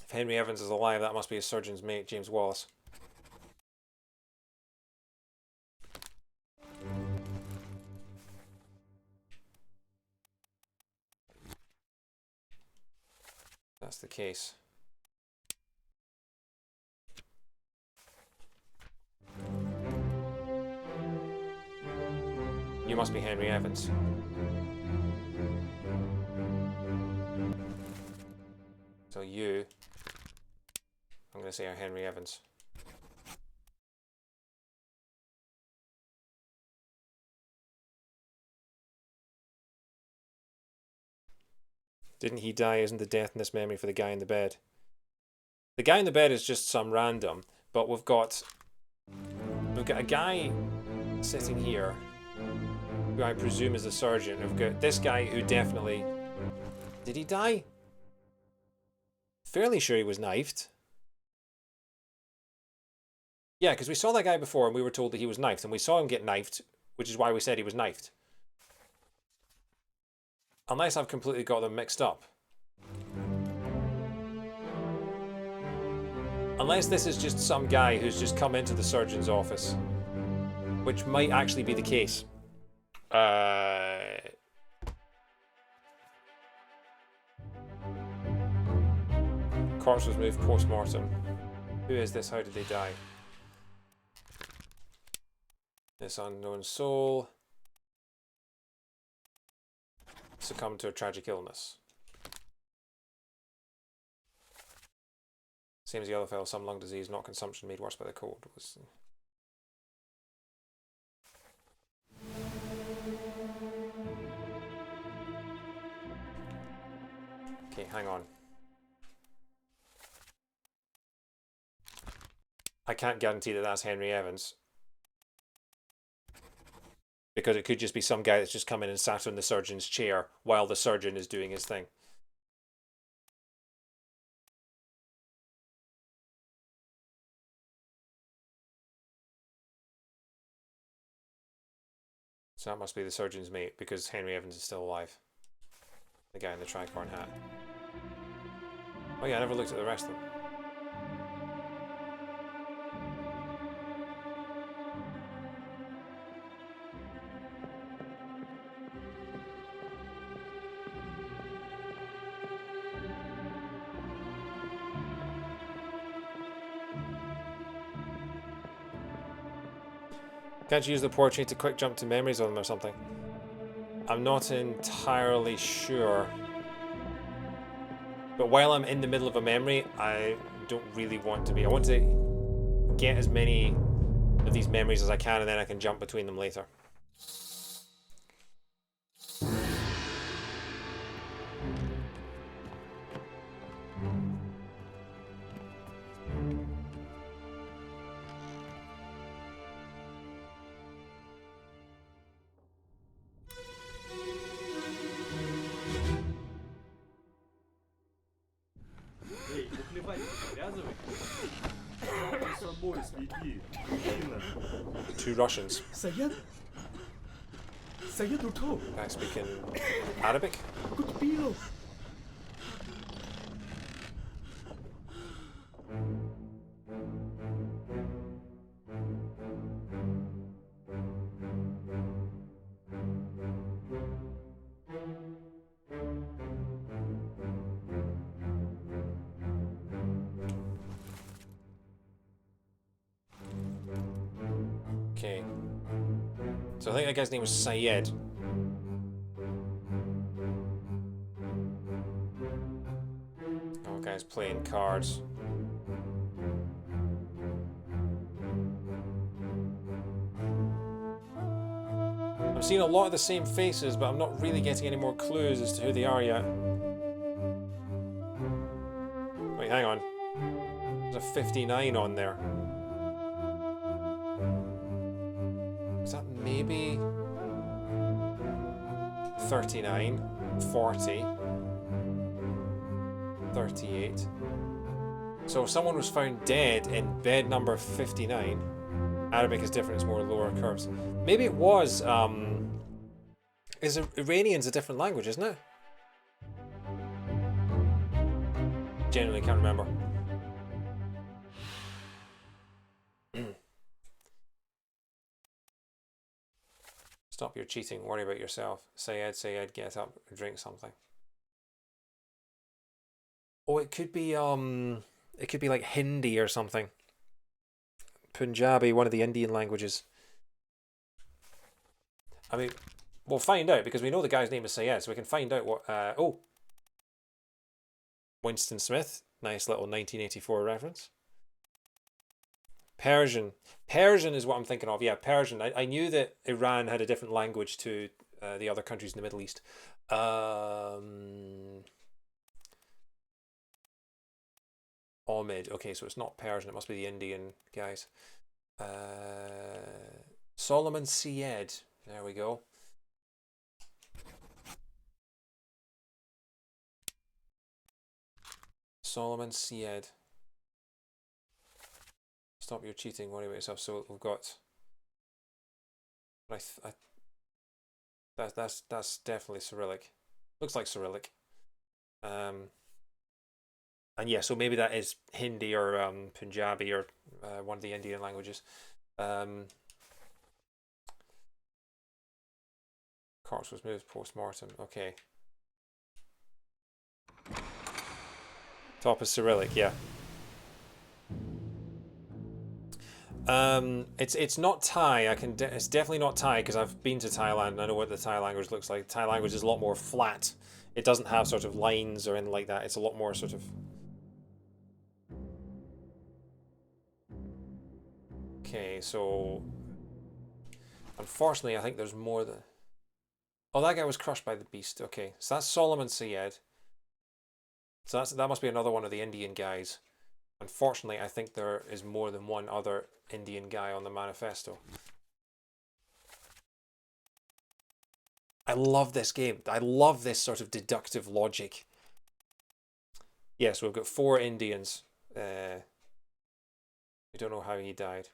If Henry Evans is alive, that must be his surgeon's mate, James Wallace. That's the case. You must be Henry Evans. So you, I'm going to say, are Henry Evans. Didn't he die? Isn't the death in this memory for the guy in the bed? The guy in the bed is just some random, but we've got a guy sitting here who I presume is the surgeon. We've got this guy who definitely... Did he die? Fairly sure he was knifed. Yeah, because we saw that guy before and we were told that he was knifed, and we saw him get knifed, which is why we said he was knifed. Unless I've completely got them mixed up. Unless this is just some guy who's just come into the surgeon's office. Which might actually be the case. Corpse was moved post-mortem. Who is this? How did they die? This unknown soul succumbed to a tragic illness. Same as the other fellow, some lung disease, not consumption, made worse by the cold. Okay, hang on. I can't guarantee that that's Henry Evans. Because it could just be some guy that's just come in and sat on the surgeon's chair while the surgeon is doing his thing. So that must be the surgeon's mate, because Henry Evans is still alive. The guy in the tricorn hat. Oh yeah, I never looked at the rest of them. Can't you use the portrait to quick jump to memories of them or something? I'm not entirely sure. But while I'm in the middle of a memory, I don't really want to be. I want to get as many of these memories as I can, and then I can jump between them later. Two Russians. Guy speaking Arabic. Okay. So I think that guy's name was Syed. Oh, guy's playing cards. I'm seeing a lot of the same faces, but I'm not really getting any more clues as to who they are yet. Wait, hang on. There's a 59 on there. Is that maybe 39, 40, 38? So if someone was found dead in bed number 59, Arabic is different, it's more lower curves. Maybe it was, Iranian's a different language, isn't it? Genuinely can't remember. Stop your cheating, worry about yourself. Sayed, get up, drink something. Oh, it could be like Hindi or something. Punjabi, one of the Indian languages. I mean, we'll find out because we know the guy's name is Sayed, so we can find out what. Oh, Winston Smith, nice little 1984 reference. Persian. Persian is what I'm thinking of. Yeah, Persian. I knew that Iran had a different language to the other countries in the Middle East. Omid. Okay, so it's not Persian. It must be the Indian guys. Solomon Syed. There we go. Solomon Syed. Stop your cheating, worry about yourself. So we've got. That's definitely Cyrillic. Looks like Cyrillic. And yeah, so maybe that is Hindi or Punjabi or one of the Indian languages. Corpse was moved post-mortem. Okay. Top is Cyrillic, yeah. It's not Thai. It's definitely not Thai because I've been to Thailand and I know what the Thai language looks like. Thai language is a lot more flat. It doesn't have sort of lines or anything like that. It's a lot more sort of. Okay, so unfortunately, I think there's more than. Oh, that guy was crushed by the beast. Okay, so that's Solomon Syed. So that must be another one of the Indian guys. Unfortunately, I think there is more than one other Indian guy on the manifesto. I love this game. I love this sort of deductive logic. Yeah, so we've got 4 Indians. We don't know how he died.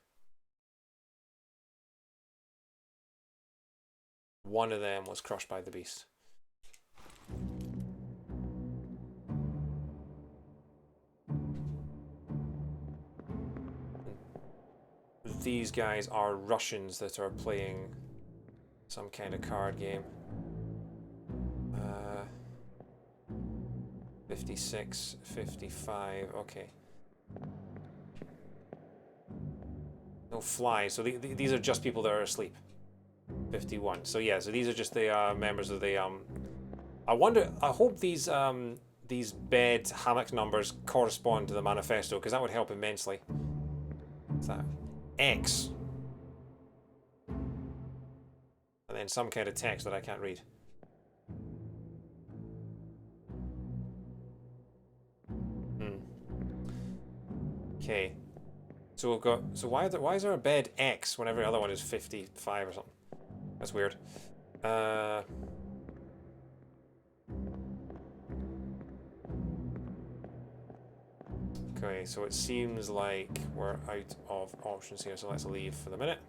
One of them was crushed by the beast. These guys are Russians that are playing some kind of card game. 56, 55, okay. No flies, so these are just people that are asleep. 51, so yeah, so these are just the members of the I hope these bed hammock numbers correspond to the manifesto because that would help immensely. What's that? X. And then some kind of text that I can't read. Okay. So we've got. So why is there a bed X when every other one is 55 or something? That's weird. Okay, so it seems like we're out of options here, so let's leave for the minute.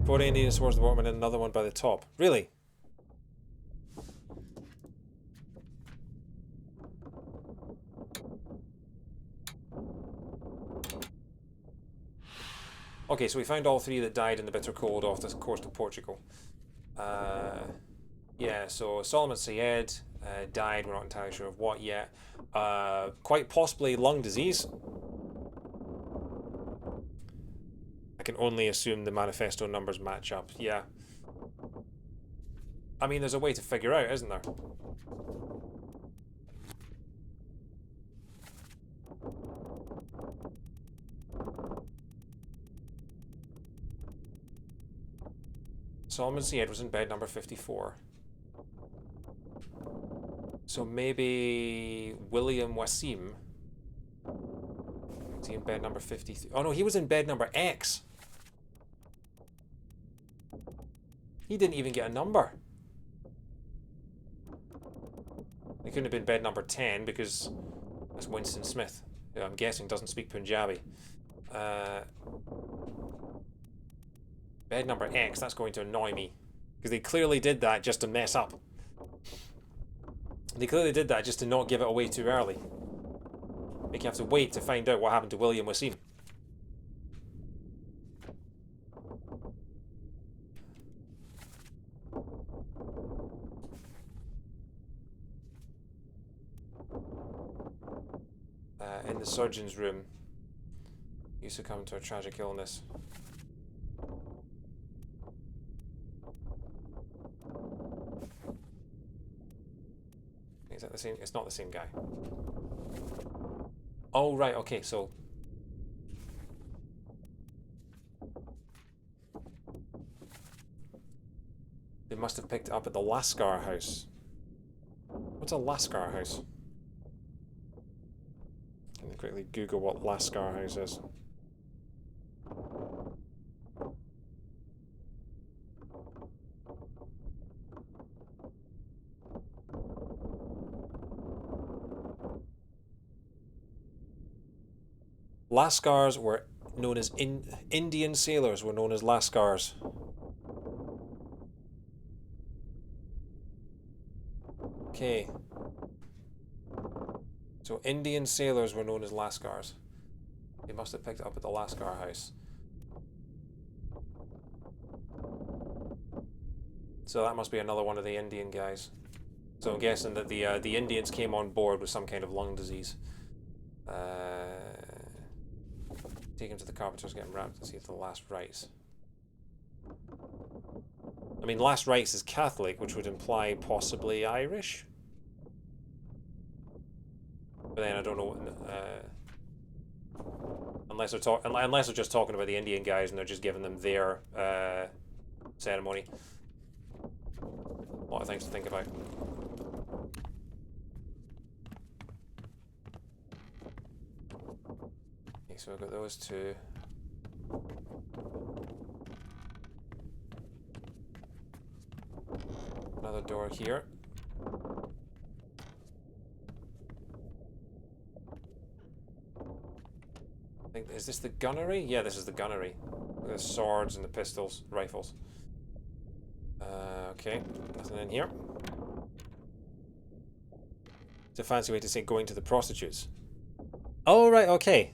4 Indians towards the bottom and another one by the top. Really? Okay, so we found all 3 that died in the bitter cold off the coast of Portugal. Yeah, so Solomon Syed died, we're not entirely sure of what yet. Quite possibly lung disease. I can only assume the manifesto numbers match up, yeah. I mean, there's a way to figure out, isn't there? Solomon Syed was in bed number 54. So maybe William Wasim. Is he in bed number 53? Oh no, he was in bed number X. He didn't even get a number. He couldn't have been bed number 10 because that's Winston Smith, who I'm guessing doesn't speak Punjabi. Bed number X, that's going to annoy me. Because they clearly did that just to mess up. They clearly did that just to not give it away too early. Make you have to wait to find out what happened to William Wasim. In the surgeon's room, you succumbed to a tragic illness. Is that the same? It's not the same guy. Oh, right, okay, so... They must have picked it up at the Lascar house. What's a Lascar house? Let me quickly Google what Lascar house is. Lascars were known as Indian sailors were known as Lascars. Okay. So Indian sailors were known as Lascars. They must have picked it up at the Lascar house. So that must be another one of the Indian guys. So I'm guessing that the Indians came on board with some kind of lung disease. Take him to the carpenters, get him wrapped, and see if the last rites. I mean, last rites is Catholic, which would imply possibly Irish. But then I don't know. Unless they're just talking about the Indian guys and they're just giving them their ceremony. A lot of things to think about. Okay, so I've got those two. Another door here. I think, is this the gunnery? Yeah, this is the gunnery. The swords and the pistols, rifles. Okay, nothing in here. It's a fancy way to say going to the prostitutes. Oh, right, okay.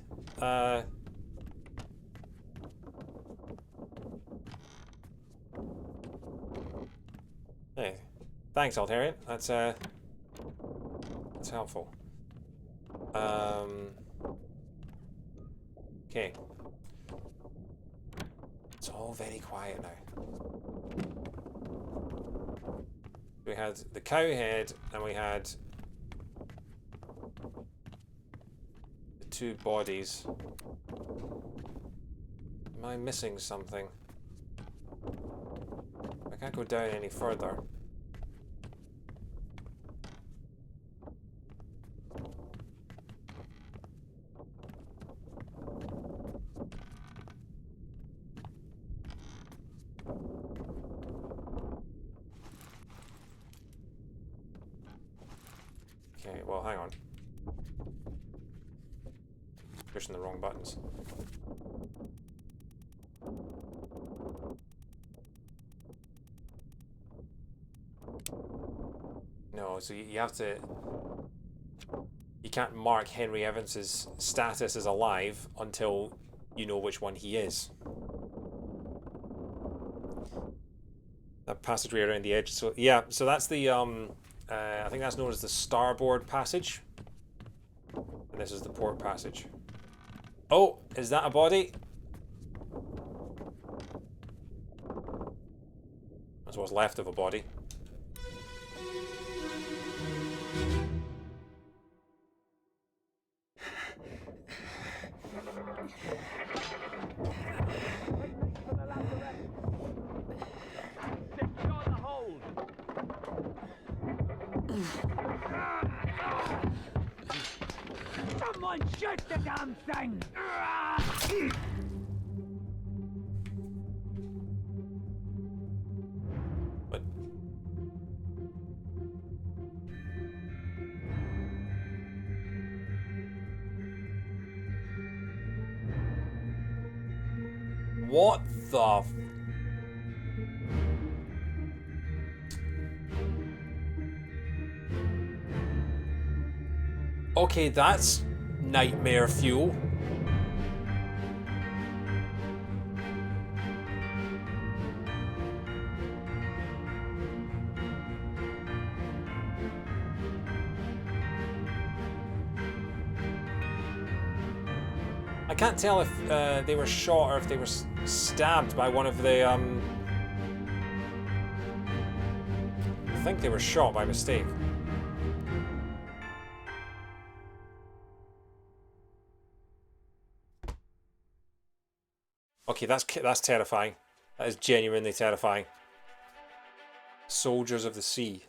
Hey, thanks, Altarian. That's helpful. Okay. It's all very quiet now. We had the cow head, and we had the two bodies. Am I missing something? I can't go down any further. Okay, well, hang on. Pushing the wrong buttons. No, so you have to... You can't mark Henry Evans's status as alive until you know which one he is. That passageway around the edge. So yeah, so that's the I think that's known as the Starboard Passage. And this is the Port Passage. Oh, is that a body? That's what's left of a body. Someone shoot the damn thing! What? What the... Okay, that's nightmare fuel. I can't tell if they were shot or if they were stabbed by one of the... I think they were shot by mistake. Okay, that's terrifying. That is genuinely terrifying. Soldiers of the sea.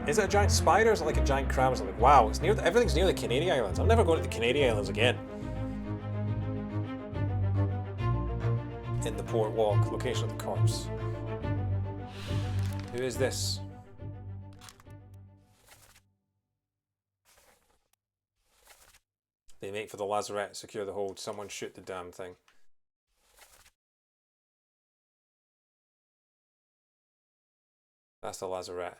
Is it a giant spider or is it like a giant crab or something? Wow, it's near everything's near the Canary Islands. I'm never going to the Canary Islands again. In the Port Walk, location of the corpse. Who is this? They make for the lazarette, secure the hold. Someone shoot the damn thing. That's the lazarette.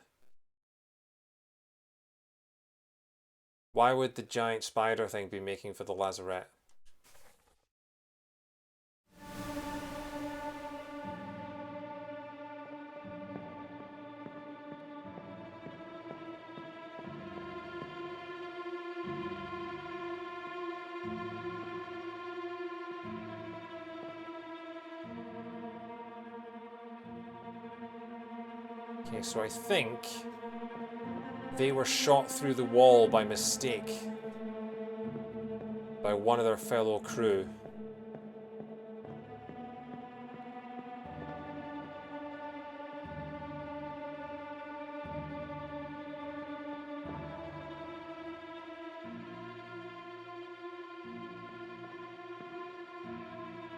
Why would the giant spider thing be making for the lazarette? Okay, so I think they were shot through the wall by mistake by one of their fellow crew.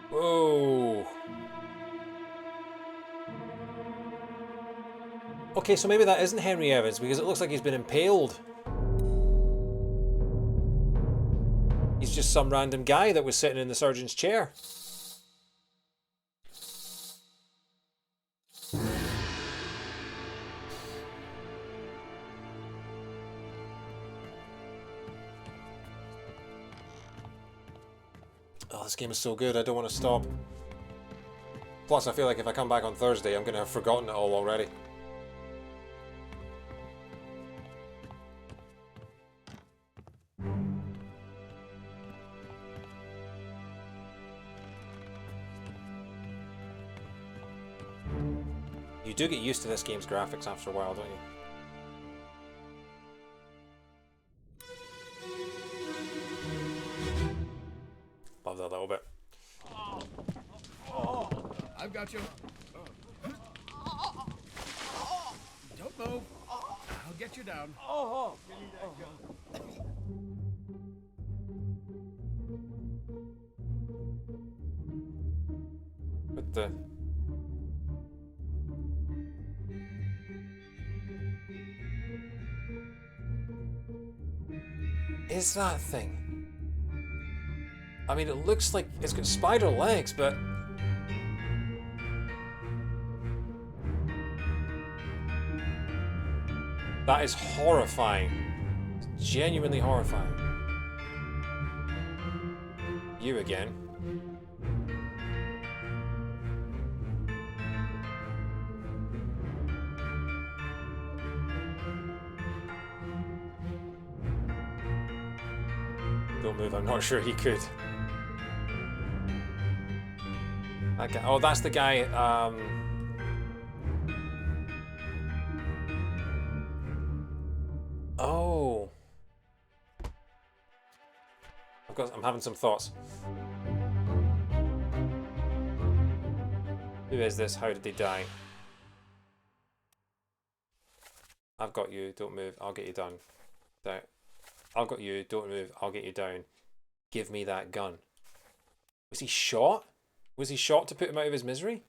Whoa. Okay, so maybe that isn't Henry Evans because it looks like he's been impaled. He's just some random guy that was sitting in the surgeon's chair. Oh, this game is so good, I don't want to stop. Plus, I feel like if I come back on Thursday, I'm going to have forgotten it all already. You do get used to this game's graphics after a while, don't you? Love that a little bit. I've got you. Don't move. I'll get you down. But the... is that thing? I mean, it looks like it's got spider legs, but... that is horrifying. It's genuinely horrifying. You again. Don't move, I'm not sure he could. Okay. Oh, that's the guy, oh. I'm having some thoughts. Who is this? How did they die? I've got you, don't move, I'll get you done. Down. I've got you, don't move, I'll get you down. Give me that gun. Was he shot? Was he shot to put him out of his misery?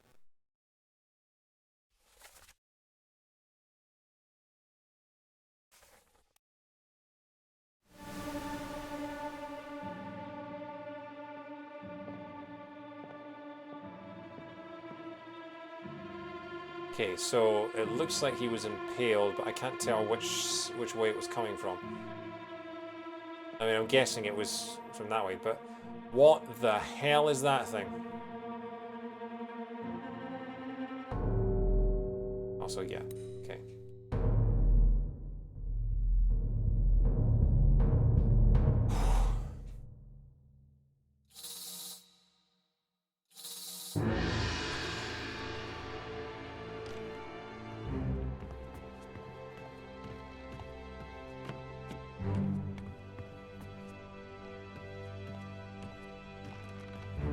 Okay, so it looks like he was impaled, but I can't tell which way it was coming from. I mean, I'm guessing it was from that way, but what the hell is that thing? Also, yeah, okay.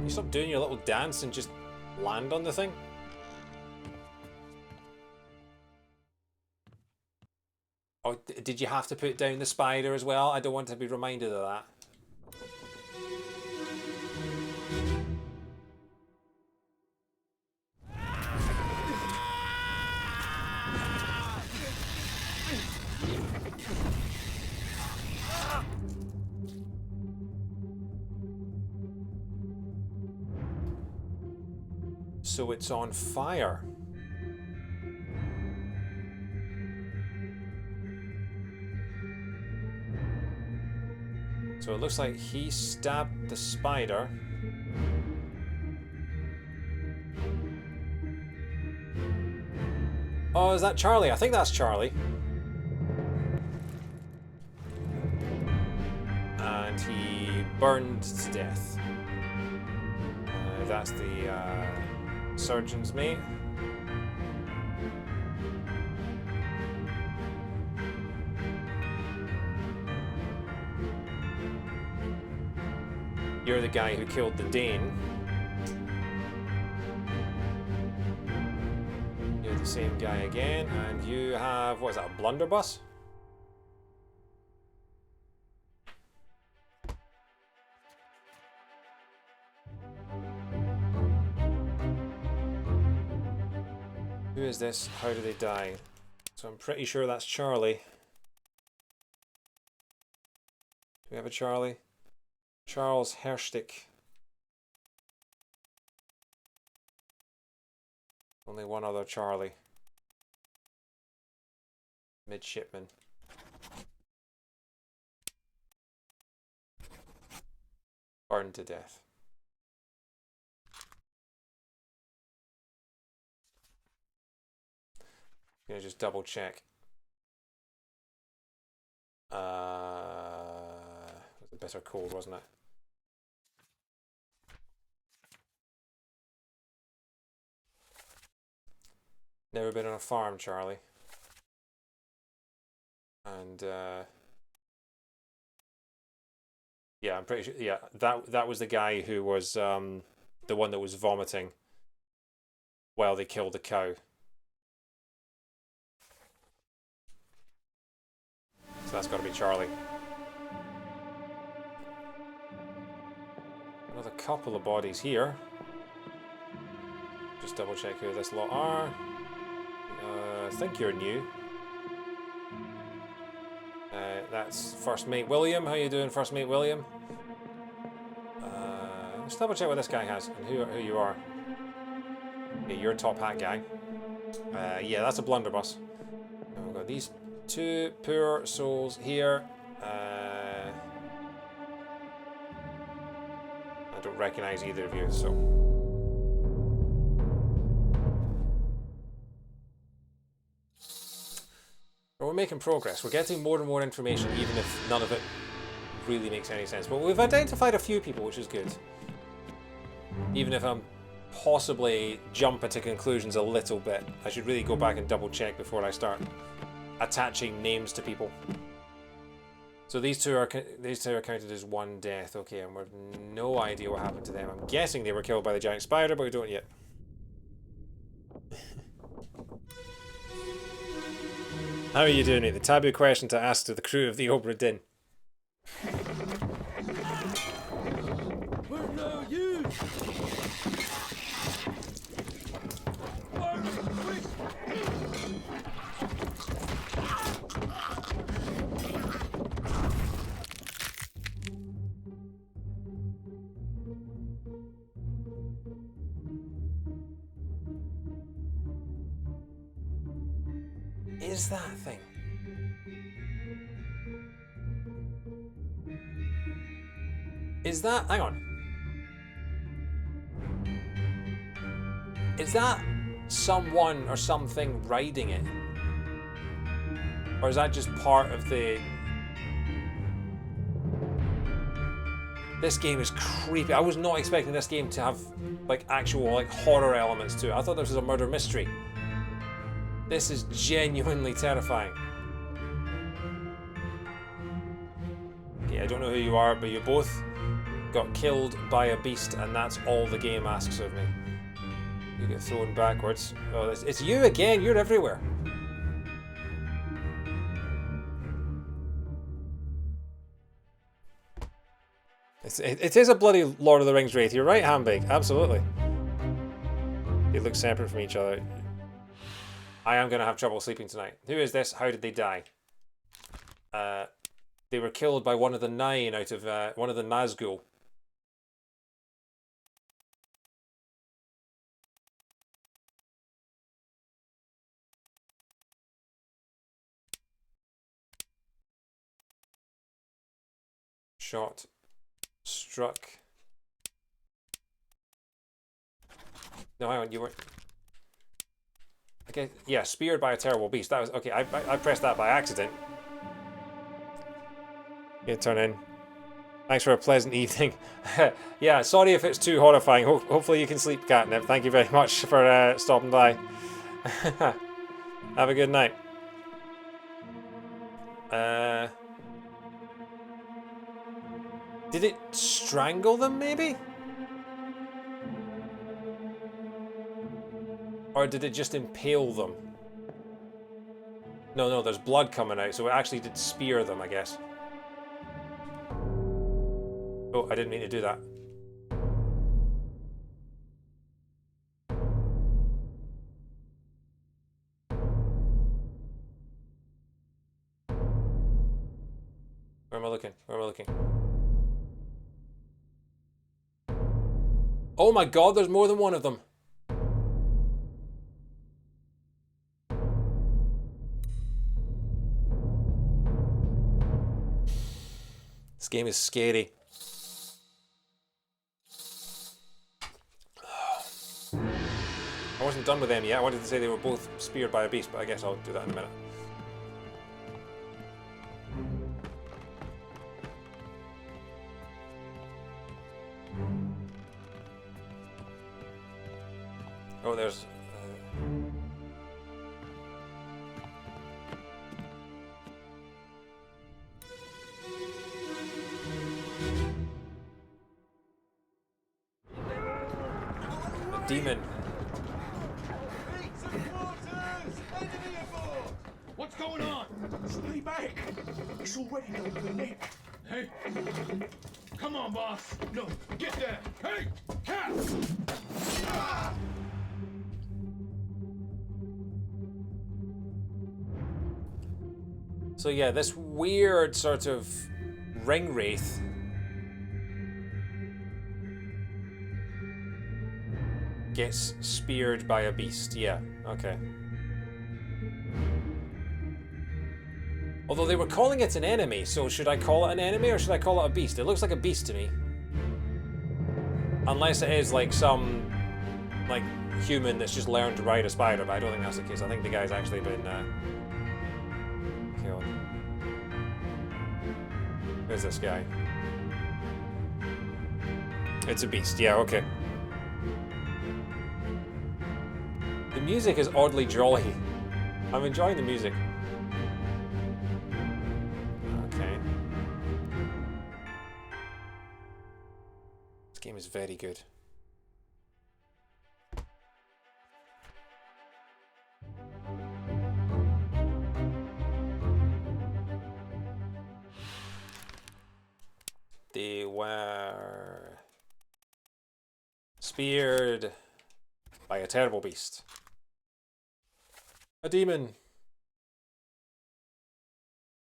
You stop doing your little dance and just land on the thing? Oh, did you have to put down the spider as well? I don't want to be reminded of that. So it's on fire. So it looks like he stabbed the spider. Oh, is that Charlie? I think that's Charlie. And he burned to death. That's the surgeon's mate. You're the guy who killed the Dane. You're the same guy again, and you have, what is that, a blunderbuss? Who is this? How do they die? So I'm pretty sure that's Charlie. Do we have a Charlie? Charles Herstick. Only one other Charlie. Midshipman. Burned to death. I'm gonna just double check. It was a bitter cold, wasn't it? Never been on a farm, Charlie. And yeah, I'm pretty sure. Yeah, that was the guy who was the one that was vomiting while they killed the cow. So that's got to be Charlie. Another couple of bodies here. Just double check who this lot are. I think you're new. That's First Mate William. How you doing, First Mate William? Let's double check what this guy has and who you are. Okay, you're a top hat guy. Yeah, that's a blunderbuss. And we've got these two poor souls here. I don't recognise either of you, so. We're making progress. We're getting more and more information, even if none of it really makes any sense. But we've identified a few people, which is good. Even if I'm possibly jumping to conclusions a little bit, I should really go back and double check before I start attaching names to people. So these two are counted as one death. Okay, and we've no idea what happened to them. I'm guessing they were killed by the giant spider, but we don't yet. How are you doing, mate? The taboo question to ask to the crew of the Obra Dinn. We're no use! is that thing? Is that... Hang on. Is that someone or something riding it? Or is that just part of the... This game is creepy. I was not expecting this game to have like actual like horror elements to it. I thought this was a murder mystery. This is genuinely terrifying. Okay, I don't know who you are, but you both got killed by a beast, and that's all the game asks of me. You get thrown backwards. Oh, it's you again. You're everywhere. It is a bloody Lord of the Rings wraith. You're right, Hambig. Absolutely. They look separate from each other. I am going to have trouble sleeping tonight. Who is this? How did they die? They were killed by one of the 9 out of one of the Nazgul. Shot. Struck. No, hang on, you weren't. Okay, yeah, speared by a terrible beast. That was okay. I pressed that by accident. Yeah, turn in. Thanks for a pleasant evening. Yeah, sorry if it's too horrifying. Hopefully you can sleep, Catnip. Thank you very much for stopping by. Have a good night. Did it strangle them, maybe? Or did it just impale them? No, there's blood coming out, so it actually did spear them, I guess. Oh, I didn't mean to do that. Where am I looking? Where am I looking? Oh my god, there's more than one of them. This game is scary. I wasn't done with them yet. I wanted to say they were both speared by a beast, but I guess I'll do that in a minute. Oh, there's... a demon. What's going on? Stay back! It's already done for Nick. Hey, come on, boss. No, get there. Hey, cat! So yeah, this weird sort of ring wraith gets speared by a beast. Yeah, okay. Although they were calling it an enemy, so should I call it an enemy or should I call it a beast? It looks like a beast to me. Unless it is like some like human that's just learned to ride a spider, but I don't think that's the case. I think the guy's actually been killed. Who's this guy? It's a beast, yeah, okay. The music is oddly jolly. I'm enjoying the music. Okay. This game is very good. They were speared by a terrible beast. A demon.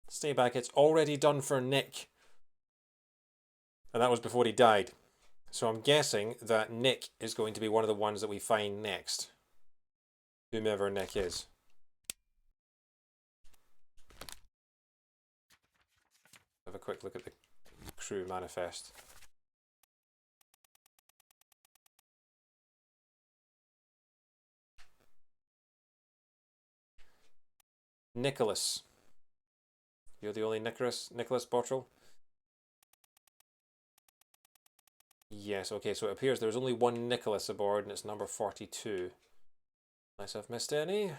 Stay back, it's already done for Nick. And that was before he died. So I'm guessing that Nick is going to be one of the ones that we find next. Whomever Nick is. Have a quick look at the crew manifest. Nicholas. You're the only Nicholas Bottrell? Yes, okay, so it appears there's only one Nicholas aboard and it's number 42. Unless I've missed any.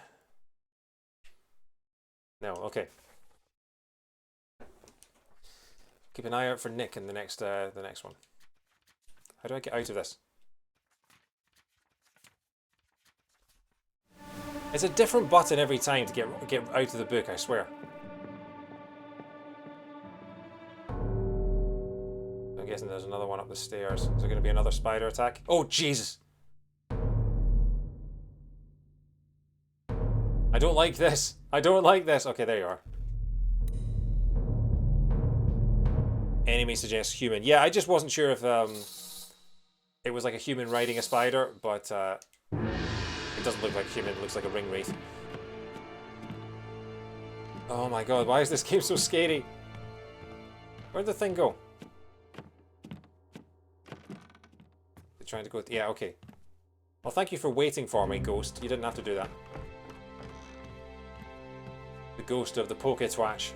No, okay. Keep an eye out for Nick in the next one. How do I get out of this? It's a different button every time to get out of the book, I swear. I'm guessing there's another one up the stairs. Is there going to be another spider attack? Oh, Jesus! I don't like this. I don't like this. Okay, there you are. Enemy suggests human. Yeah, I just wasn't sure if it was like a human riding a spider, but it doesn't look like human. It looks like a ring wraith. Oh my god, why is this game so scary? Where'd the thing go? They're trying to go... Yeah, okay. Well, thank you for waiting for me, Ghost. You didn't have to do that. The ghost of the Poke-Twatch.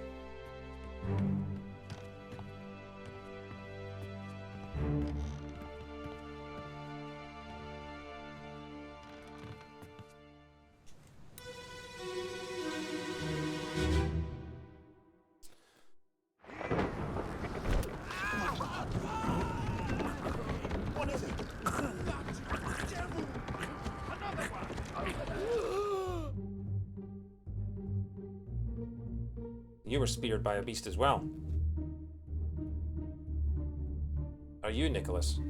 You were speared by a beast as well. Are you Nicholas?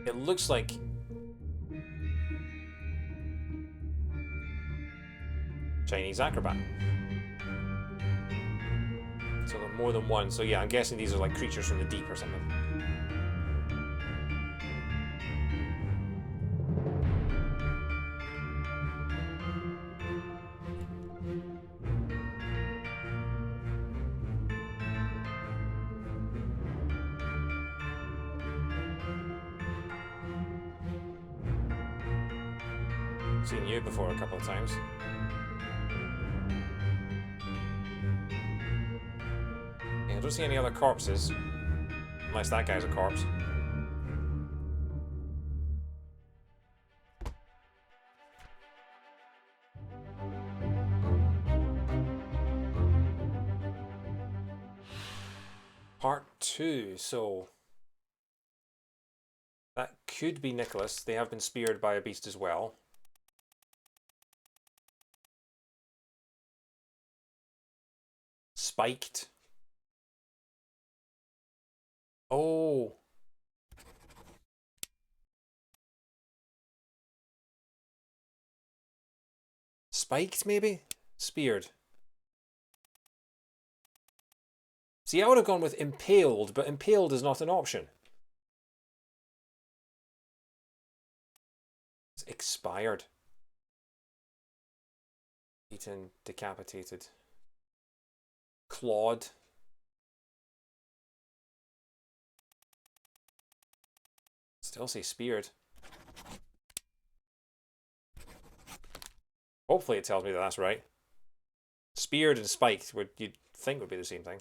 It looks like... Chinese acrobat. So there are more than one. So yeah, I'm guessing these are like creatures from the deep or something. Seen you before a couple of times. Yeah, I don't see any other corpses. Unless that guy's a corpse. Part 2, so... That could be Nicholas. They have been speared by a beast as well. Spiked. Oh. Spiked, maybe? Speared. See, I would have gone with impaled, but impaled is not an option. It's expired. Eaten, decapitated. Clawed. Still say speared. Hopefully it tells me that that's right. Speared and spiked would you'd think would be the same thing.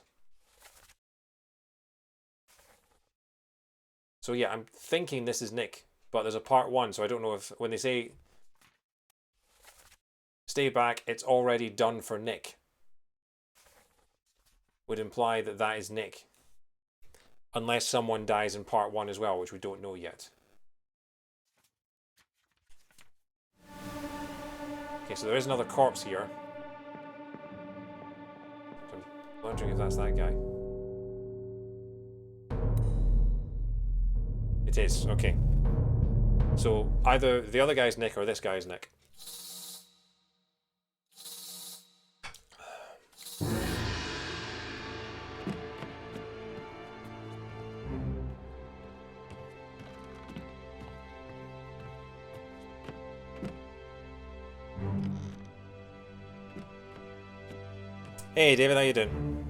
So yeah, I'm thinking this is Nick, but there's a part 1, so I don't know if when they say stay back, it's already done for Nick. Would imply that that is Nick. Unless someone dies in part 1 as well, which we don't know yet. Okay, so there is another corpse here. I'm wondering if that's that guy. It is, okay. So either the other guy's Nick or this guy's Nick. Hey David, how you doing?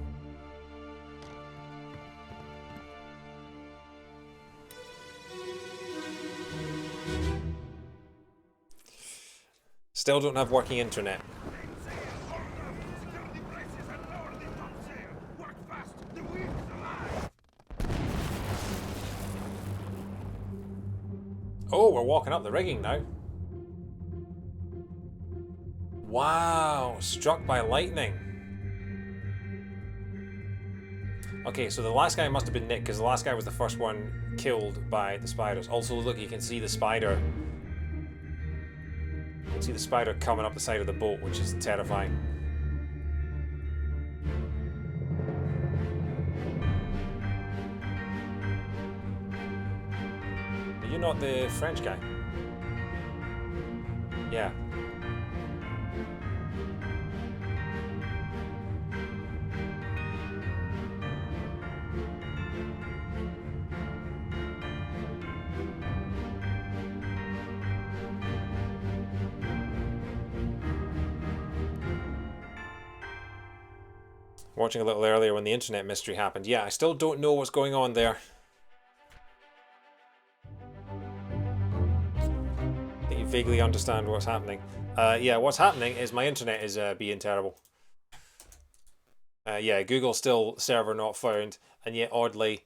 Still don't have working internet. Oh, we're walking up the rigging now. Wow, struck by lightning. Okay, so the last guy must have been Nick, because the last guy was the first one killed by the spiders. Also, look, you can see the spider. You can see the spider coming up the side of the boat, which is terrifying. Are you not the French guy? Yeah. Watching a little earlier when the internet mystery happened. Yeah, I still don't know what's going on there. I think you vaguely understand what's happening. Yeah, what's happening is my internet is being terrible. Yeah, Google still server not found, and yet oddly,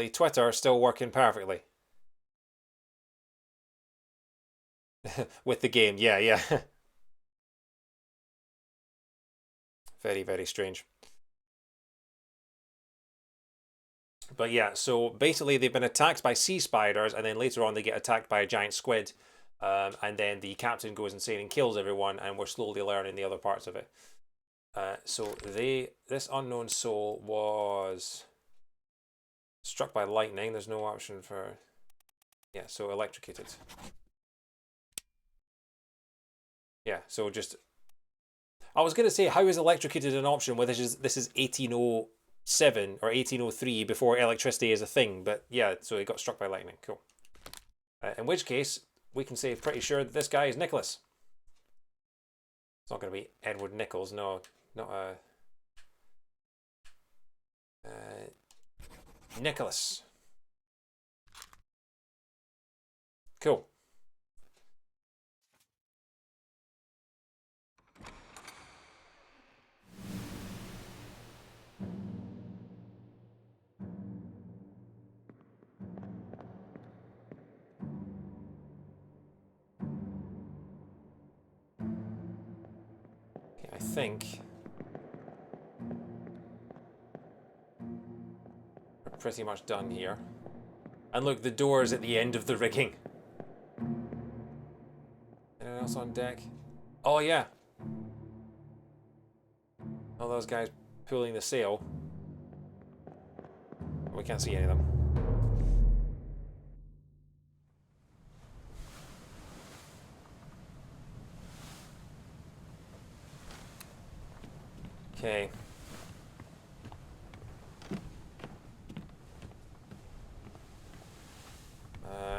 Twitter still working perfectly. With the game, yeah. Very, very strange. But yeah, so basically they've been attacked by sea spiders, and then later on they get attacked by a giant squid. And then the captain goes insane and kills everyone, and we're slowly learning the other parts of it. So this unknown soul was struck by lightning. There's no option for... Yeah, so electrocuted. Yeah, so just... I was going to say, how is electrocuted an option when this is 1807 or 1803 before electricity is a thing? But yeah, so he got struck by lightning. Cool. In which case, we can say pretty sure that this guy is Nicholas. It's not going to be Edward Nichols. No, not Nicholas. Cool. I think we're pretty much done here. And look, the door is at the end of the rigging. Anyone else on deck? Oh yeah. All those guys pulling the sail. We can't see any of them. Okay.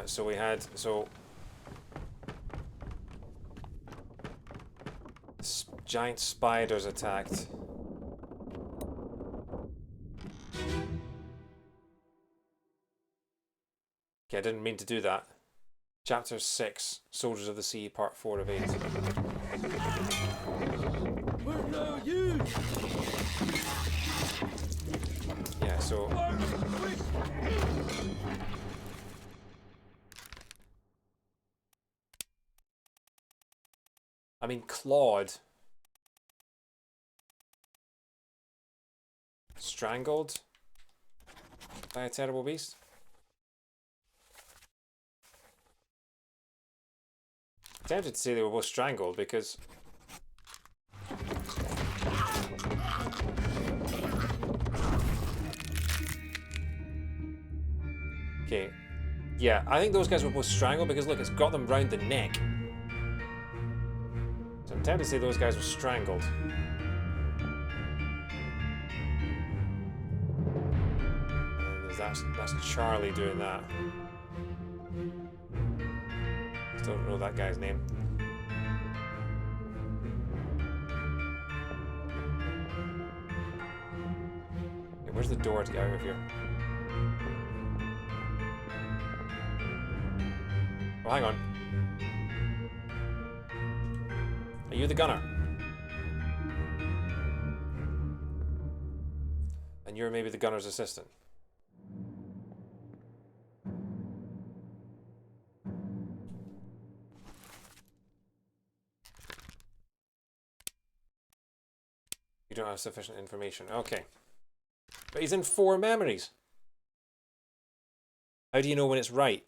So we had giant spiders attacked. Okay, I didn't mean to do that. Chapter 6, Soldiers of the Sea, Part 4 of 8. We're no use. Yeah, so... I mean, Claude. Strangled by a terrible beast? I'm tempted to say they were both strangled because... Okay. Yeah, I think those guys were both strangled because look, it's got them round the neck. So I'm tempted to say those guys were strangled. And that's Charlie doing that. Still don't know that guy's name. Where's the door to get out of here? Oh, hang on. Are you the gunner? And you're maybe the gunner's assistant. You don't have sufficient information. Okay. But he's in 4 memories. How do you know when it's right?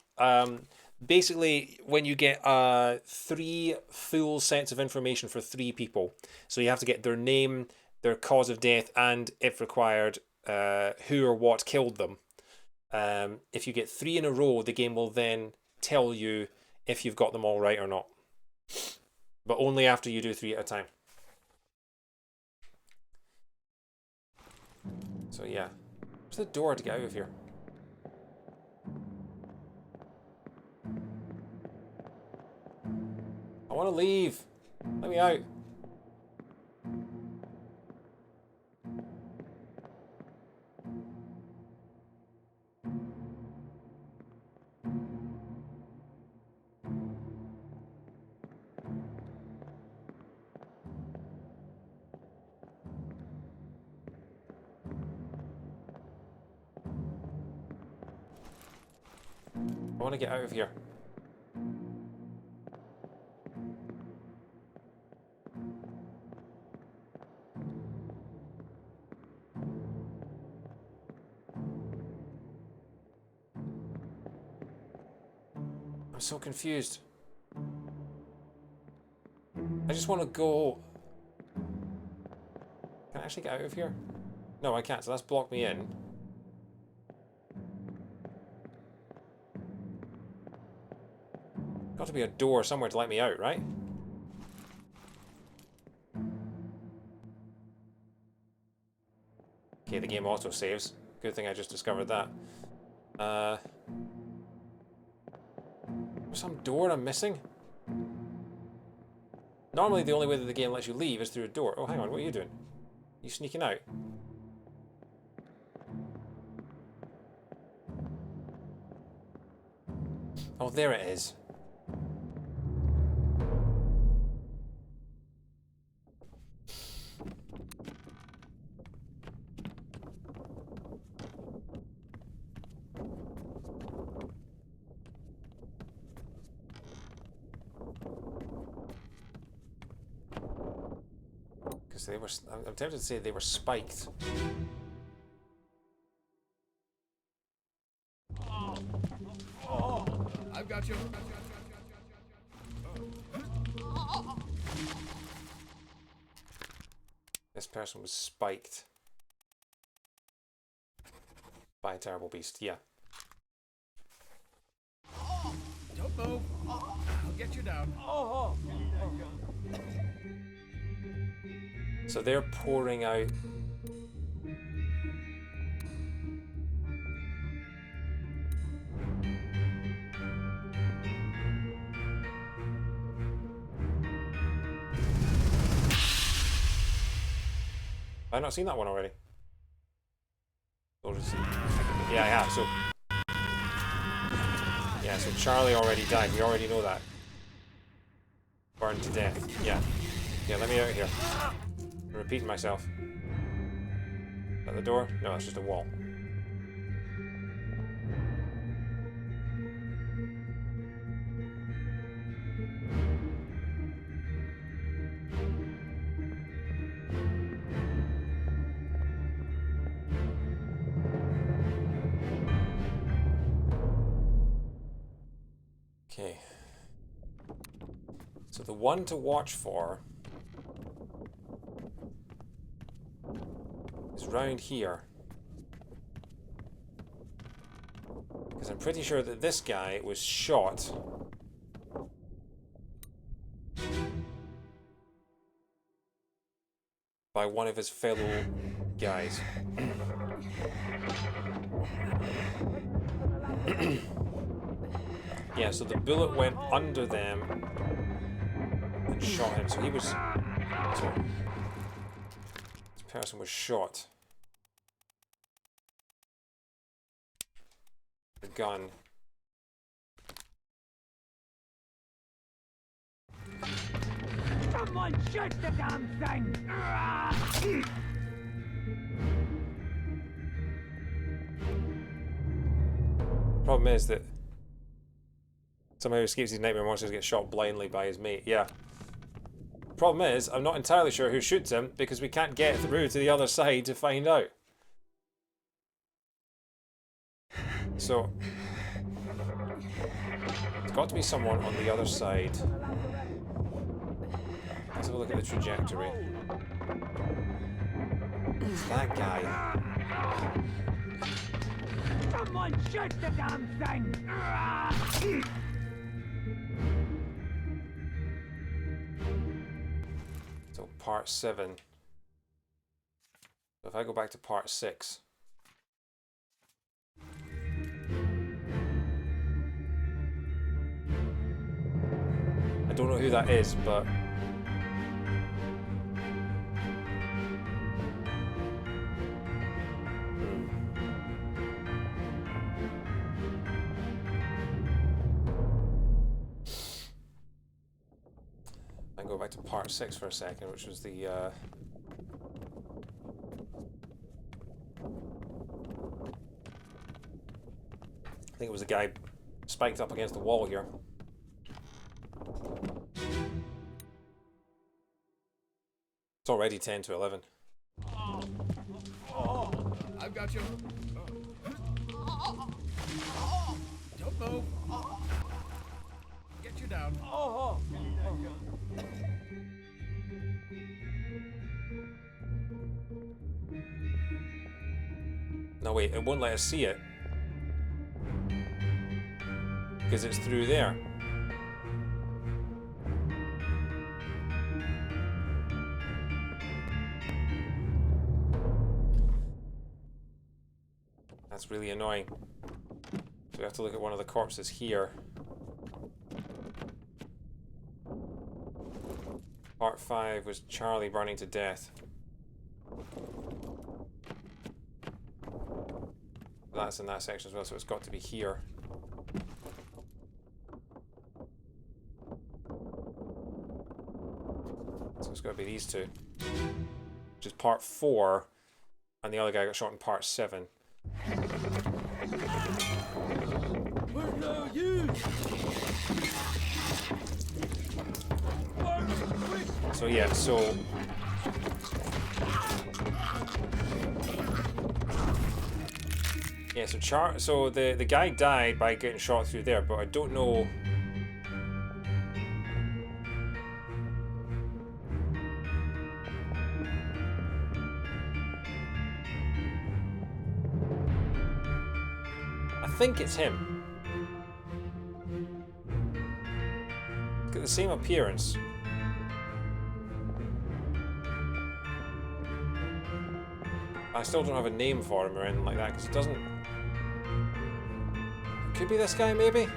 Basically, when you get 3 full sets of information for 3 people. So you have to get their name, their cause of death, and, if required, who or what killed them. If you get 3 in a row, the game will then tell you if you've got them all right or not. But only after you do 3 at a time. So yeah. Where's the door to get out of here? I want to leave. Let me out. I want to get out of here. I'm so confused. I just want to go. Can I actually get out of here? No, I can't, so that's blocked me in. Got to be a door somewhere to let me out, right? Okay, the game auto saves. Good thing I just discovered that. There's some door I'm missing. Normally the only way that the game lets you leave is through a door. Oh, hang on, what are you doing? You sneaking out? Oh, there it is. Because they were, I'm tempted to say they were spiked. I've got you. This person was spiked by a terrible beast, yeah. Don't move. I'll get you down. So they're pouring out. Have I not seen that one already? Yeah, I have. So yeah, so Charlie already died. We already know that. Burned to death. Yeah. Yeah, let me out of here. I'm repeating myself. Is that the door? No, it's just a wall. Okay. So the one to watch for is round here. Because I'm pretty sure that this guy was shot by one of his fellow guys. Yeah, so the bullet went under them and shot him. So he was... So this person was shot. the gun. Someone shoot the damn thing! Problem is that somehow escapes these nightmare monsters, gets shot blindly by his mate. Yeah. Problem is, I'm not entirely sure who shoots him because we can't get through to the other side to find out. So, it's got to be someone on the other side. Let's have a look at the trajectory. It's that guy. Someone shoot the damn thing! So part 7. So if I go back to part 6. I don't know who that is, but I can go back to part 6 for a second, which was the I think it was the guy spiked up against the wall here. It's already 10 to 11. I've got you. Don't move. Get you down. No, wait, it won't let us see it. Because it's through there. That's really annoying. So we have to look at one of the corpses here. Part 5 was Charlie burning to death. That's in that section as well, so it's got to be here. So it's got to be these two. Which is part 4, and the other guy got shot in part 7. We're no use! So yeah, so yeah, so the guy died by getting shot through there, but I don't know. I think it's him. It's got the same appearance. I still don't have a name for him or anything like that because it doesn't. Could be this guy, maybe?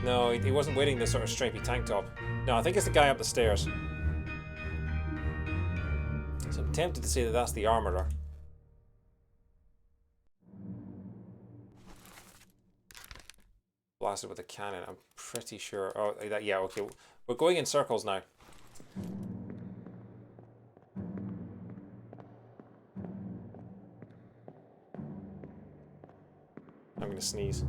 No, he wasn't wearing this sort of stripy tank top. No, I think it's the guy up the stairs. So I'm tempted to say that that's the armourer. Blasted with a cannon, I'm pretty sure. Oh, that, yeah, okay. We're going in circles now. I'm gonna sneeze.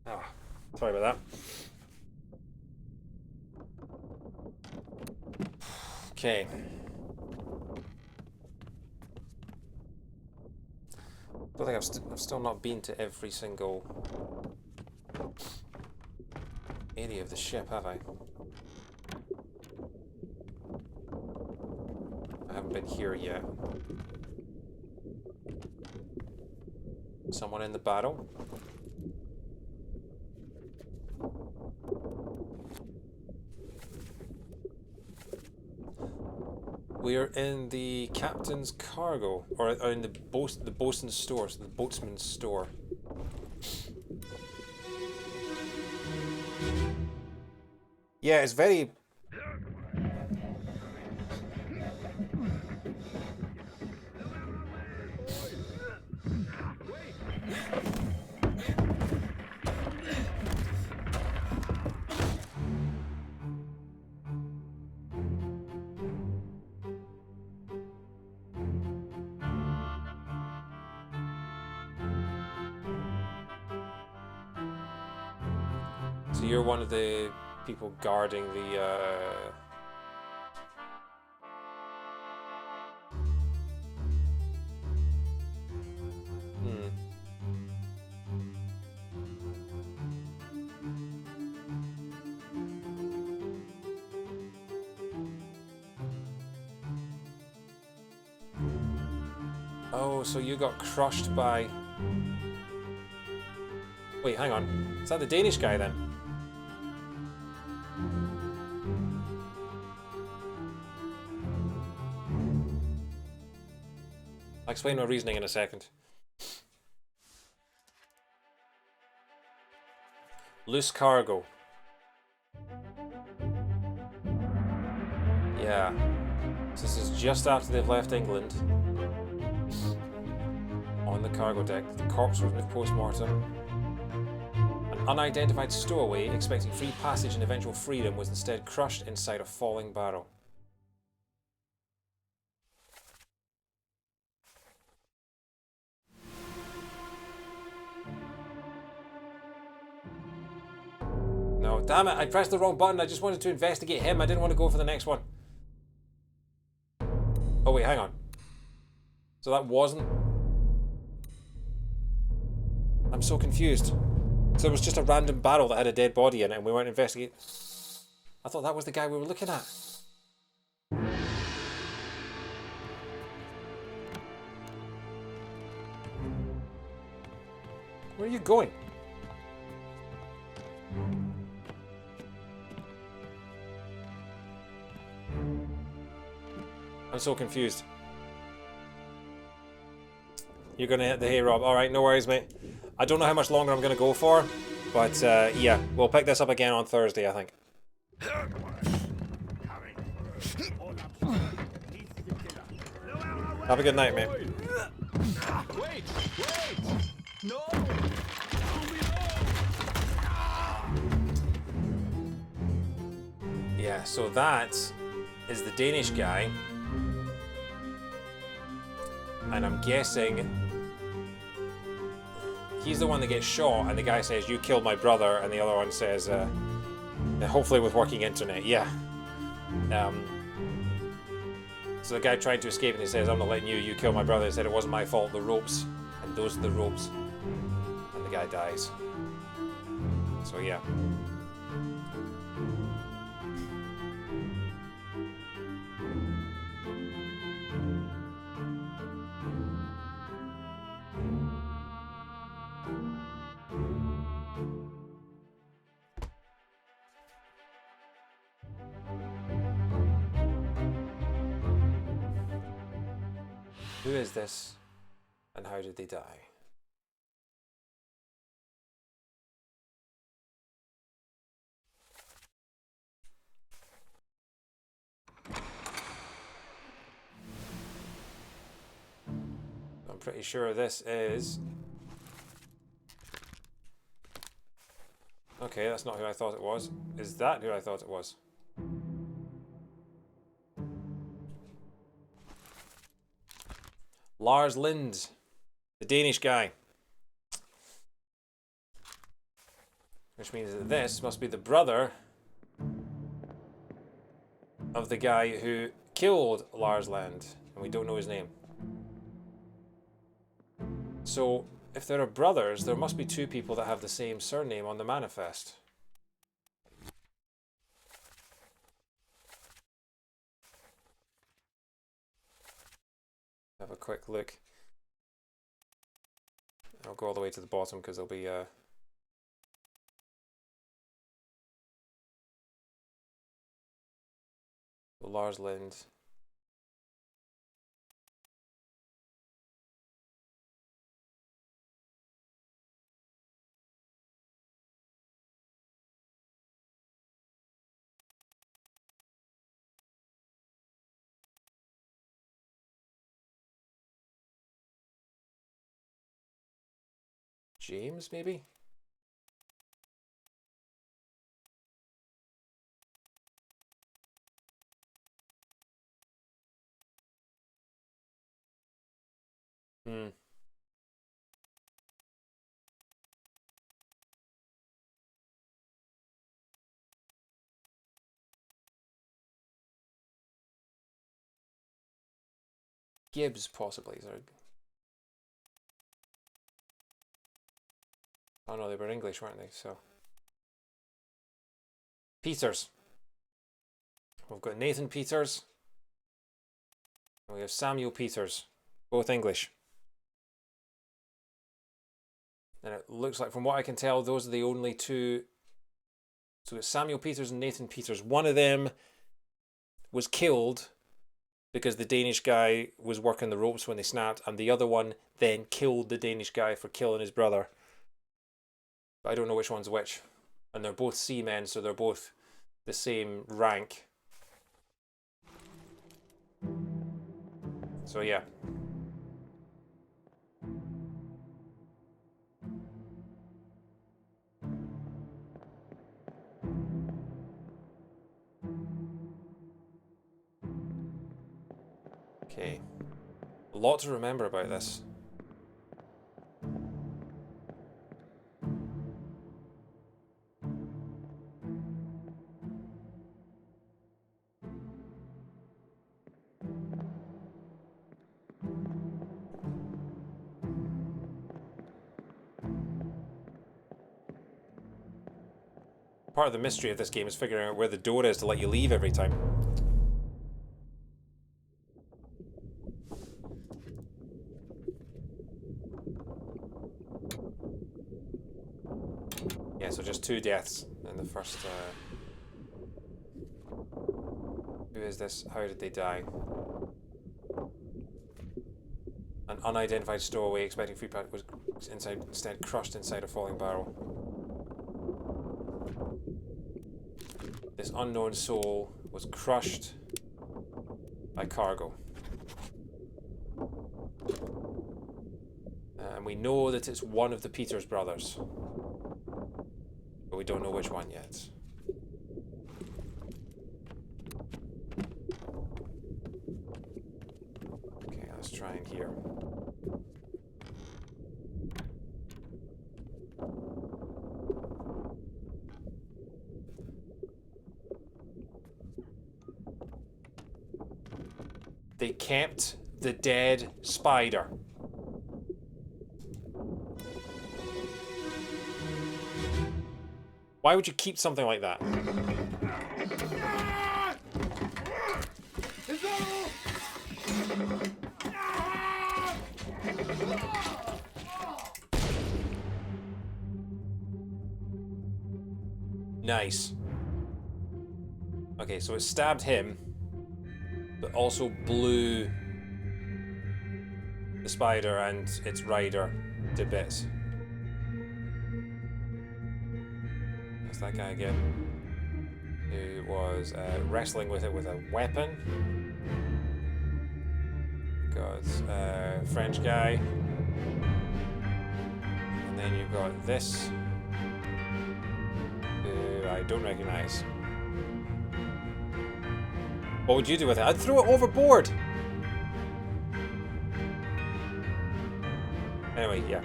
Oh, sorry about that. Okay. I don't think I've still not been to every single area of the ship, have I? I haven't been here yet. Someone in the battle? We're in the captain's cargo, or in the boatswain's store, so the boatsman's store. Yeah, it's very. So you're one of the people guarding the, Oh, so you got crushed by... Wait, hang on. Is that the Danish guy then? I'll explain my reasoning in a second. Loose cargo. Yeah. So this is just after they've left England. On the cargo deck, the corpse was with post-mortem. An unidentified stowaway expecting free passage and eventual freedom was instead crushed inside a falling barrel. No, damn it, I pressed the wrong button. I just wanted to investigate him. I didn't want to go for the next one. Oh wait, hang on. So that wasn't... I'm so confused. So it was just a random barrel that had a dead body in it and we weren't investigating. I thought that was the guy we were looking at. Where are you going? I'm so confused. You're gonna hit the hay, Rob. Alright, no worries, mate. I don't know how much longer I'm gonna go for, but yeah, we'll pick this up again on Thursday, I think. Have a good night, mate. Wait! No! Yeah, so that is the Danish guy. And I'm guessing he's the one that gets shot and the guy says, "You killed my brother," and the other one says, hopefully with working internet, yeah. So the guy tried to escape and he says, "I'm not letting you kill my brother." He said, "It wasn't my fault, the ropes." And those are the ropes. And the guy dies. So yeah. Who is this, and how did they die? I'm pretty sure this is... Okay, that's not who I thought it was. Is that who I thought it was? Lars Lind, the Danish guy. Which means that this must be the brother of the guy who killed Lars Lind, and we don't know his name. So, if there are brothers, there must be two people that have the same surname on the manifest. Have a quick look. I'll go all the way to the bottom because there'll be Lars Lind. James, maybe? Hmm. Gibbs, possibly. Oh no, they were English, weren't they? So Peters. We've got Nathan Peters. And we have Samuel Peters. Both English. And it looks like, from what I can tell, those are the only two. So it's Samuel Peters and Nathan Peters. One of them was killed because the Danish guy was working the ropes when they snapped, and the other one then killed the Danish guy for killing his brother. But I don't know which one's which. And they're both seamen, so they're both the same rank. So yeah. Okay. A lot to remember about this. Part of the mystery of this game is figuring out where the door is to let you leave every time. Yeah, so just 2 deaths in the first... Who is this? How did they die? An unidentified stowaway expecting free pack was instead crushed inside a falling barrel. This unknown soul was crushed by cargo. And we know that it's one of the Peters brothers. But we don't know which one yet. Okay, let's try in here. They kept the dead spider. Why would you keep something like that? Nice. Okay, so it stabbed him, but also blew the spider and its rider to bits. That's that guy again, who was wrestling with it with a weapon. Got French guy. And then you've got this, who I don't recognize. What would you do with it? I'd throw it overboard! Anyway, yeah.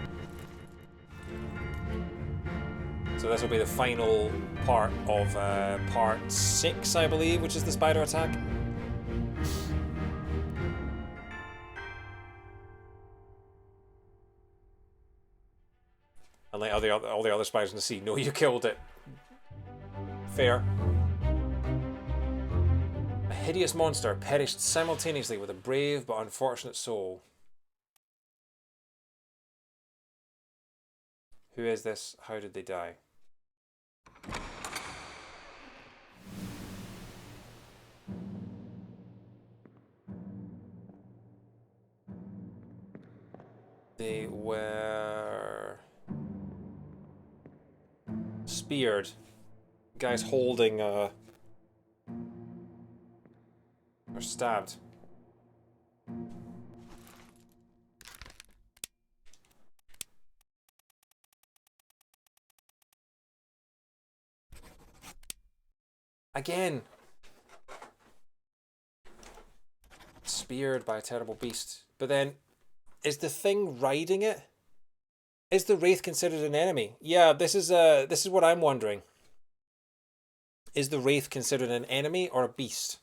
So this will be the final part of part 6, I believe, which is the spider attack. And let all the other spiders in the sea know you killed it. Fair. A hideous monster perished simultaneously with a brave but unfortunate soul. Who is this? How did they die? They were speared. Guy's holding or stabbed. Again. Speared by a terrible beast. But then, is the thing riding it? Is the wraith considered an enemy? Yeah, this is what I'm wondering. Is the wraith considered an enemy or a beast?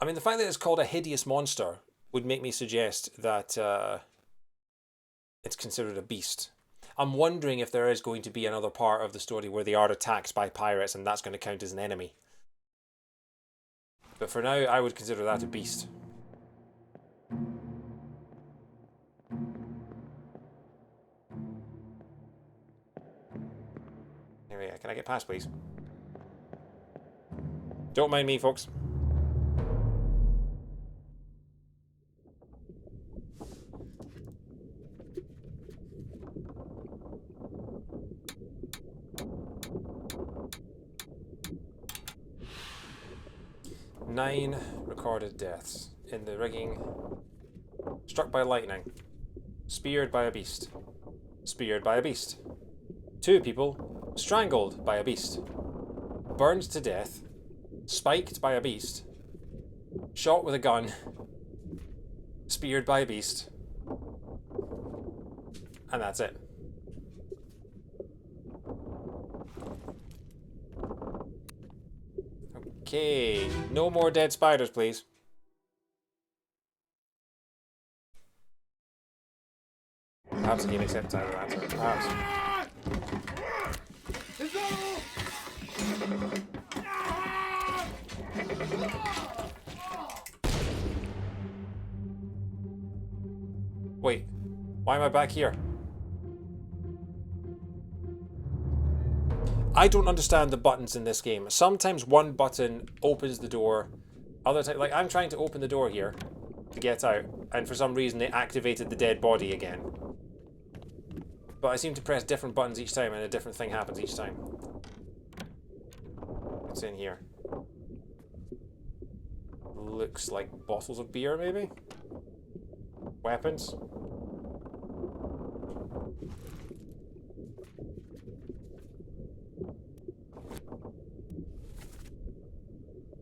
I mean, the fact that it's called a hideous monster would make me suggest that it's considered a beast. I'm wondering if there is going to be another part of the story where they are attacked by pirates and that's going to count as an enemy. But for now, I would consider that a beast. Here we go. Can I get past, please? Don't mind me, folks. Nine recorded deaths in the rigging. Struck by lightning. Speared by a beast. Speared by a beast. 2 people strangled by a beast. Burned to death. Spiked by a beast. Shot with a gun. Speared by a beast. And that's it. Okay, no more dead spiders, please. Perhaps a game accepts either answer. Perhaps. Wait, why am I back here? I don't understand the buttons in this game. Sometimes one button opens the door. Other times, like I'm trying to open the door here to get out, and for some reason it activated the dead body again. But I seem to press different buttons each time and a different thing happens each time. What's in here? Looks like bottles of beer, maybe? Weapons?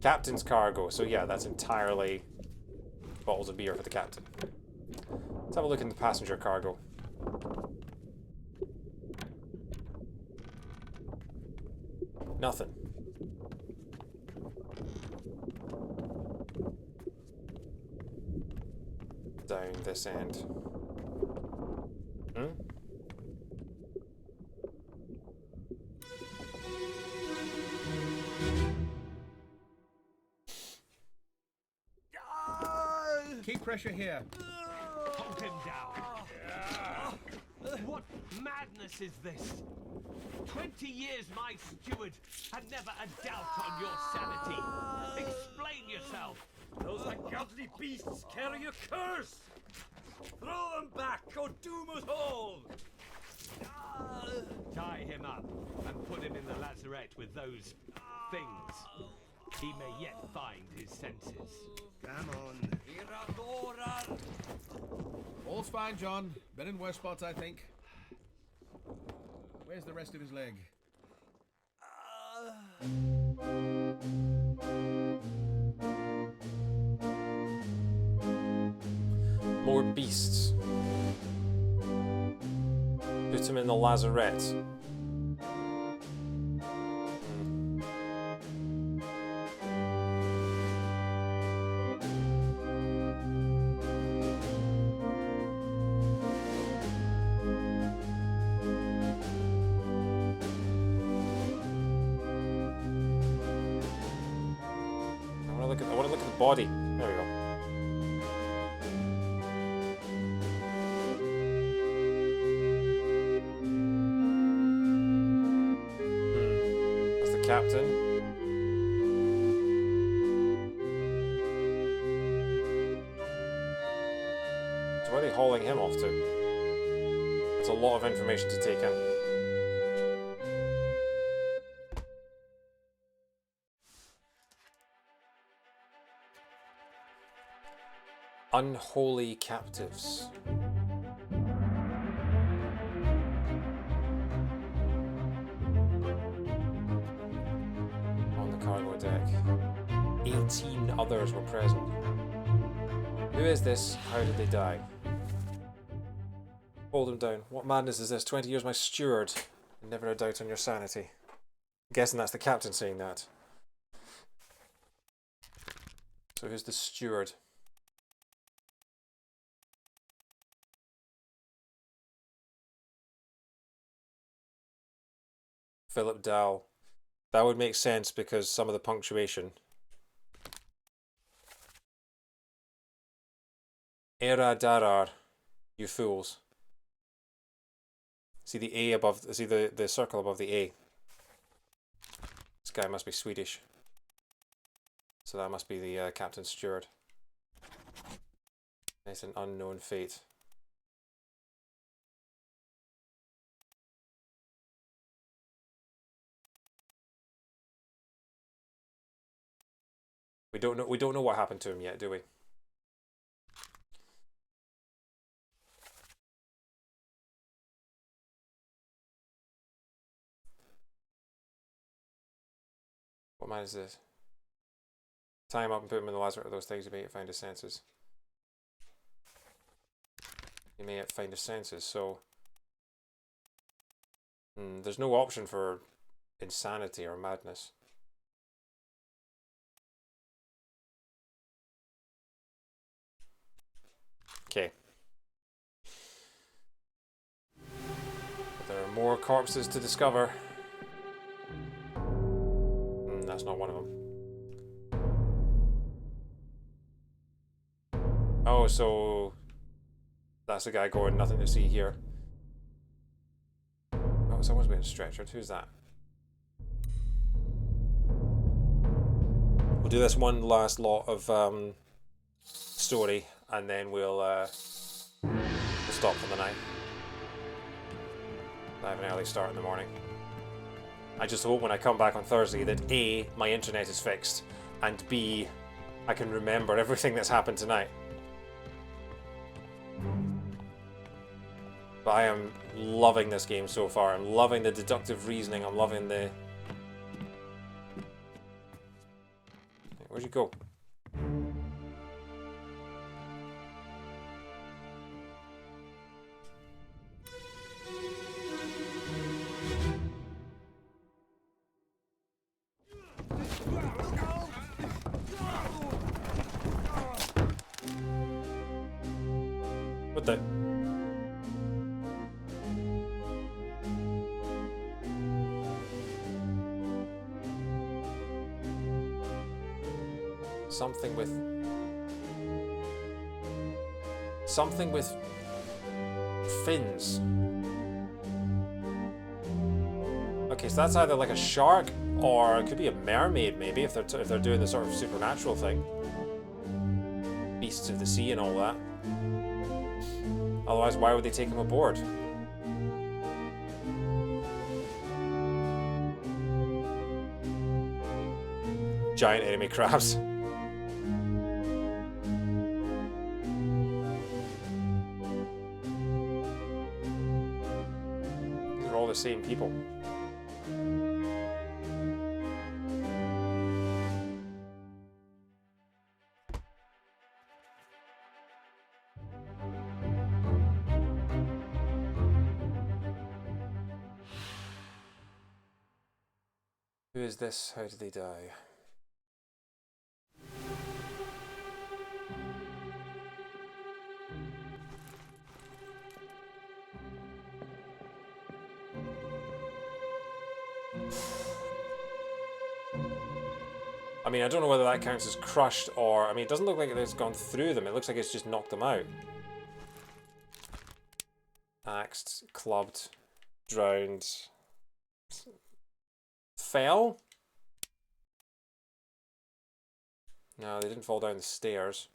Captain's cargo. So yeah, that's entirely bottles of beer for the captain. Let's have a look in the passenger cargo. Nothing. Down this end. Hmm? Keep pressure here. Hold him down. What madness is this? 20 years my steward, and never a doubt on your sanity. Explain yourself. Those ungodly beasts carry a curse! Throw them back or doom us all! Tie him up and put him in the lazarette with those things. He may yet find his senses. Come on. All's fine, John. Been in worse spots, I think. Where's the rest of his leg? More beasts. Put him in the lazarette. I want to look at the body. There we go. That's the captain. So where are they hauling him off to? That's a lot of information to take in. Unholy captives. On the cargo deck. 18 others were present. Who is this? How did they die? Hold him down. What madness is this? 20 years my steward. Never a doubt on your sanity. I'm guessing that's the captain saying that. So who's the steward? Philip Dow. That would make sense because some of the punctuation. Era darar, you fools. See the A above, see the circle above the A. This guy must be Swedish. So that must be the captain steward. It's an unknown fate. We don't know what happened to him yet, do we? What man is this? Tie him up and put him in the lazaret of those things, he may yet find his senses. He may yet find his senses, so... there's no option for insanity or madness. Okay. But there are more corpses to discover. That's not one of them. Oh, so that's the guy going, nothing to see here. Oh, someone's being stretchered. Who's that? We'll do this one last lot of story, and then we'll stop for the night. I have an early start in the morning. I just hope when I come back on Thursday that A, my internet is fixed, and B, I can remember everything that's happened tonight. But I am loving this game so far. I'm loving the deductive reasoning. I'm loving the... Where'd you go? What the... Something with fins. Okay, so that's either like a shark or it could be a mermaid, maybe, if they're doing the sort of supernatural thing. Beasts of the sea and all that. Otherwise, why would they take him aboard? Giant enemy crabs. They're all the same people. Who is this? How did they die? I mean, I don't know whether that counts as crushed or... I mean, it doesn't look like it's gone through them. It looks like it's just knocked them out. Axed, clubbed, drowned... Fell? No, they didn't fall down the stairs.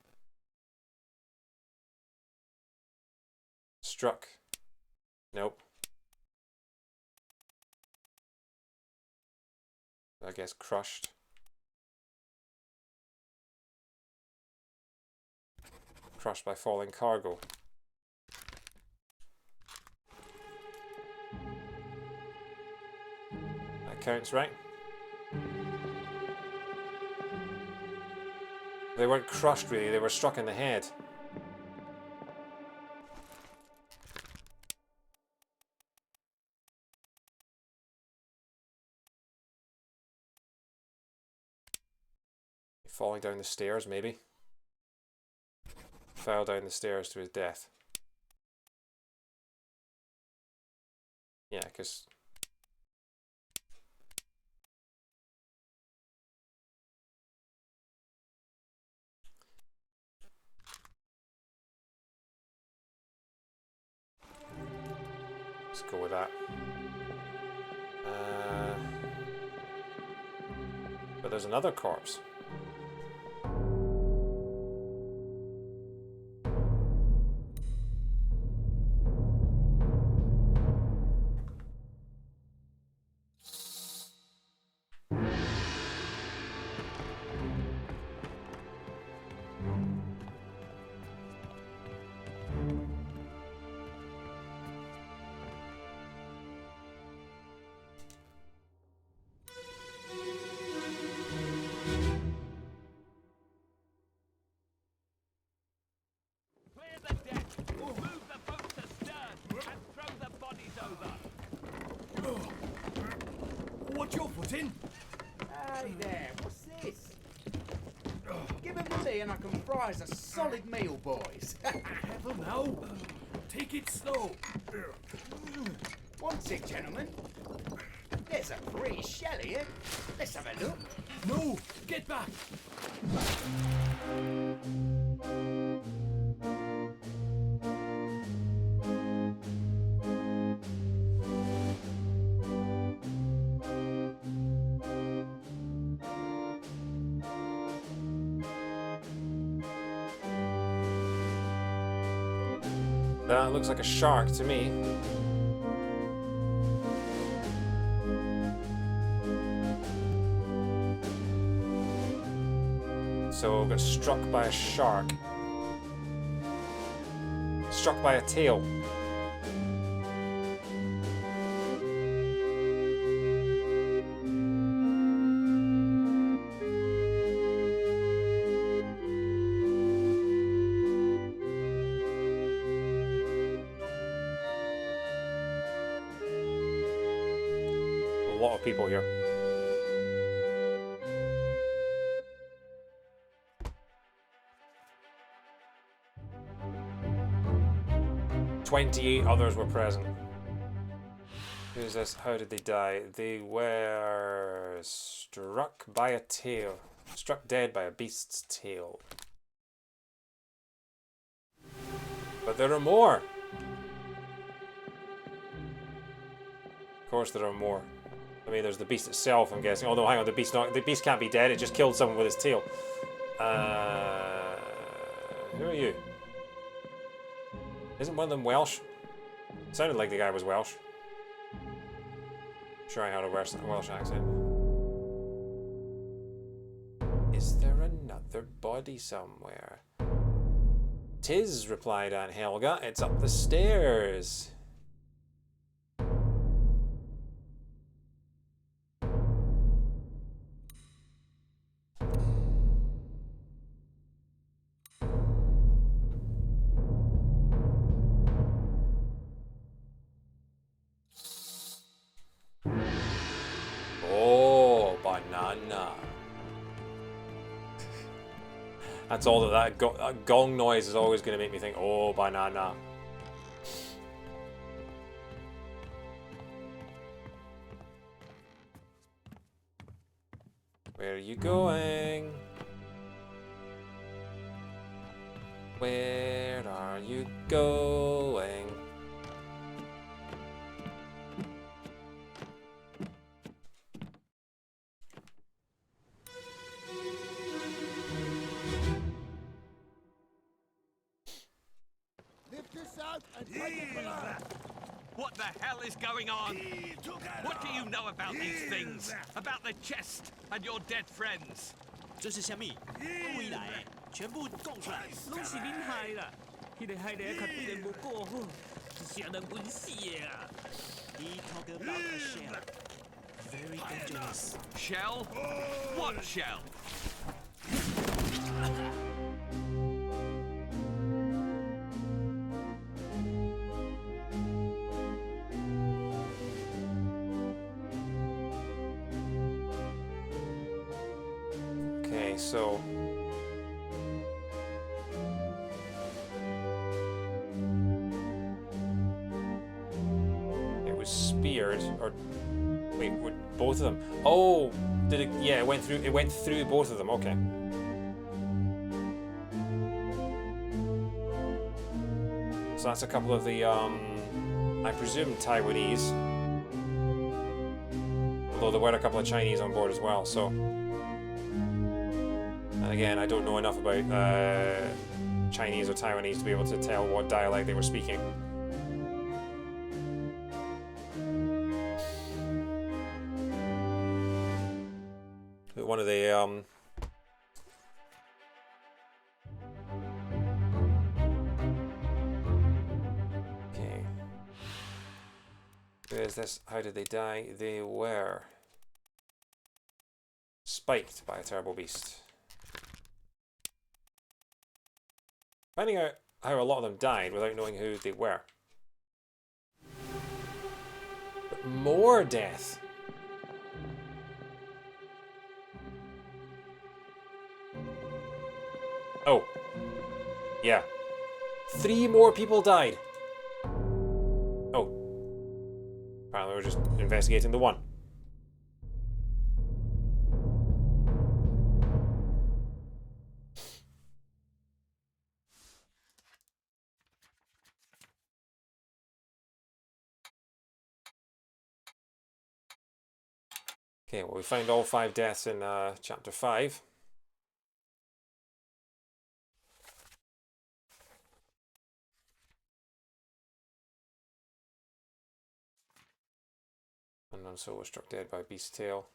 Struck. Nope. I guess crushed. Crushed by falling cargo. That counts, right? They weren't crushed really, they were struck in the head. Falling down the stairs, maybe. Fell down the stairs to his death. Yeah, because... Let's go with that. But there's another corpse. Clear the deck. Move the boat astern and throw the bodies over. What's your foot in? Hey there, what's this? Give him to me and I can fry us a solid meal, boys. Heaven now. Take it slow. What's it, gentlemen? There's a free shell here. Let's have a look. No, get back. That looks like a shark to me. So we got struck by a shark. Struck by a tail. A lot of people here. "28 others were present." Who's this? How did they die? They were struck by a tail. Struck dead by a beast's tail. But there are more. Of course there are more. I mean, there's the beast itself, I'm guessing. Oh no, hang on, the beast can't be dead. It just killed someone with his tail. Who are you? Isn't one of them Welsh? Sounded like the guy was Welsh. Sure, I had a Welsh accent. Is there another body somewhere? "'Tis," replied Aunt Helga. "It's up the stairs." Oh, banana. That's all that gong noise is always going to make me think, oh, banana. Where are you going? Where are you going? What the hell is going on? What do you know about these things? About the chest and your dead friends? 这是虾米？回来，全部供出来。拢是恁害啦！迄个害得较对人无顾好，是啥人温死的啊 He talk about a shell. Very dangerous. Shell? What shell? Okay, so it was speared, or wait, would both of them? Oh, did it? Yeah, it went through. It went through both of them. Okay. So that's a couple of the, I presume Taiwanese. Although there were a couple of Chinese on board as well, so. And again, I don't know enough about Chinese or Taiwanese to be able to tell what dialect they were speaking. But one of the, okay. Where is this? How did they die? They were spiked by a terrible beast. Finding out how a lot of them died without knowing who they were. But more death. Oh. Yeah. 3 more people died. Oh. Apparently we're just investigating the one. Okay, well, we found all 5 deaths in chapter 5. Unknown soul was struck dead by a beast's tail.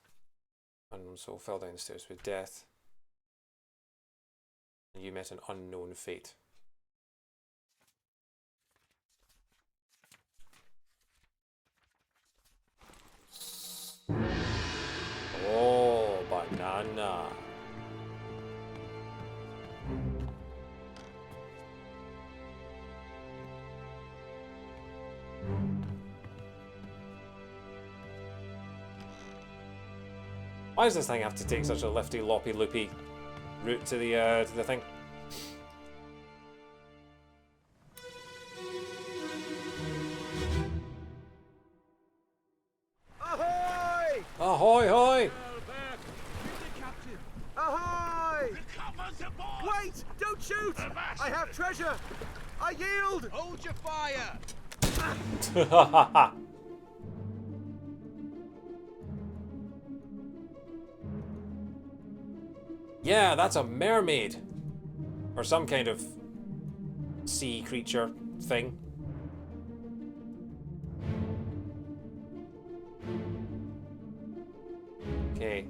Unknown soul fell down the stairs with death. And you met an unknown fate. Oh, banana. Why does this thing have to take such a lifty, loppy, loopy route to the thing? Ahoy! Ahoy, hoy! Ahoy! Wait! Don't shoot! I have treasure! I yield! Hold your fire! Yeah, that's a mermaid. Or some kind of sea creature thing. Okay.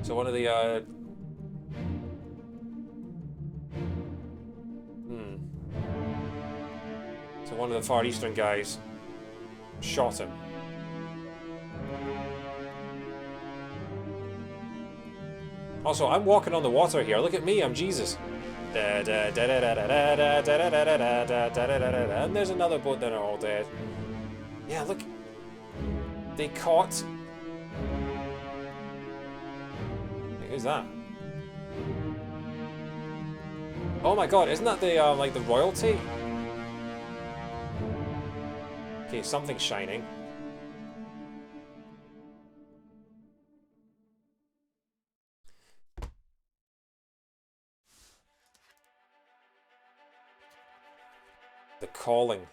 So one of the So one of the Far Eastern guys shot him. Also, I'm walking on the water here. Look at me, I'm Jesus. And there's another boat that are all dead. Yeah, look. They caught... Wait, who's that? Oh my god, isn't that the, like, the royalty? Okay, something's shining. The calling.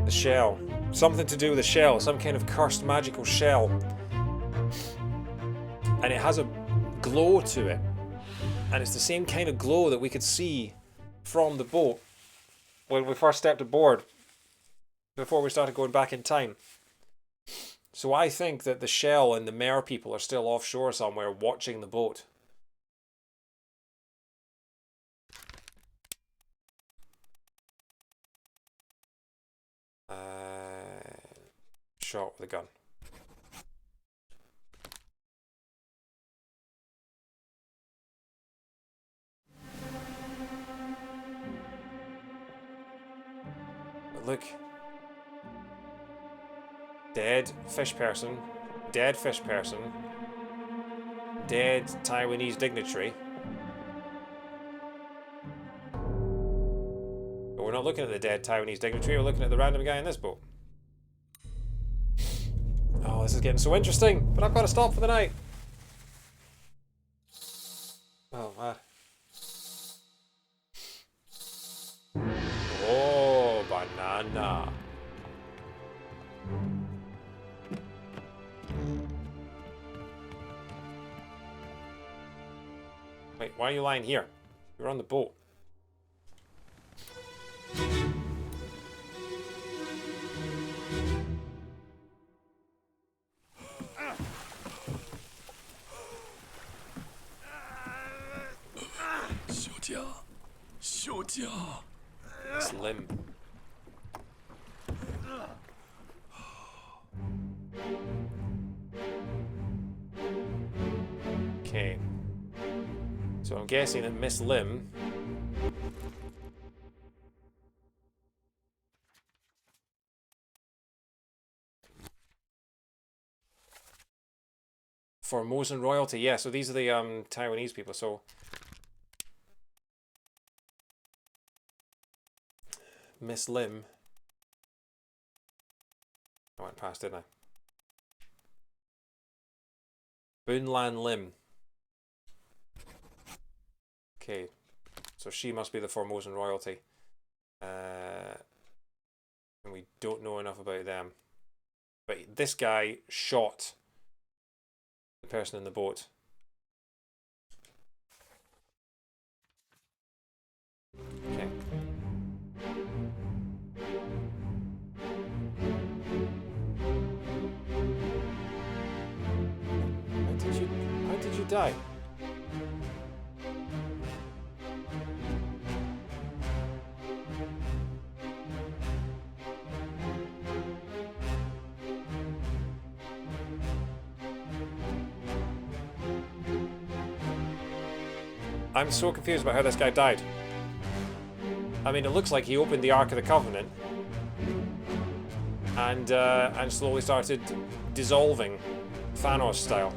The shell. Something to do with the shell. Some kind of cursed magical shell. And it has a glow to it. And it's the same kind of glow that we could see from the boat when we first stepped aboard, before we started going back in time. So I think that the shell and the mer people are still offshore somewhere watching the boat. Shot with a gun. look. Dead fish person. Dead fish person. Dead Taiwanese dignitary. But we're not looking at the dead Taiwanese dignitary, we're looking at the random guy in this boat. Oh, this is getting so interesting, but I've got to stop for the night. Oh, man. Oh, banana. Wait, why are you lying here? You're on the boat. Slim. Okay. So I'm guessing that Miss Lim Formosan royalty, yeah, so these are the Taiwanese people, so Miss Lim. I went past, didn't I? Bunlan Lim. Okay, so she must be the Formosan royalty. And we don't know enough about them. But this guy shot the person in the boat. Okay. How did you die? I'm so confused about how this guy died. I mean, it looks like he opened the Ark of the Covenant and slowly started dissolving, Thanos style.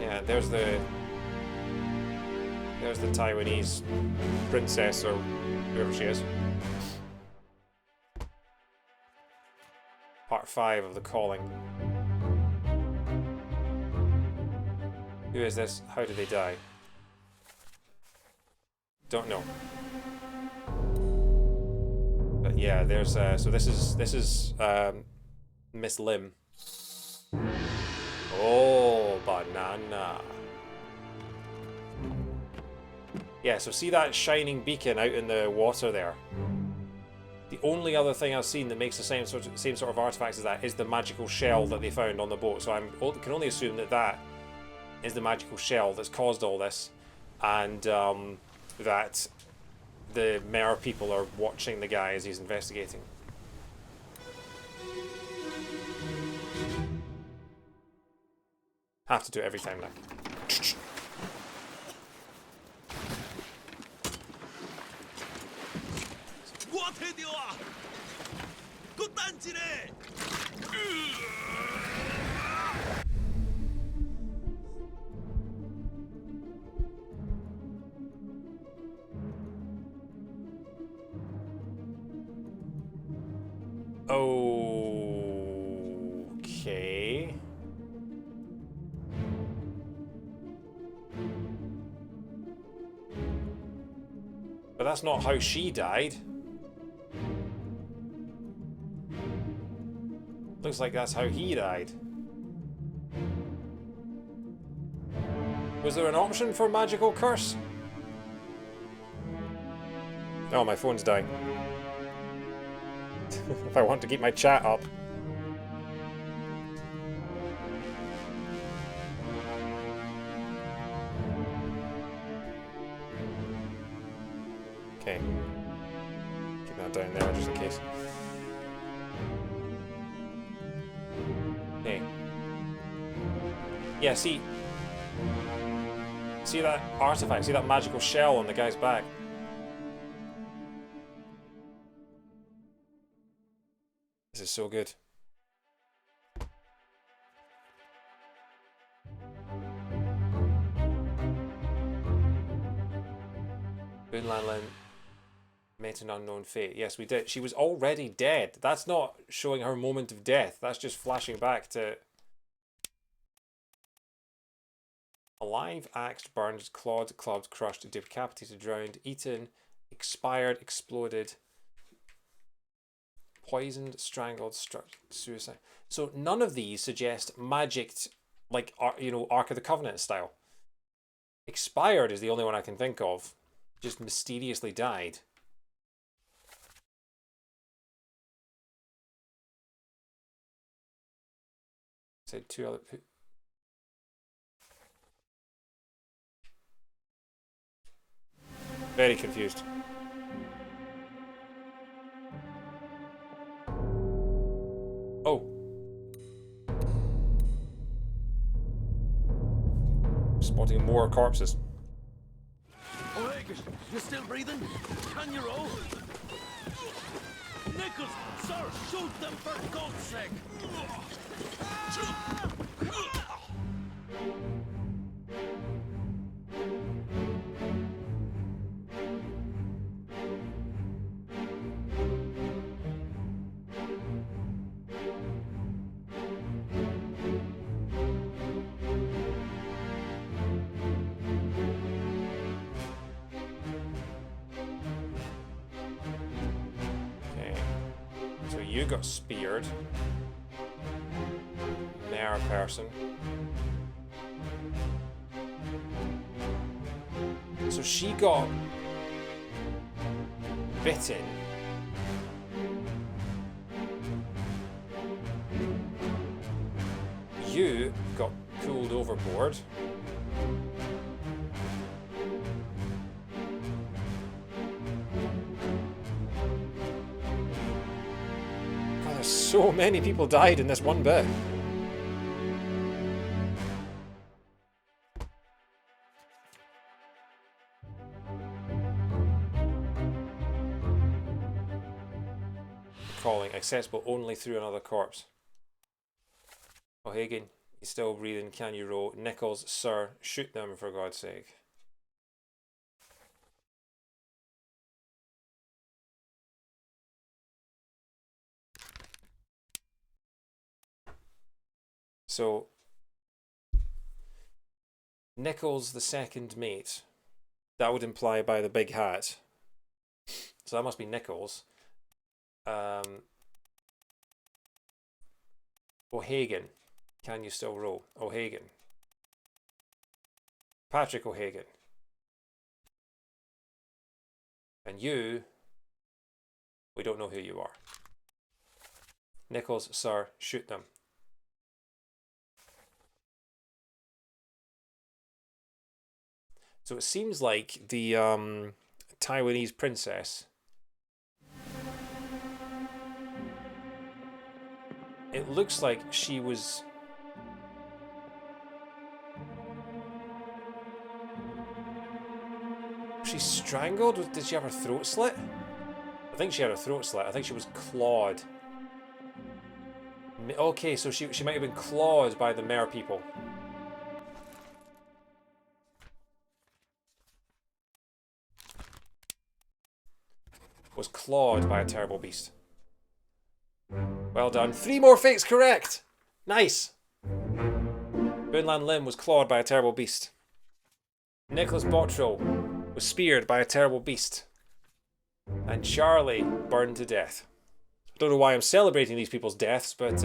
Yeah, there's the Taiwanese princess or whoever she is. Part 5 of The Calling. Who is this? How did they die? Don't know. But yeah, there's so this is Miss Lim. Oh, banana. Yeah, so see that shining beacon out in the water there? The only other thing I've seen that makes the same sort of artifacts as that is the magical shell that they found on the boat. So I can only assume that is the magical shell that's caused all this, and that the mayor people are watching the guy as he's investigating. Have to do it every time now. Okay. But that's not how she died. Looks like that's how he died. Was there an option for magical curse? Oh, my phone's dying. If I want to keep my chat up. Okay. Keep that down there just in case. Okay. Yeah, see see that artifact? See that magical shell on the guy's back? This is so good. Boonlan met an unknown fate. Yes, we did. She was already dead. That's not showing her moment of death. That's just flashing back to... Alive, axed, burned, clawed, clubbed, crushed, decapitated, drowned, eaten, expired, exploded, poisoned, strangled, struck, suicide. So none of these suggest magicked, like, you know, Ark of the Covenant style. Expired is the only one I can think of. Just mysteriously died. Said two other... Very confused. Oh. Spotting more corpses. O'Hagan, you still breathing? Can you roll? Nichols, sir, shoot them for God's sake! You got speared. Mare person. So she got bitten. You got pulled overboard. So many people died in this one bit. Calling accessible only through another corpse. O'Hagan, you still breathing? Can you row? Nichols, sir, shoot them for God's sake. So, Nichols, the second mate, that would imply by the big hat. So that must be Nichols. O'Hagan, can you still row? O'Hagan. Patrick O'Hagan. And you, we don't know who you are. Nichols, sir, shoot them. So it seems like the Taiwanese princess, it looks like she was strangled? Did she have her throat slit? I think she had her throat slit. I think she was clawed. Okay, so she might have been clawed by the mare people. Was clawed by a terrible beast. Well done. 3 more fates correct! Nice! Boonlan Lim was clawed by a terrible beast. Nicholas Bottrell was speared by a terrible beast. And Charlie burned to death. I don't know why I'm celebrating these people's deaths, but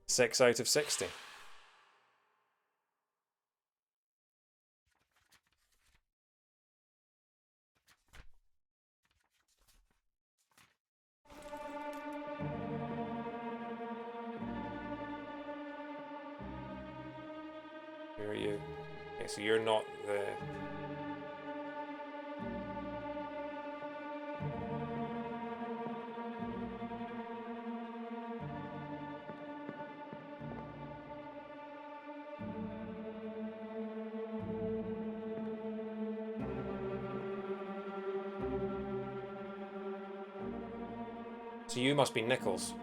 6 out of 60. Who are you? Okay, so you're not the... So you must be Nichols.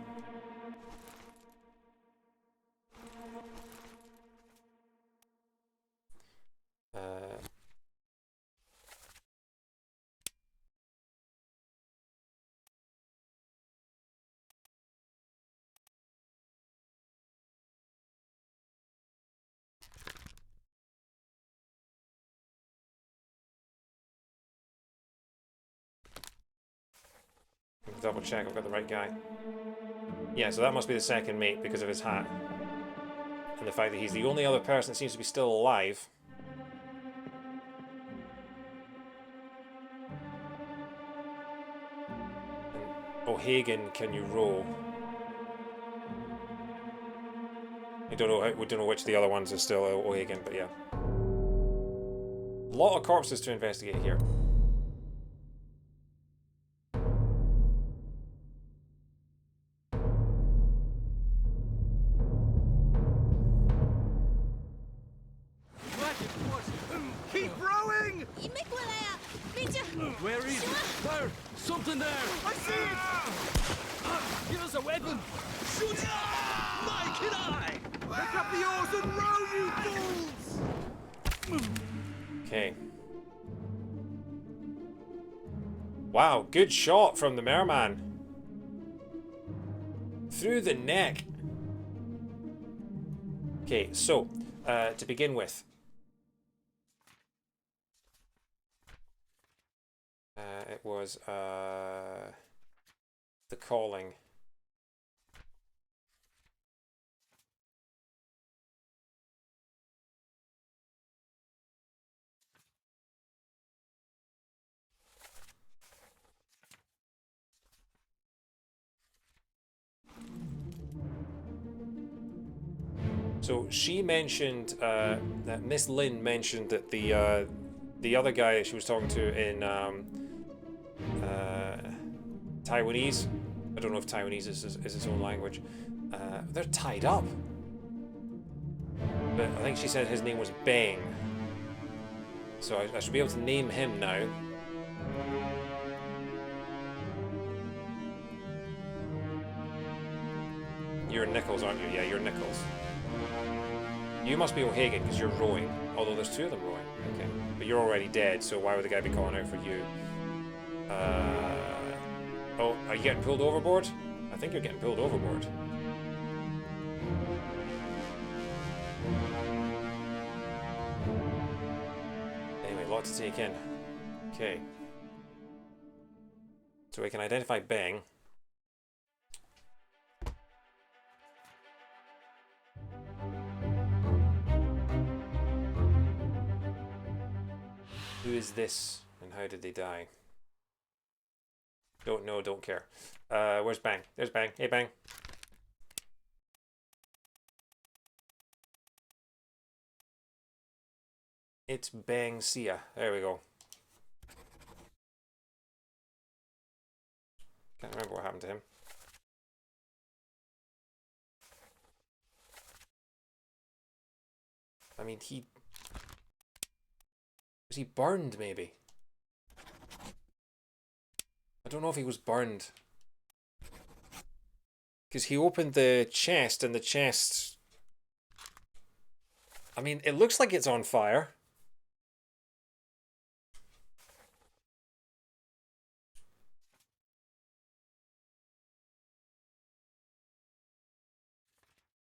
Double check I've got the right guy. Yeah, so that must be the second mate because of his hat. And the fact that he's the only other person that seems to be still alive. And O'Hagan, can you roll? We don't know which of the other ones are still O'Hagan, but yeah. A lot of corpses to investigate here. Keep rowing! Where is it? There! Something there! I see it! Here's a weapon! Shoot it! My kid eye! Pick up the oars and row, you fools! Okay. Wow, good shot from the merman. Through the neck. Okay, so, to begin with. It was, The Calling. So she mentioned that Miss Lynn mentioned that the other guy that she was talking to in Taiwanese, I don't know if Taiwanese is its own language, they're tied up. But I think she said his name was Bang. So I should be able to name him now. You're Nichols, aren't you? Yeah, you're Nichols. You must be O'Hagan because you're rowing. Although there's two of them rowing. Okay. But you're already dead, so why would the guy be calling out for you? Oh, are you getting pulled overboard? I think you're getting pulled overboard. Anyway, a lot to take in. Okay. So we can identify Bang. Who is this and how did they die? Don't know, don't care. Where's Bang? There's Bang. Hey, Bang. It's Bang Sia. There we go. Can't remember what happened to him. I mean, was he burned, maybe? I don't know if he was burned. Because he opened the chest and the chest... I mean, it looks like it's on fire.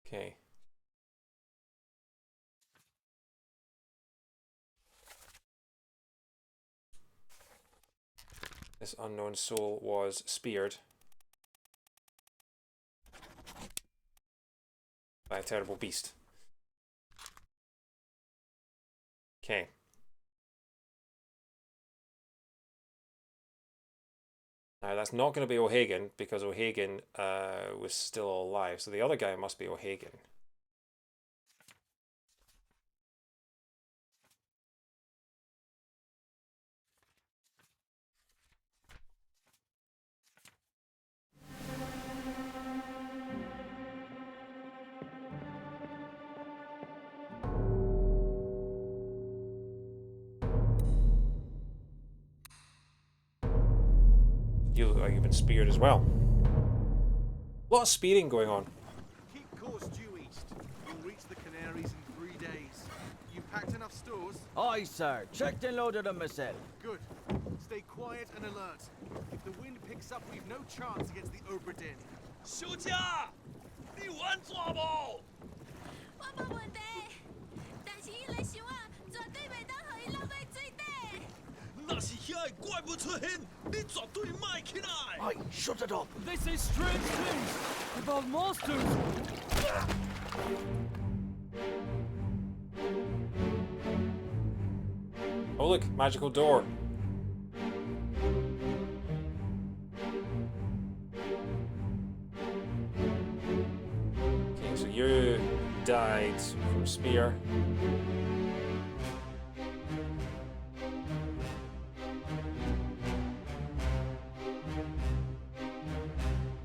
Okay. This unknown soul was speared by a terrible beast. Okay. Now that's not going to be O'Hagan because O'Hagan was still alive. So the other guy must be O'Hagan. You look like you've been speared as well. A lot of speeding going on. Keep course due east. You'll reach the Canaries in 3 days. You packed enough stores? Aye, sir. Checked and loaded them myself. Good. Stay quiet and alert. If the wind picks up, we've no chance against the Obra Dinn. 休假，你穩坐無？我冇問題，但是伊嚟想啊，絕對袂當互伊落去水底。那是遐個怪物出現，你絕對賣起來。Aye, shut it up. They say strange things about monsters. Oh look, magical door. Okay, so you died from spear.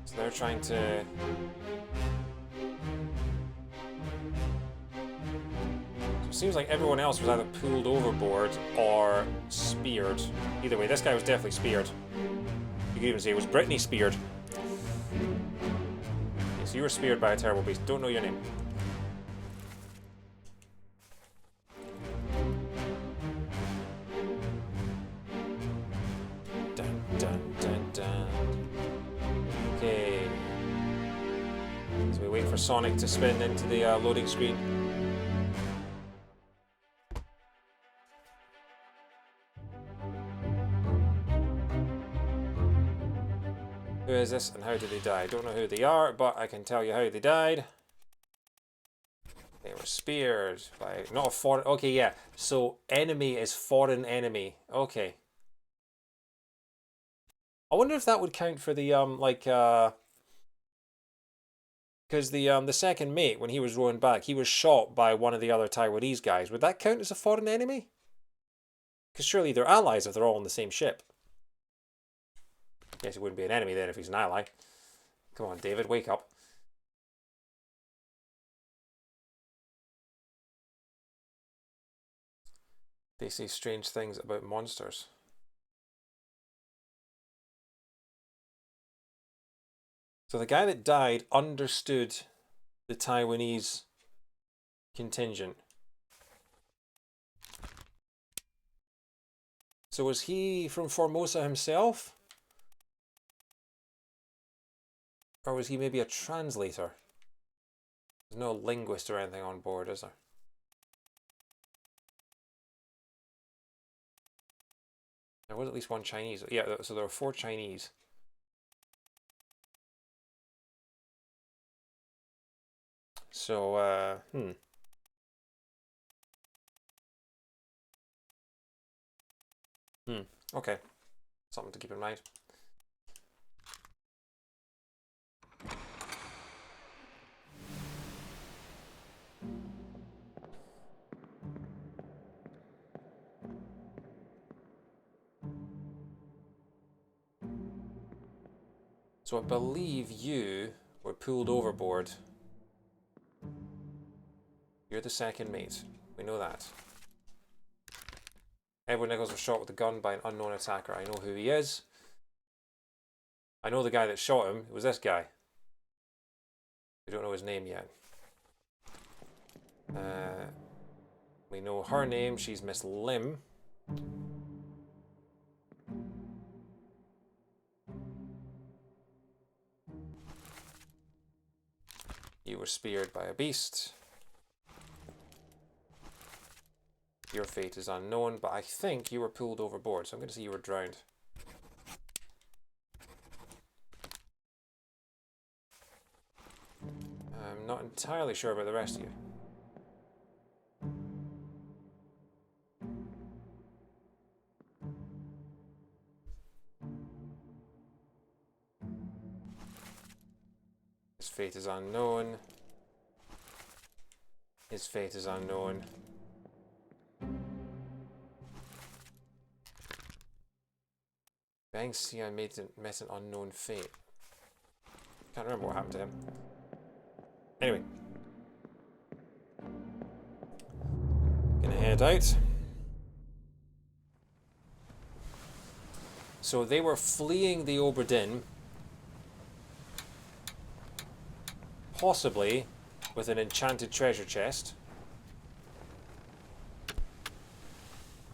So they're trying to... So it seems like everyone else was either pulled overboard or speared. Either way, this guy was definitely speared. You could even say it was Brittany speared. Okay, so you were speared by a terrible beast. Don't know your name. Dun, dun, dun, dun. Okay. So we wait for Sonic to spin into the loading screen. Who is this and how did they die? I don't know who they are, but I can tell you how they died. They were speared by... Not a foreign... Okay, yeah. So, enemy is foreign enemy. Okay. I wonder if that would count for the, because the second mate, when he was rowing back, he was shot by one of the other Taiwanese guys. Would that count as a foreign enemy? Because surely they're allies if they're all on the same ship. Guess he wouldn't be an enemy then if he's an ally. Come on, David, wake up. They say strange things about monsters. So the guy that died understood the Taiwanese contingent. So was he from Formosa himself? Or was he maybe a translator? There's no linguist or anything on board, is there? There was at least one Chinese. Yeah, so there were 4 Chinese. So, okay. Something to keep in mind. So I believe you were pulled overboard. You're the second mate. We know that. Edward Nichols was shot with a gun by an unknown attacker. I know who he is. I know the guy that shot him. It was this guy. We don't know his name yet. We know her name. She's Miss Lim. You were speared by a beast. Your fate is unknown, but I think you were pulled overboard, so I'm going to say you were drowned. I'm not entirely sure about the rest of you. His fate is unknown. His fate is unknown. Bang see I met an unknown fate. Can't remember what happened to him. Anyway. Gonna head out. So they were fleeing the Obra Dinn. possibly with an enchanted treasure chest.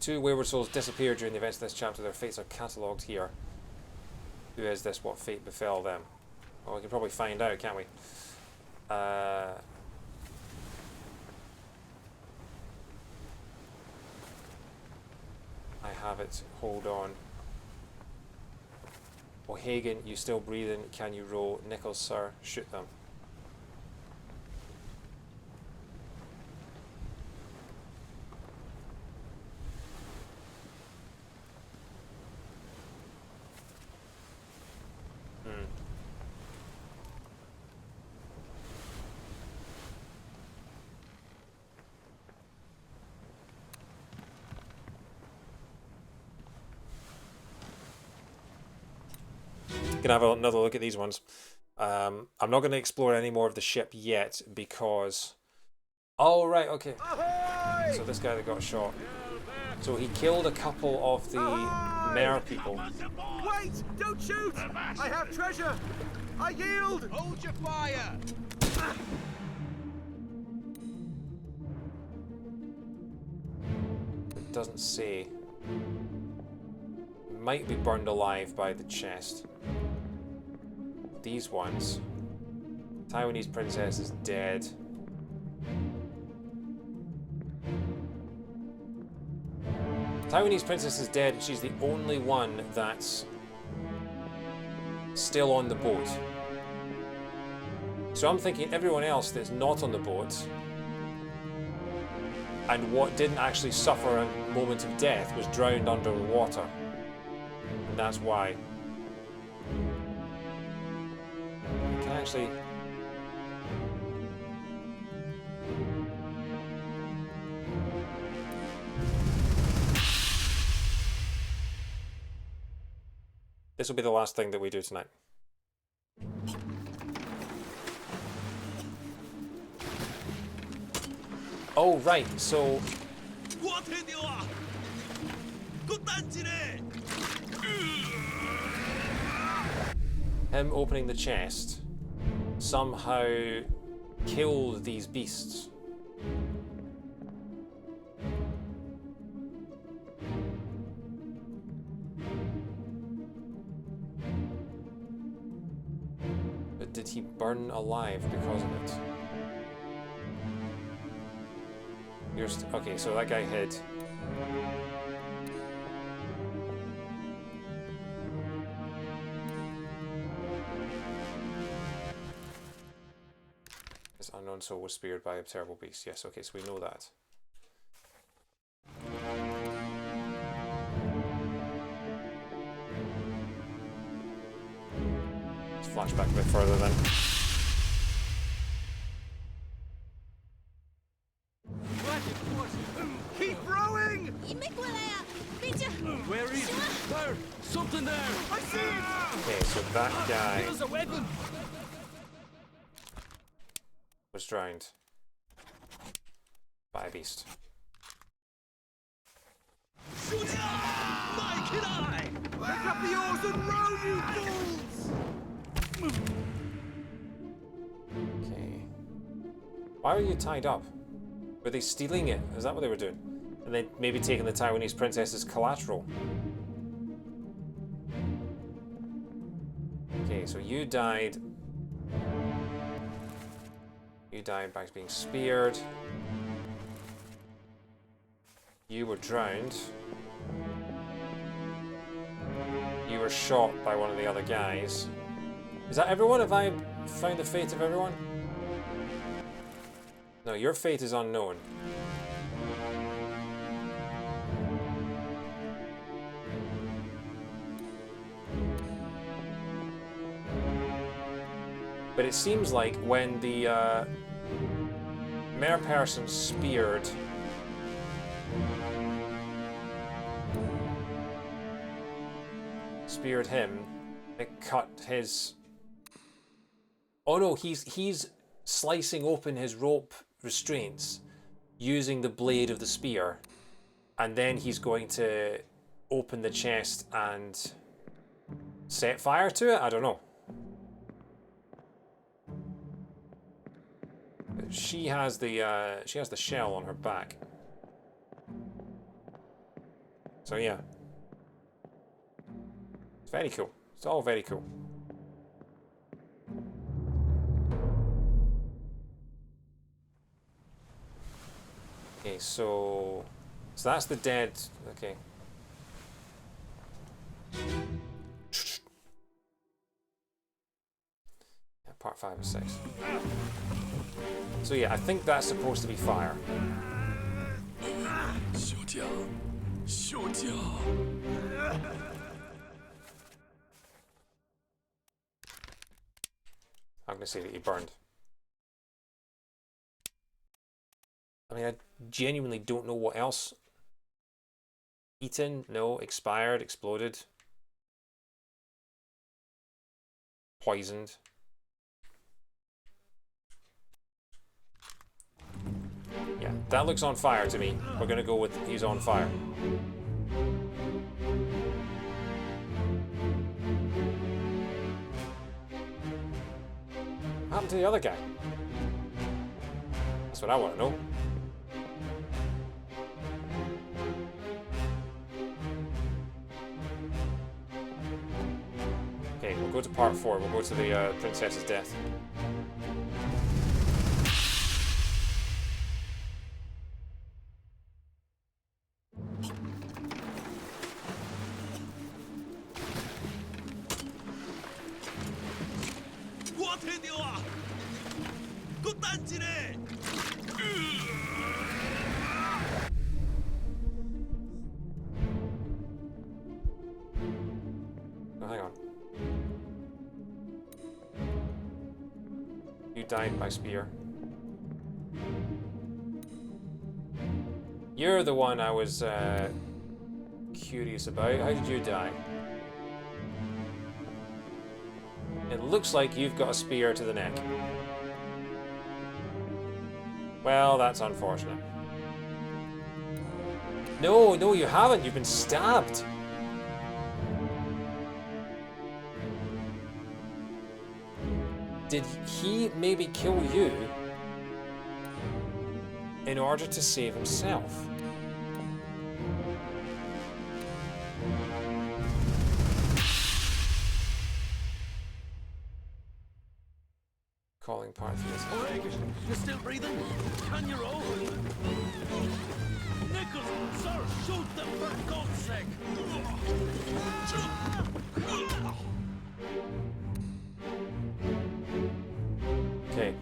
2 wayward souls disappeared during the events of this chapter. Their fates are catalogued here. Who is this? What fate befell them? Well, we can probably find out, can't we? I have it. Hold on. O'Hagan, you still breathing? Can you roll? Nichols, sir, shoot them. Can have another look at these ones. I'm not going to explore any more of the ship yet because... Oh, right, okay. So this guy that got shot. So he killed a couple of the mare people. Wait! Don't shoot! I have treasure! I yield! Hold your fire! It doesn't say. Might be burned alive by the chest. These ones. Taiwanese princess is dead. Taiwanese princess is dead and she's the only one that's still on the boat. So I'm thinking everyone else that's not on the boat and what didn't actually suffer a moment of death was drowned under the water. And that's why. You can actually... This will be the last thing that we do tonight. Oh, right, so... Him opening the chest somehow killed these beasts. But did he burn alive because of it? Okay, so that guy hid. This unknown soul was speared by a terrible beast. Yes, okay, so we know that. Let's flash back a bit further then. Keep rowing! Where is it? There! Something there! I see it! Okay, so that guy There's a weapon! was drowned by a beast. Pick up the oars and row, you fools! Okay. Why were you tied up? Were they stealing it? Is that what they were doing? And then maybe taking the Taiwanese princess's collateral? Okay, so you died. You died by being speared. You were drowned. You were shot by one of the other guys. Is that everyone? Have I found the fate of everyone? No, your fate is unknown. But it seems like when the mare person speared him, it cut his... Oh no, he's slicing open his rope restraints using the blade of the spear, and then he's going to open the chest and set fire to it? I don't know. she has the shell on her back. So yeah. It's very cool. It's all very cool. Okay, so that's the dead. Okay. Yeah, part 5 and 6. So yeah, I think that's supposed to be fire. I'm gonna say that he burned. I mean, I genuinely don't know what else. Eaten? No. Expired? Exploded? Poisoned? Yeah, that looks on fire to me. We're gonna go with he's on fire. What happened to the other guy? That's what I want to know. Okay, we'll go to part 4. We'll go to the princess's death. Oh, hang on. You died by spear. You're the one I was curious about. How did you die? It looks like you've got a spear to the neck. Well, that's unfortunate. No, you haven't. You've been stabbed. Did he maybe kill you in order to save himself? Calling part 3. You're still breathing? Can you roll? Nichols, sir, shoot them for God's sake! Okay.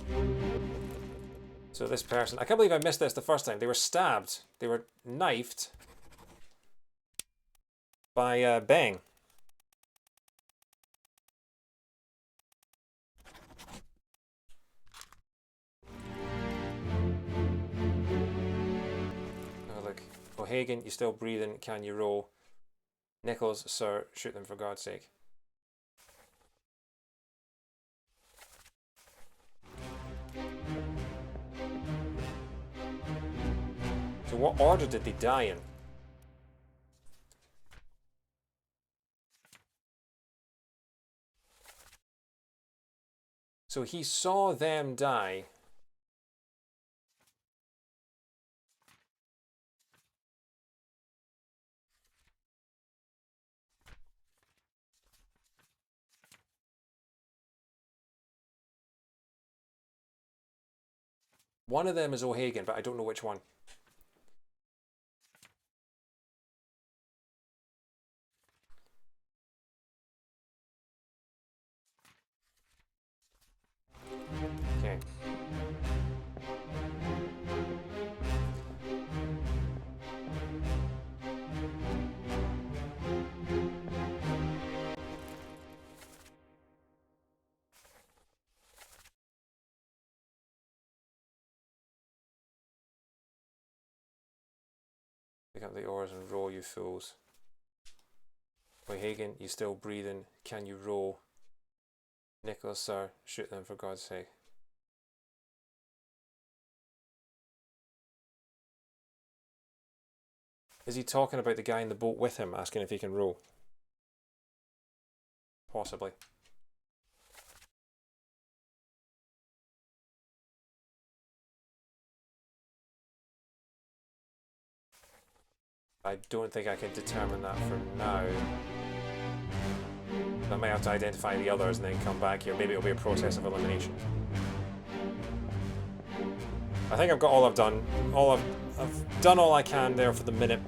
So this person, I can't believe I missed this the first time. They were stabbed. They were knifed by Bang. Oh look, O'Hagan, you still breathing? Can you roll? Nichols, sir, shoot them for God's sake. So what order did they die in? So he saw them die. One of them is O'Hagan, but I don't know which one. Okay. Pick up the oars and row, you fools. O'Hagan, you still breathing? Can you row? Nicholas, sir, shoot them for God's sake. Is he talking about the guy in the boat with him, asking if he can row? Possibly. I don't think I can determine that for now. I might have to identify the others and then come back here. Maybe it'll be a process of elimination. I think I've got all I've done. I've done all I can there for the minute.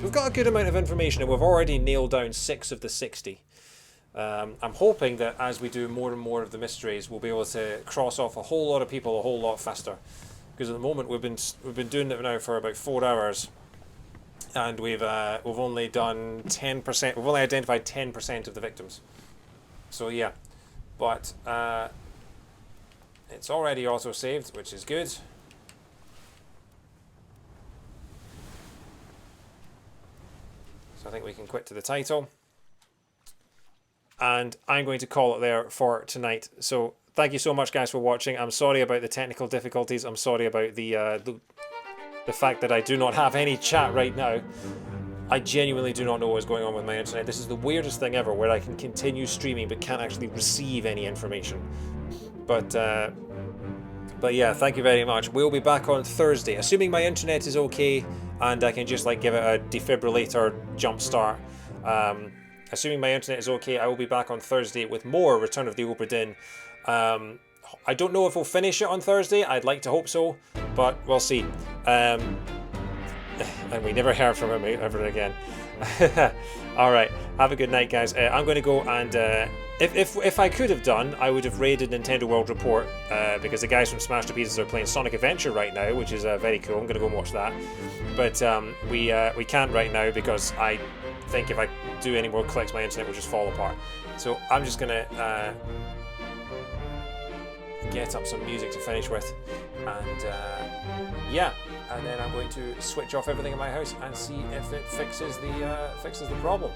We've got a good amount of information and we've already nailed down 6 of the 60. I'm hoping that as we do more and more of the mysteries, we'll be able to cross off a whole lot of people a whole lot faster. Because at the moment we've been doing it now for about 4 hours, and we've only done 10%. We've only identified 10% of the victims. So yeah, but it's already auto saved, which is good. So I think we can quit to the title. And I'm going to call it there for tonight. So thank you so much, guys, for watching. I'm sorry about the technical difficulties. I'm sorry about the fact that I do not have any chat right now. I genuinely do not know what's going on with my internet. This is the weirdest thing ever, where I can continue streaming but can't actually receive any information. But yeah, thank you very much. We'll be back on Thursday, assuming my internet is okay and I can just like give it a defibrillator jump start. Assuming my internet is okay, I will be back on Thursday with more Return of the Obra Dinn. I don't know if we'll finish it on Thursday. I'd like to hope so, but we'll see. And we never heard from him ever again. Alright, have a good night, guys. I'm going to go and... If I could have done, I would have raided Nintendo World Report, because the guys from Smash to Pieces are playing Sonic Adventure right now, which is very cool. I'm going to go and watch that. But we can't right now because I think if I do any more clicks, my internet will just fall apart. So I'm just going to get up some music to finish with, and yeah, and then I'm going to switch off everything in my house and see if it fixes the problem.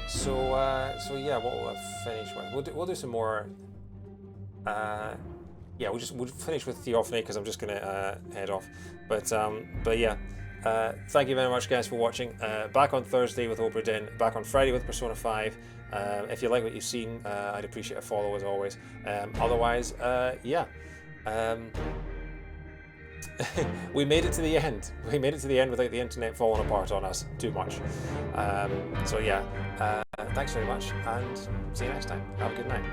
So yeah, what will I finish with? We'll do some more. Yeah, we'll finish with Theophany because I'm just gonna head off. But yeah, thank you very much, guys, for watching. Back on Thursday with Obra Dinn. Back on Friday with Persona 5. If you like what you've seen, I'd appreciate a follow as always. Otherwise, yeah. We made it to the end. We made it to the end without the internet falling apart on us too much. So yeah, thanks very much, and see you next time. Have a good night.